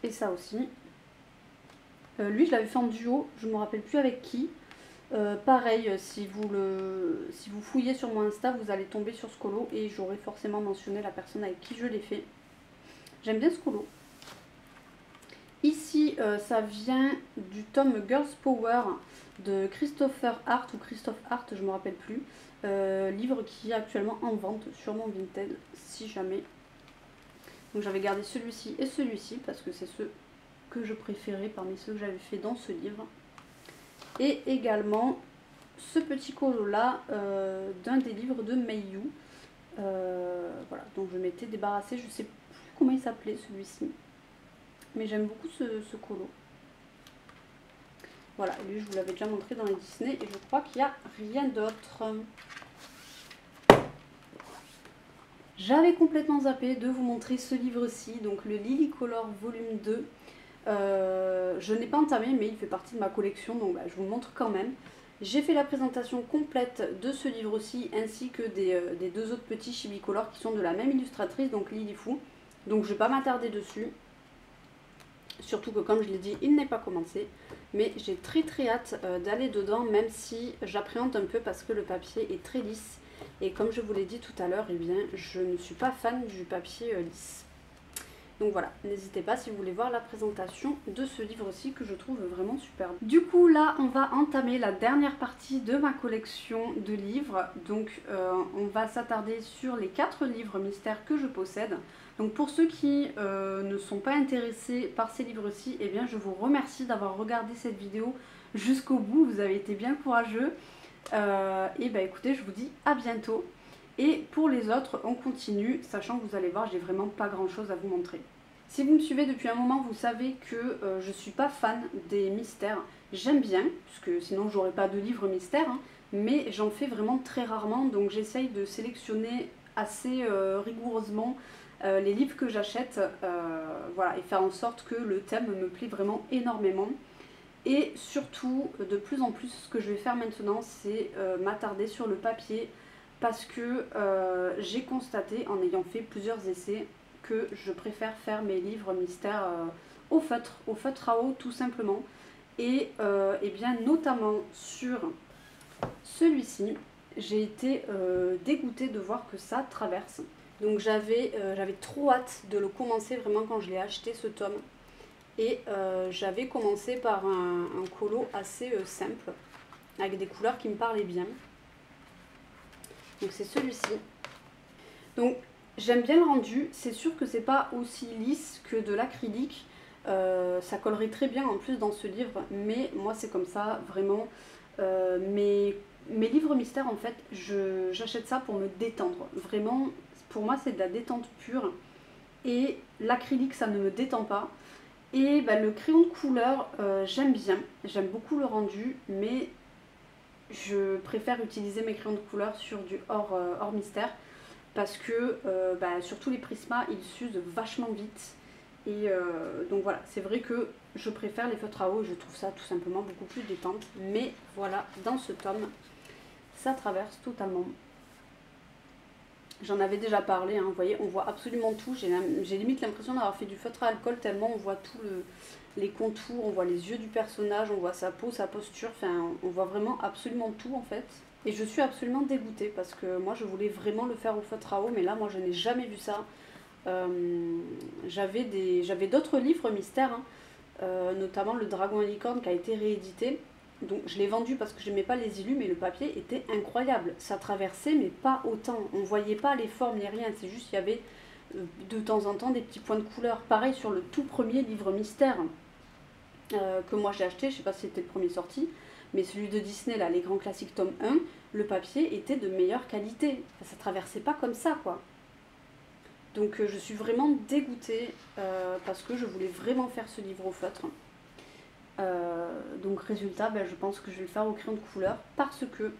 1. Et ça aussi. Lui, je l'avais fait en duo, je ne me rappelle plus avec qui. Pareil, si vous fouillez sur mon Insta, vous allez tomber sur ce colo et j'aurai forcément mentionné la personne avec qui je l'ai fait. J'aime bien ce colo. Ici, ça vient du tome Girls Power de Christopher Hart ou Christophe Hart, je ne me rappelle plus. Livre qui est actuellement en vente sur mon Vinted, si jamais. Donc j'avais gardé celui-ci et celui-ci parce que c'est ceux que je préférais parmi ceux que j'avais fait dans ce livre. Et également ce petit colo là d'un des livres de Meiyu. Voilà, donc je m'étais débarrassée, je sais plus comment il s'appelait celui-ci, mais j'aime beaucoup ce colo. Voilà, lui je vous l'avais déjà montré dans les Disney et je crois qu'il n'y a rien d'autre. J'avais complètement zappé de vous montrer ce livre-ci, donc le Lily Color volume 2. Je n'ai pas entamé, mais il fait partie de ma collection, donc je vous le montre quand même. J'ai fait la présentation complète de ce livre-ci, ainsi que des deux autres petits chibicolores qui sont de la même illustratrice, donc Lily Fou. Donc je ne vais pas m'attarder dessus. Surtout que comme je l'ai dit, il n'est pas commencé. Mais j'ai très hâte d'aller dedans, même si j'appréhende un peu parce que le papier est très lisse. Et comme je vous l'ai dit tout à l'heure, eh bien, je ne suis pas fan du papier lisse. Donc voilà, n'hésitez pas si vous voulez voir la présentation de ce livre-ci que je trouve vraiment superbe. Du coup là, on va entamer la dernière partie de ma collection de livres. Donc on va s'attarder sur les 4 livres mystères que je possède. Donc pour ceux qui ne sont pas intéressés par ces livres-ci, eh bien je vous remercie d'avoir regardé cette vidéo jusqu'au bout. Vous avez été bien courageux. Et bah écoutez, je vous dis à bientôt. Et pour les autres, on continue, sachant que vous allez voir, j'ai vraiment pas grand chose à vous montrer. Si vous me suivez depuis un moment, vous savez que je suis pas fan des mystères. J'aime bien, puisque sinon j'aurais pas de livres mystères, hein, mais j'en fais vraiment très rarement, donc j'essaye de sélectionner assez rigoureusement les livres que j'achète, voilà, et faire en sorte que le thème me plaît vraiment énormément. Et surtout, de plus en plus, ce que je vais faire maintenant, c'est m'attarder sur le papier, parce que j'ai constaté, en ayant fait plusieurs essais, que je préfère faire mes livres mystères au feutre à eau tout simplement. Et bien notamment sur celui-ci, j'ai été dégoûtée de voir que ça traverse. Donc j'avais trop hâte de le commencer vraiment quand je l'ai acheté ce tome. Et j'avais commencé par un colo assez simple, avec des couleurs qui me parlaient bien. Donc c'est celui-ci. Donc j'aime bien le rendu, c'est sûr que c'est pas aussi lisse que de l'acrylique. Ça collerait très bien en plus dans ce livre, mais moi c'est comme ça, vraiment. Mes livres mystères en fait, j'achète ça pour me détendre. Vraiment, pour moi c'est de la détente pure. Et l'acrylique ça ne me détend pas. Et bah, le crayon de couleur, j'aime bien, j'aime beaucoup le rendu, mais je préfère utiliser mes crayons de couleur sur du hors mystère parce que sur tous les Prisma, ils s'usent vachement vite Et donc voilà, c'est vrai que je préfère les feutres à eau et je trouve ça tout simplement beaucoup plus détente. Mais voilà, dans ce tome, ça traverse totalement. J'en avais déjà parlé, hein, vous voyez, on voit absolument tout. J'ai limite l'impression d'avoir fait du feutre à alcool tellement on voit tout les contours, on voit les yeux du personnage, on voit sa peau, sa posture, enfin on voit vraiment absolument tout en fait. Et je suis absolument dégoûtée parce que moi je voulais vraiment le faire au feutre à eau, mais là moi je n'ai jamais vu ça. J'avais d'autres livres mystères, hein, notamment le Dragon et Licorne qui a été réédité. Donc je l'ai vendu parce que je n'aimais pas les illus, mais le papier était incroyable. Ça traversait, mais pas autant. On ne voyait pas les formes ni rien. C'est juste qu'il y avait de temps en temps des petits points de couleur. Pareil sur le tout premier livre mystère que moi j'ai acheté. Je ne sais pas si c'était le premier sorti, mais celui de Disney, là, les grands classiques tome 1, le papier était de meilleure qualité. Enfin, ça traversait pas comme ça, quoi. Donc je suis vraiment dégoûtée parce que je voulais vraiment faire ce livre au feutre. Donc résultat, ben, je pense que je vais le faire au crayon de couleur parce que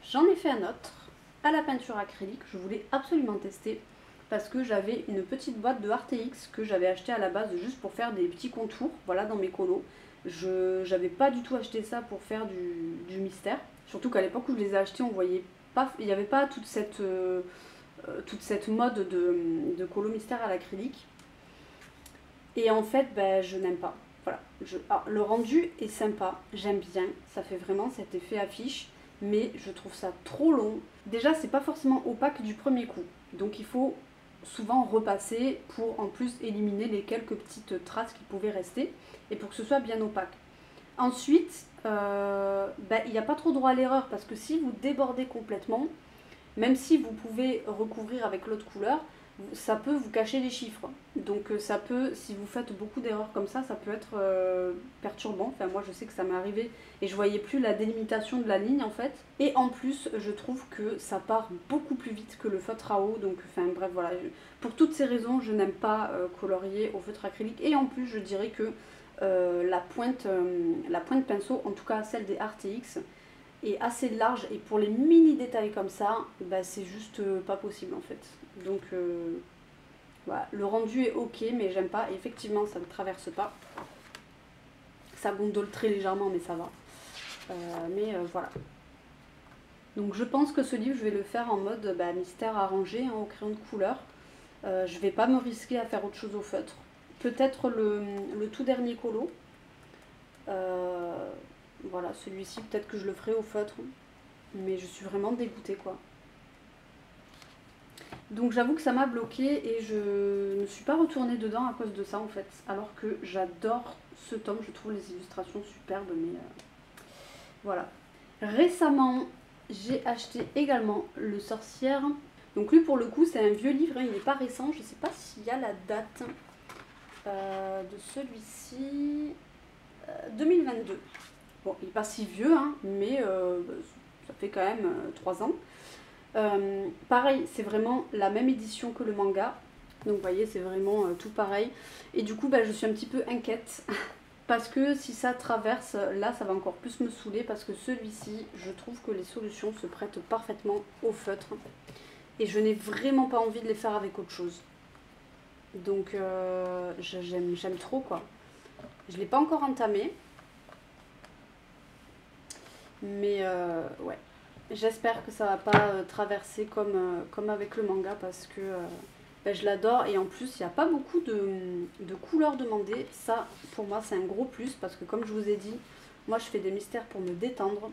j'en ai fait un autre à la peinture acrylique. Je voulais absolument tester parce que j'avais une petite boîte de RTX que j'avais acheté à la base juste pour faire des petits contours, voilà, dans mes colos. Je n'avais pas du tout acheté ça pour faire du mystère, surtout qu'à l'époque où je les ai achetés, on voyait pas, il n'y avait pas toute cette mode de colo mystère à l'acrylique. Et en fait, ben, je n'aime pas. Voilà. Le rendu est sympa, j'aime bien, ça fait vraiment cet effet affiche, mais je trouve ça trop long. Déjà, c'est pas forcément opaque du premier coup, donc il faut souvent repasser pour en plus éliminer les quelques petites traces qui pouvaient rester et pour que ce soit bien opaque. Ensuite, il n'y a pas trop droit à l'erreur parce que si vous débordez complètement, même si vous pouvez recouvrir avec l'autre couleur, ça peut vous cacher les chiffres. Donc ça peut, si vous faites beaucoup d'erreurs comme ça peut être perturbant. Enfin moi je sais que ça m'est arrivé et je voyais plus la délimitation de la ligne en fait. Et en plus je trouve que ça part beaucoup plus vite que le feutre à eau. Donc enfin bref voilà, pour toutes ces raisons je n'aime pas colorier au feutre acrylique. Et en plus je dirais que la pointe pinceau, en tout cas celle des RTX, est assez large et pour les mini détails comme ça, bah, c'est juste pas possible en fait. Donc voilà, le rendu est ok mais j'aime pas, et effectivement ça ne traverse pas. Ça gondole très légèrement mais ça va. Voilà. Donc je pense que ce livre je vais le faire en mode mystère arrangé, hein, au crayon de couleur. Je vais pas me risquer à faire autre chose au feutre. Peut-être le tout dernier colo. Voilà, celui-ci, peut-être que je le ferai au feutre. Mais je suis vraiment dégoûtée, quoi. Donc j'avoue que ça m'a bloquée et je ne suis pas retournée dedans à cause de ça, en fait. Alors que j'adore ce tome, je trouve les illustrations superbes, mais voilà. Récemment, j'ai acheté également Le Sorcière. Donc lui, pour le coup, c'est un vieux livre, hein, il n'est pas récent. Je ne sais pas s'il y a la date de celui-ci. 2022. Bon, il n'est pas si vieux, hein, mais ça fait quand même 3 ans. Pareil, c'est vraiment la même édition que le manga. Donc vous voyez, c'est vraiment tout pareil. Et du coup, je suis un petit peu inquiète. Parce que si ça traverse, là, ça va encore plus me saouler. Parce que celui-ci, je trouve que les solutions se prêtent parfaitement au feutre. Et je n'ai vraiment pas envie de les faire avec autre chose. Donc j'aime trop, quoi. Je ne l'ai pas encore entamé. Mais ouais, j'espère que ça va pas traverser comme avec le manga parce que je l'adore. Et en plus, il n'y a pas beaucoup de couleurs demandées. Ça, pour moi, c'est un gros plus parce que comme je vous ai dit, moi, je fais des mystères pour me détendre.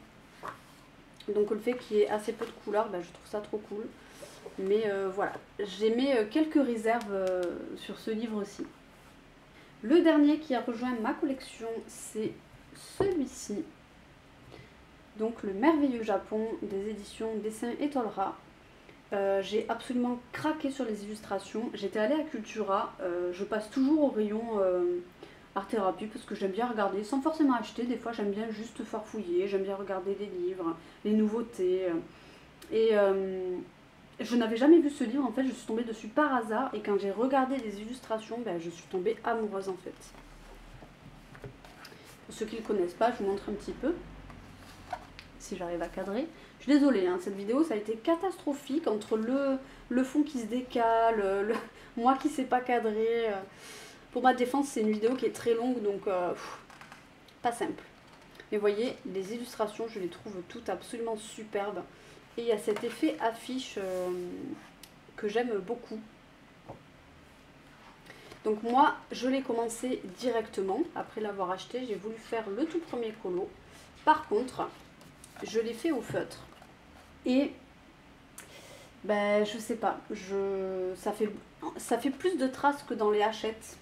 Donc le fait qu'il y ait assez peu de couleurs, je trouve ça trop cool. Mais voilà, j'ai mis quelques réserves sur ce livre aussi. Le dernier qui a rejoint ma collection, c'est celui-ci. Donc Le Merveilleux Japon des éditions Dessin et Tolra. J'ai absolument craqué sur les illustrations. J'étais allée à Cultura, je passe toujours au rayon art thérapie parce que j'aime bien regarder sans forcément acheter. Des fois j'aime bien juste farfouiller, j'aime bien regarder des livres, les nouveautés. Et je n'avais jamais vu ce livre, en fait je suis tombée dessus par hasard et quand j'ai regardé les illustrations, je suis tombée amoureuse en fait. Pour ceux qui ne le connaissent pas, je vous montre un petit peu. Si j'arrive à cadrer. Je suis désolée, hein, cette vidéo ça a été catastrophique entre le fond qui se décale, moi qui ne sais pas cadrer. Pour ma défense, c'est une vidéo qui est très longue, donc pas simple. Mais vous voyez, les illustrations, je les trouve toutes absolument superbes. Et il y a cet effet affiche que j'aime beaucoup. Donc moi, je l'ai commencé directement, après l'avoir acheté. J'ai voulu faire le tout premier colo. Par contre, je l'ai fait au feutre. Et, ben, je sais pas, ça fait plus de traces que dans les Hachette.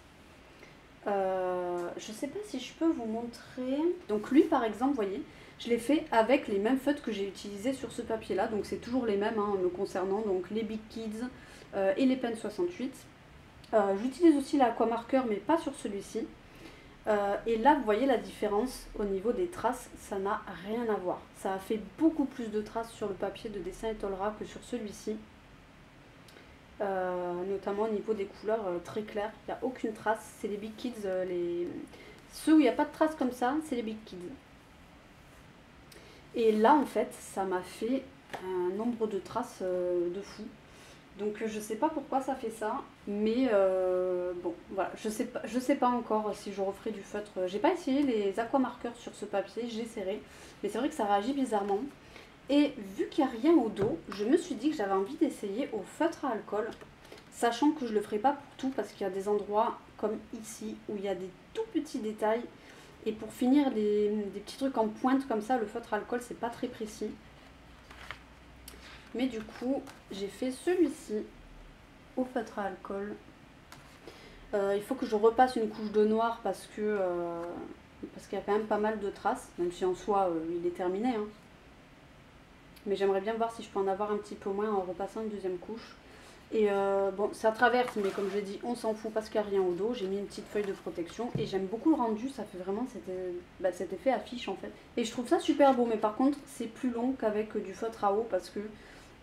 Je sais pas si je peux vous montrer. Donc lui, par exemple, vous voyez, je l'ai fait avec les mêmes feutres que j'ai utilisés sur ce papier-là. Donc c'est toujours les mêmes hein, me concernant, donc les Big Kids et les Pen 68. J'utilise aussi l'Aquamarker, mais pas sur celui-ci. Et là, vous voyez la différence au niveau des traces, ça n'a rien à voir. Ça a fait beaucoup plus de traces sur le papier de dessin Etolra que sur celui-ci. Notamment au niveau des couleurs très claires, il n'y a aucune trace. C'est les Big Kids, ceux où il n'y a pas de traces comme ça, c'est les Big Kids. Et là, en fait, ça m'a fait un nombre de traces de fou. Donc je sais pas pourquoi ça fait ça, mais bon voilà, je sais pas encore si je referai du feutre. J'ai pas essayé les aquamarqueurs sur ce papier, j'essaierai, mais c'est vrai que ça réagit bizarrement. Et vu qu'il n'y a rien au dos, je me suis dit que j'avais envie d'essayer au feutre à alcool, sachant que je le ferai pas pour tout parce qu'il y a des endroits comme ici où il y a des tout petits détails. Et pour finir des petits trucs en pointe comme ça, le feutre à alcool c'est pas très précis. Mais du coup, j'ai fait celui-ci au feutre à alcool. Il faut que je repasse une couche de noir parce qu'il y a quand même pas mal de traces, même si en soi il est terminé. Hein. Mais j'aimerais bien voir si je peux en avoir un petit peu moins en repassant une deuxième couche. Et bon, ça traverse, mais comme je dis, on s'en fout parce qu'il n'y a rien au dos. J'ai mis une petite feuille de protection et j'aime beaucoup le rendu, ça fait vraiment cet effet affiche en fait. Et je trouve ça super beau, mais par contre, c'est plus long qu'avec du feutre à eau parce que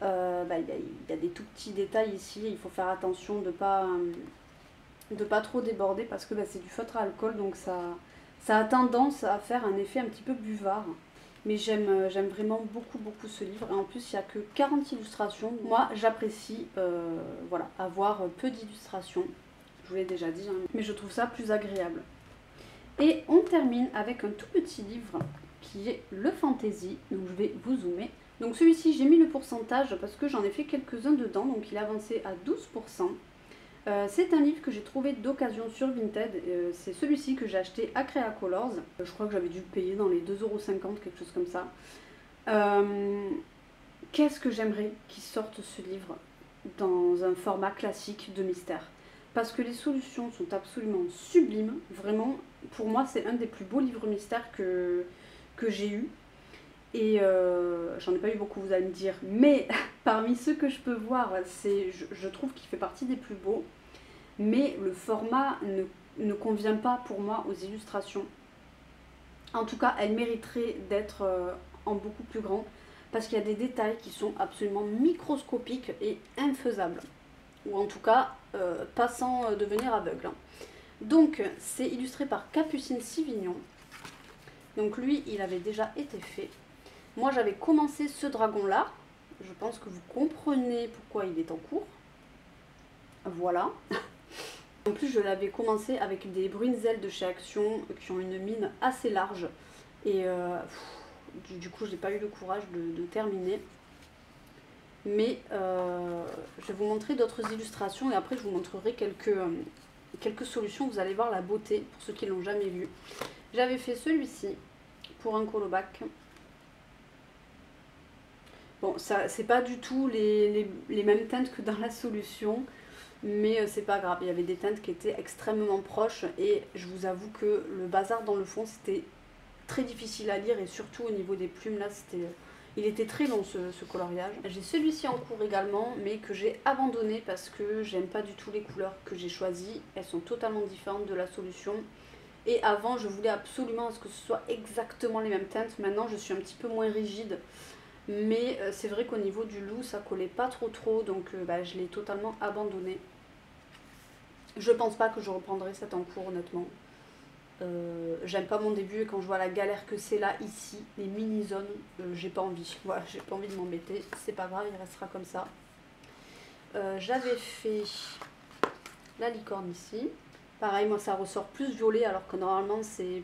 y a des tout petits détails ici, il faut faire attention de pas trop déborder parce que c'est du feutre à alcool, donc ça a tendance à faire un effet un petit peu buvard. Mais j'aime vraiment beaucoup ce livre, et en plus il n'y a que 40 illustrations. Moi j'apprécie voilà, avoir peu d'illustrations, je vous l'ai déjà dit, hein, mais je trouve ça plus agréable. Et on termine avec un tout petit livre qui est le Fantasy, donc je vais vous zoomer. Donc celui-ci, j'ai mis le pourcentage parce que j'en ai fait quelques-uns dedans, donc il est avancé à 12%. C'est un livre que j'ai trouvé d'occasion sur Vinted, c'est celui-ci que j'ai acheté à Creacolors. Je crois que j'avais dû le payer dans les 2,50 €, quelque chose comme ça. Qu'est-ce que j'aimerais qu'il sorte ce livre dans un format classique de mystère. Parce que les solutions sont absolument sublimes, vraiment, pour moi c'est un des plus beaux livres mystères que j'ai eu. Et j'en ai pas eu beaucoup, vous allez me dire, mais parmi ceux que je peux voir, je trouve qu'il fait partie des plus beaux. Mais le format ne convient pas pour moi aux illustrations. En tout cas, elle mériterait d'être en beaucoup plus grand, parce qu'il y a des détails qui sont absolument microscopiques et infaisables. Ou en tout cas, pas sans devenir aveugle. Donc, c'est illustré par Capucine Sivignon. Donc lui, il avait déjà été fait. Moi, j'avais commencé ce dragon-là. Je pense que vous comprenez pourquoi il est en cours. Voilà. En plus, je l'avais commencé avec des Brunzel de chez Action qui ont une mine assez large. Et du coup, je n'ai pas eu le courage de terminer. Mais je vais vous montrer d'autres illustrations et après, je vous montrerai quelques solutions. Vous allez voir la beauté pour ceux qui ne l'ont jamais vu. J'avais fait celui-ci pour un colobac. Bon, c'est pas du tout les mêmes teintes que dans la solution, mais c'est pas grave. Il y avait des teintes qui étaient extrêmement proches et je vous avoue que le bazar dans le fond, c'était très difficile à lire et surtout au niveau des plumes, là, il était très long ce coloriage. J'ai celui-ci en cours également, mais que j'ai abandonné parce que j'aime pas du tout les couleurs que j'ai choisies. Elles sont totalement différentes de la solution. Et avant, je voulais absolument que ce soit exactement les mêmes teintes. Maintenant, je suis un petit peu moins rigide. Mais c'est vrai qu'au niveau du loup, ça collait pas trop. Donc je l'ai totalement abandonné. Je pense pas que je reprendrai cet en cours, honnêtement. J'aime pas mon début et quand je vois la galère que c'est là, ici, les mini-zones, j'ai pas envie. Voilà, j'ai pas envie de m'embêter. C'est pas grave, il restera comme ça. J'avais fait la licorne ici. Pareil, moi ça ressort plus violet alors que normalement c'est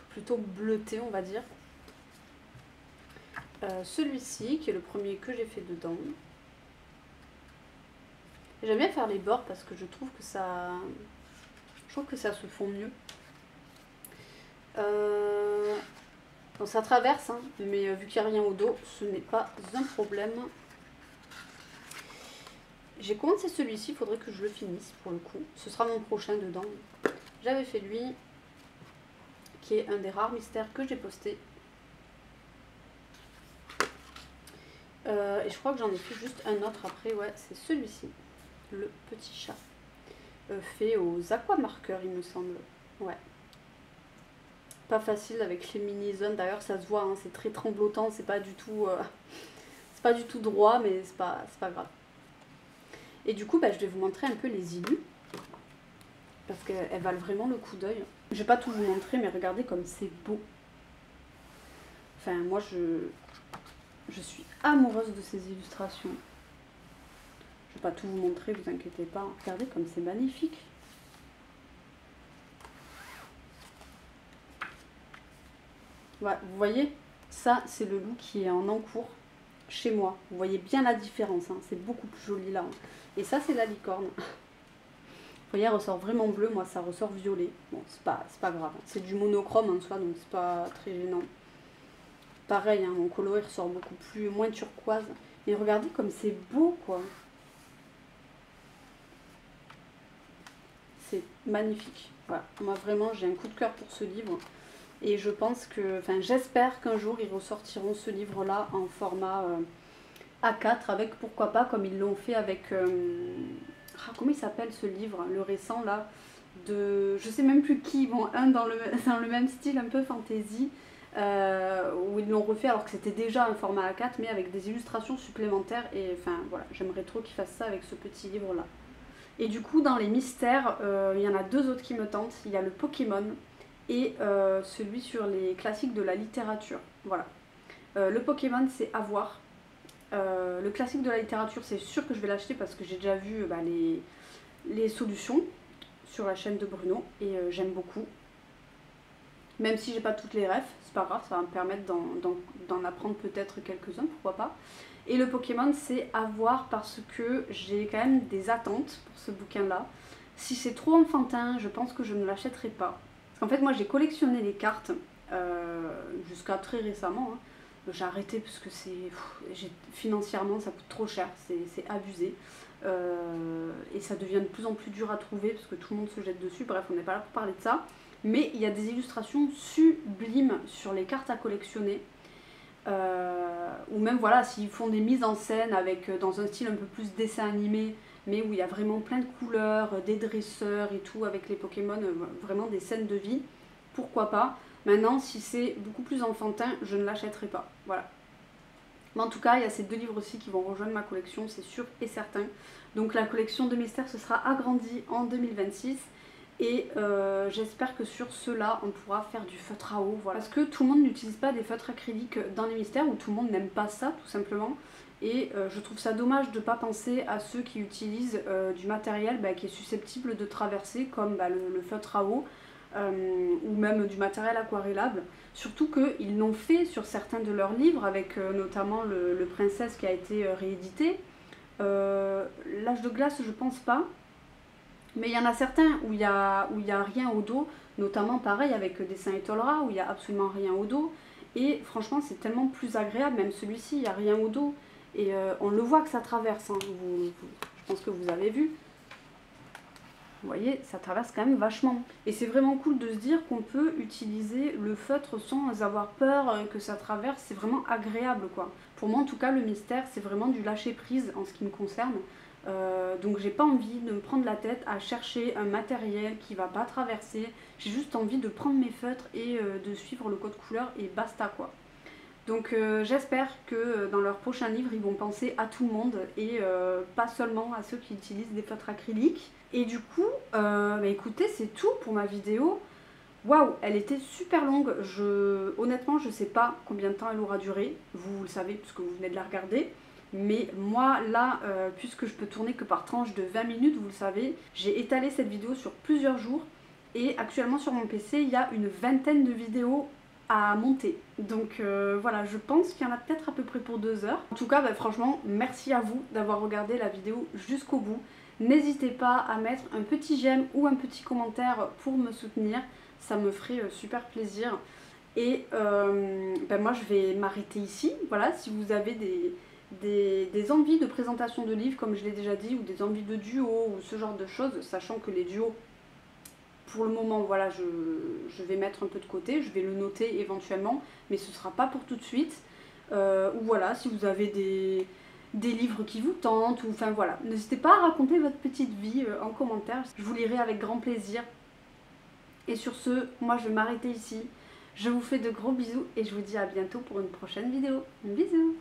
plutôt bleuté, on va dire. Celui-ci qui est le premier que j'ai fait dedans. J'aime bien faire les bords parce que je trouve que ça se fond mieux. Bon, ça traverse, hein, mais vu qu'il n'y a rien au dos, ce n'est pas un problème. J'ai commencé celui-ci, il faudrait que je le finisse pour le coup. Ce sera mon prochain dedans. J'avais fait lui, qui est un des rares mystères que j'ai posté. Et je crois que j'en ai fait juste un autre après, ouais, c'est celui-ci. Le petit chat. Fait aux aquamarqueurs, il me semble. Ouais. Pas facile avec les mini-zones, d'ailleurs ça se voit, hein, c'est très tremblotant, c'est pas du tout droit, mais c'est pas grave. Et du coup, bah, je vais vous montrer un peu les illus, parce qu'elles valent vraiment le coup d'œil. Je vais pas tout vous montrer, mais regardez comme c'est beau. Enfin, moi je suis amoureuse de ces illustrations. Je vais pas tout vous montrer, vous inquiétez pas. Regardez comme c'est magnifique. Ouais, vous voyez, ça c'est le loup qui est en encours chez moi. Vous voyez bien la différence, hein. C'est beaucoup plus joli là. Hein. Et ça c'est la licorne. Vous voyez, elle ressort vraiment bleu, moi ça ressort violet. Bon, c'est pas grave. C'est du monochrome en soi, donc c'est pas très gênant. Pareil, hein, mon colo il ressort beaucoup moins turquoise. Et regardez comme c'est beau quoi. C'est magnifique. Voilà. Moi vraiment j'ai un coup de cœur pour ce livre. Et je pense que, enfin j'espère qu'un jour ils ressortiront ce livre là en format A4 avec pourquoi pas comme ils l'ont fait avec, comment il s'appelle ce livre, le récent là, de, je sais même plus qui, bon un dans le même style un peu fantasy, où ils l'ont refait alors que c'était déjà un format A4 mais avec des illustrations supplémentaires et enfin voilà, j'aimerais trop qu'ils fassent ça avec ce petit livre là. Et du coup dans les mystères, il y en a deux autres qui me tentent, il y a le Pokémon et celui sur les classiques de la littérature. Voilà. Le Pokémon, c'est à voir. Le classique de la littérature, c'est sûr que je vais l'acheter parce que j'ai déjà vu les solutions sur la chaîne de Bruno et j'aime beaucoup. Même si j'ai pas toutes les refs, c'est pas grave, ça va me permettre d'en apprendre peut-être quelques-uns, pourquoi pas. Et le Pokémon, c'est à voir parce que j'ai quand même des attentes pour ce bouquin-là. Si c'est trop enfantin, je pense que je ne l'achèterai pas. En fait, moi j'ai collectionné les cartes jusqu'à très récemment. Hein. J'ai arrêté parce que financièrement ça coûte trop cher, c'est abusé. Et ça devient de plus en plus dur à trouver parce que tout le monde se jette dessus. Bref, on n'est pas là pour parler de ça. Mais il y a des illustrations sublimes sur les cartes à collectionner. Ou même voilà, s'ils font des mises en scène avec, dans un style un peu plus dessin animé, mais où il y a vraiment plein de couleurs, des dresseurs et tout avec les Pokémon, vraiment des scènes de vie, pourquoi pas. Maintenant, si c'est beaucoup plus enfantin, je ne l'achèterai pas, voilà. Mais en tout cas, il y a ces deux livres aussi qui vont rejoindre ma collection, c'est sûr et certain. Donc la collection de mystères se sera agrandie en 2026. Et j'espère que sur ceux-là, on pourra faire du feutre à eau, voilà. Parce que tout le monde n'utilise pas des feutres acryliques dans les mystères, ou tout le monde n'aime pas ça, tout simplement. Et je trouve ça dommage de ne pas penser à ceux qui utilisent du matériel qui est susceptible de traverser, comme le feutre à eau, ou même du matériel aquarellable. Surtout qu'ils l'ont fait sur certains de leurs livres, avec notamment le Princesse qui a été réédité. L'Âge de glace, je pense pas. Mais il y en a certains où il y a rien au dos, notamment pareil avec Dessin et Tolera, où il n'y a absolument rien au dos. Et franchement, c'est tellement plus agréable, même celui-ci, il n'y a rien au dos. Et on le voit que ça traverse, hein. Je pense que vous avez vu. Vous voyez, ça traverse quand même vachement. Et c'est vraiment cool de se dire qu'on peut utiliser le feutre sans avoir peur que ça traverse. C'est vraiment agréable, quoi. Pour moi, en tout cas, le mystère, c'est vraiment du lâcher-prise en ce qui me concerne. Donc j'ai pas envie de me prendre la tête à chercher un matériel qui va pas traverser. J'ai juste envie de prendre mes feutres et de suivre le code couleur et basta, quoi. Donc j'espère que dans leur prochain livre ils vont penser à tout le monde et pas seulement à ceux qui utilisent des feutres acryliques. Et du coup, écoutez, c'est tout pour ma vidéo. Waouh, elle était super longue. Honnêtement, je sais pas combien de temps elle aura duré. Vous le savez puisque vous venez de la regarder. Mais moi là, puisque je peux tourner que par tranche de 20 minutes, vous le savez, j'ai étalé cette vidéo sur plusieurs jours. Et actuellement sur mon PC, il y a une vingtaine de vidéos à monter. Donc voilà, je pense qu'il y en a peut-être à peu près pour 2 heures. En tout cas, franchement, merci à vous d'avoir regardé la vidéo jusqu'au bout. N'hésitez pas à mettre un petit j'aime ou un petit commentaire pour me soutenir. Ça me ferait super plaisir. Et moi, je vais m'arrêter ici. Voilà, si vous avez des envies de présentation de livres, comme je l'ai déjà dit, ou des envies de duo, ou ce genre de choses, sachant que les duos, pour le moment, voilà, je vais mettre un peu de côté, je vais le noter éventuellement, mais ce ne sera pas pour tout de suite. Ou voilà, si vous avez des livres qui vous tentent, ou enfin voilà, n'hésitez pas à raconter votre petite vie en commentaire, je vous lirai avec grand plaisir. Et sur ce, moi je vais m'arrêter ici. Je vous fais de gros bisous et je vous dis à bientôt pour une prochaine vidéo. Bisous.